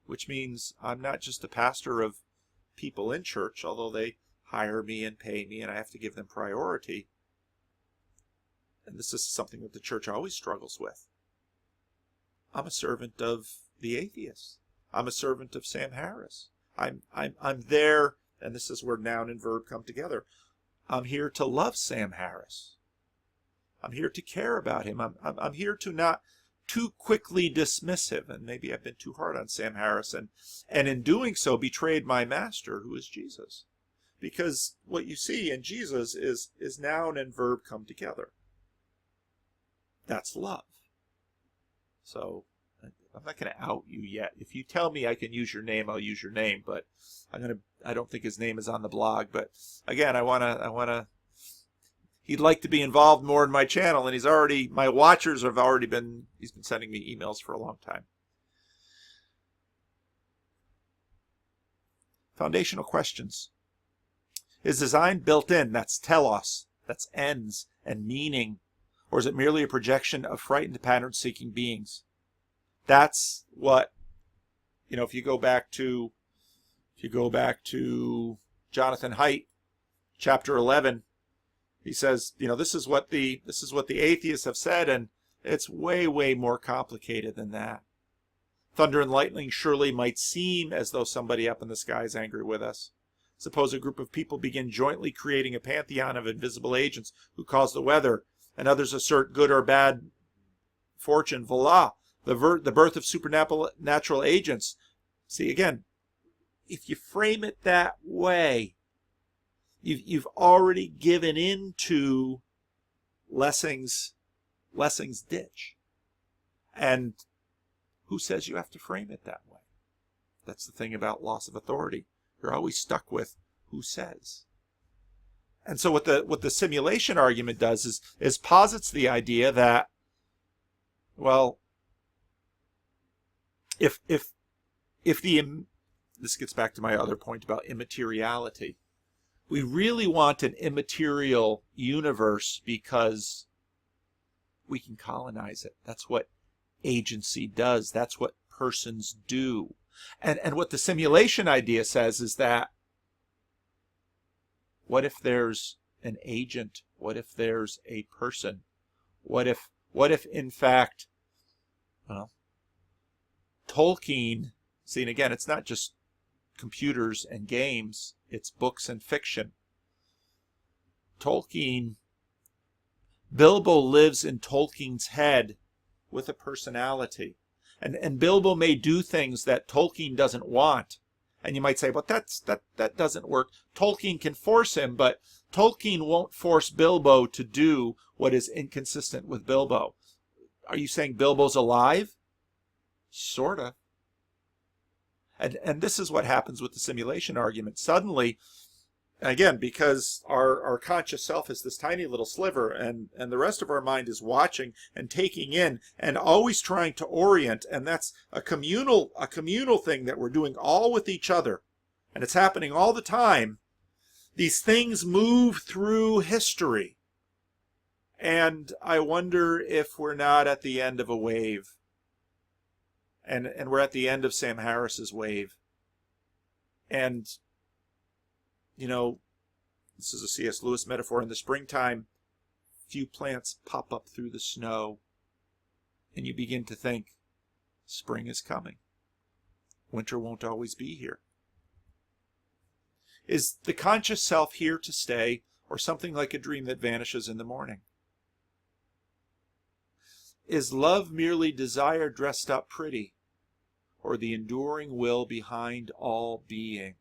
[SPEAKER 1] which means I'm not just a pastor of people in church, although they hire me and pay me, and I have to give them priority. And this is something that the church always struggles with. I'm a servant of the atheists. I'm a servant of Sam Harris. I'm there, and this is where noun and verb come together. I'm here to love Sam Harris. I'm here to care about him. I'm here to not too quickly dismissive, and maybe I've been too hard on Sam Harris, and in doing so betrayed my master, who is Jesus. Because what you see in Jesus is noun and verb come together. That's love. So I'm not going to out you yet. If you tell me I can use your name, I'll use your name. But I don't think his name is on the blog. But again, he'd like to be involved more in my channel, and my watchers he's been sending me emails for a long time. Foundational questions. Is design built in? That's telos. That's ends and meaning. Or is it merely a projection of frightened pattern-seeking beings? That's what, if you go back to Jonathan Haidt, chapter 11, he says, this is what the atheists have said, and it's way, way more complicated than that. Thunder and lightning surely might seem as though somebody up in the sky is angry with us. Suppose a group of people begin jointly creating a pantheon of invisible agents who cause the weather, and others assert good or bad fortune. Voila, the birth of supernatural agents. See, again, if you frame it that way, you've already given into Lessing's ditch. And who says you have to frame it that way? That's the thing about loss of authority. You're always stuck with who says. And so what the simulation argument does is posits the idea that, well, if this gets back to my other point about immateriality. We really want an immaterial universe because we can colonize it. That's what agency does. That's what persons do. And what the simulation idea says is that, what if there's an agent? What if there's a person? What if in fact, well, Tolkien, see, and again, it's not just computers and games, it's books and fiction. Bilbo lives in Tolkien's head with a personality. And Bilbo may do things that Tolkien doesn't want. And you might say, but that doesn't work. Tolkien can force him, but Tolkien won't force Bilbo to do what is inconsistent with Bilbo. Are you saying Bilbo's alive? Sort of. And this is what happens with the simulation argument. Suddenly, again, because our conscious self is this tiny little sliver, and the rest of our mind is watching and taking in and always trying to orient, and that's a communal thing that we're doing all with each other, and it's happening all the time. These things move through history, and I wonder if we're not at the end of a wave. And we're at the end of Sam Harris's wave. And, this is a C.S. Lewis metaphor. In the springtime, few plants pop up through the snow. And you begin to think, spring is coming. Winter won't always be here. Is the conscious self here to stay, or something like a dream that vanishes in the morning? Is love merely desire dressed up pretty, or the enduring will behind all being?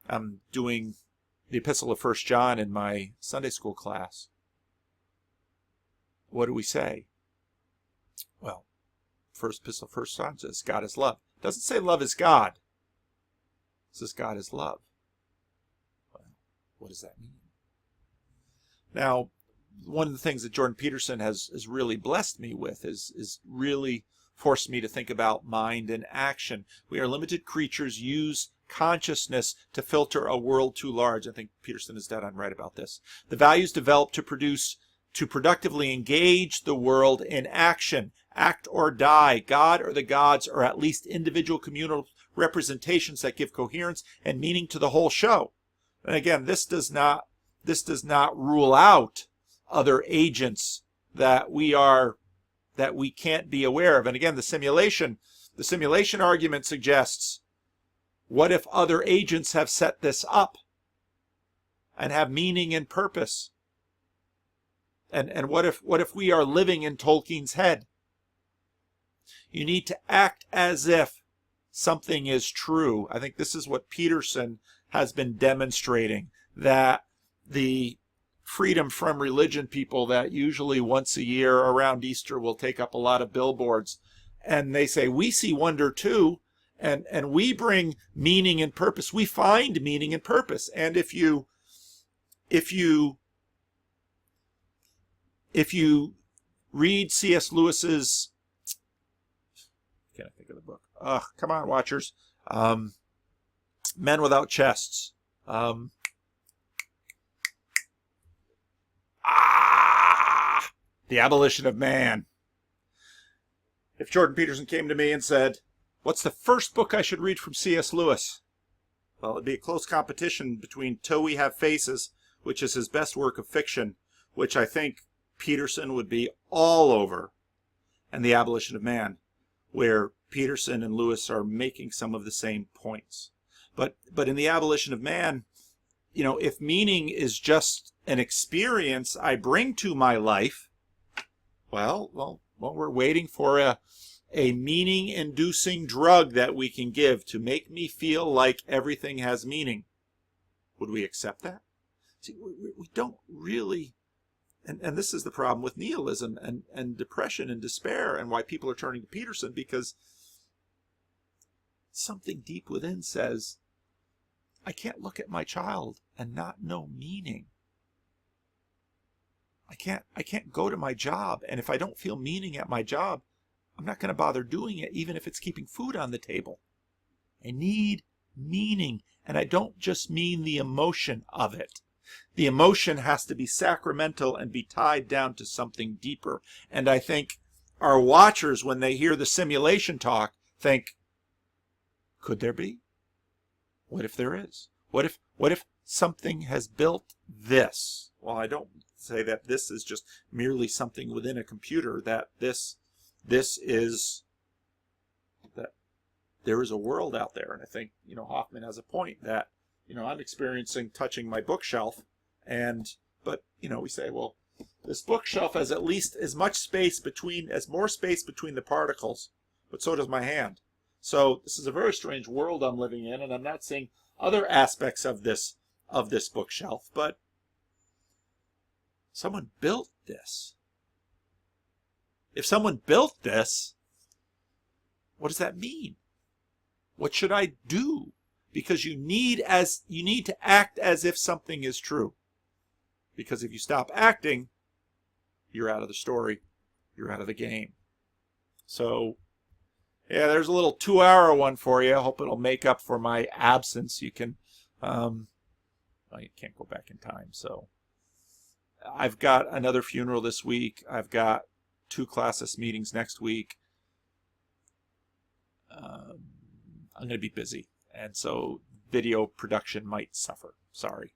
[SPEAKER 1] I'm doing the Epistle of 1 John in my Sunday school class. What do we say? Well, first Epistle of 1 John says God is love. It doesn't say love is God. It says God is love. Well, what does that mean? Now, one of the things that Jordan Peterson has really blessed me with is really forced me to think about mind and action. We are limited creatures, use consciousness to filter a world too large. I think Peterson is dead on right about this. The values developed to productively engage the world in action, act or die. God or the gods are at least individual communal representations that give coherence and meaning to the whole show. And again, this does not rule out other agents that we can't be aware of. And again, the simulation argument suggests, what if other agents have set this up and have meaning and purpose? And what if we are living in Tolkien's head? You need to act as if something is true. I think this is what Peterson has been demonstrating, that the freedom from religion people that usually once a year around Easter will take up a lot of billboards, and they say, we see wonder too, and we bring meaning and purpose. We find meaning and purpose. And if you read C.S. Lewis's, can't think of the book. Come on, watchers. Men Without Chests. The Abolition of Man. If Jordan Peterson came to me and said, what's the first book I should read from C.S. Lewis? Well, it'd be a close competition between Till We Have Faces, which is his best work of fiction, which I think Peterson would be all over, and The Abolition of Man, where Peterson and Lewis are making some of the same points. But in The Abolition of Man, you know, if meaning is just an experience I bring to my life, well, we're waiting for a meaning-inducing drug that we can give to make me feel like everything has meaning. Would we accept that? See, we don't really, and this is the problem with nihilism and depression and despair, and why people are turning to Peterson, because something deep within says, I can't look at my child and not know meaning. I can't go to my job, and if I don't feel meaning at my job, I'm not going to bother doing it, even if it's keeping food on the table. I need meaning, and I don't just mean the emotion of it. The emotion has to be sacramental and be tied down to something deeper. And I think our watchers, when they hear the simulation talk, think, could there be? What if there is? What if something has built this? Well, I don't say that this is just merely something within a computer, that this is, that there is a world out there. And I think, you know, Hoffman has a point that, you know, I'm experiencing touching my bookshelf, but, you know, we say, well, this bookshelf has at least as much space more space between the particles, but so does my hand. So this is a very strange world I'm living in, and I'm not seeing other aspects of this bookshelf, but someone built this. If someone built this, what does that mean? What should I do? Because you need to act as if something is true. Because if you stop acting, you're out of the story. You're out of the game. So, yeah, there's a little 2-hour one for you. I hope it'll make up for my absence. You can, well, you can't go back in time. So, I've got another funeral this week. I've got 2 classes meetings next week. I'm going to be busy, and so video production might suffer. Sorry.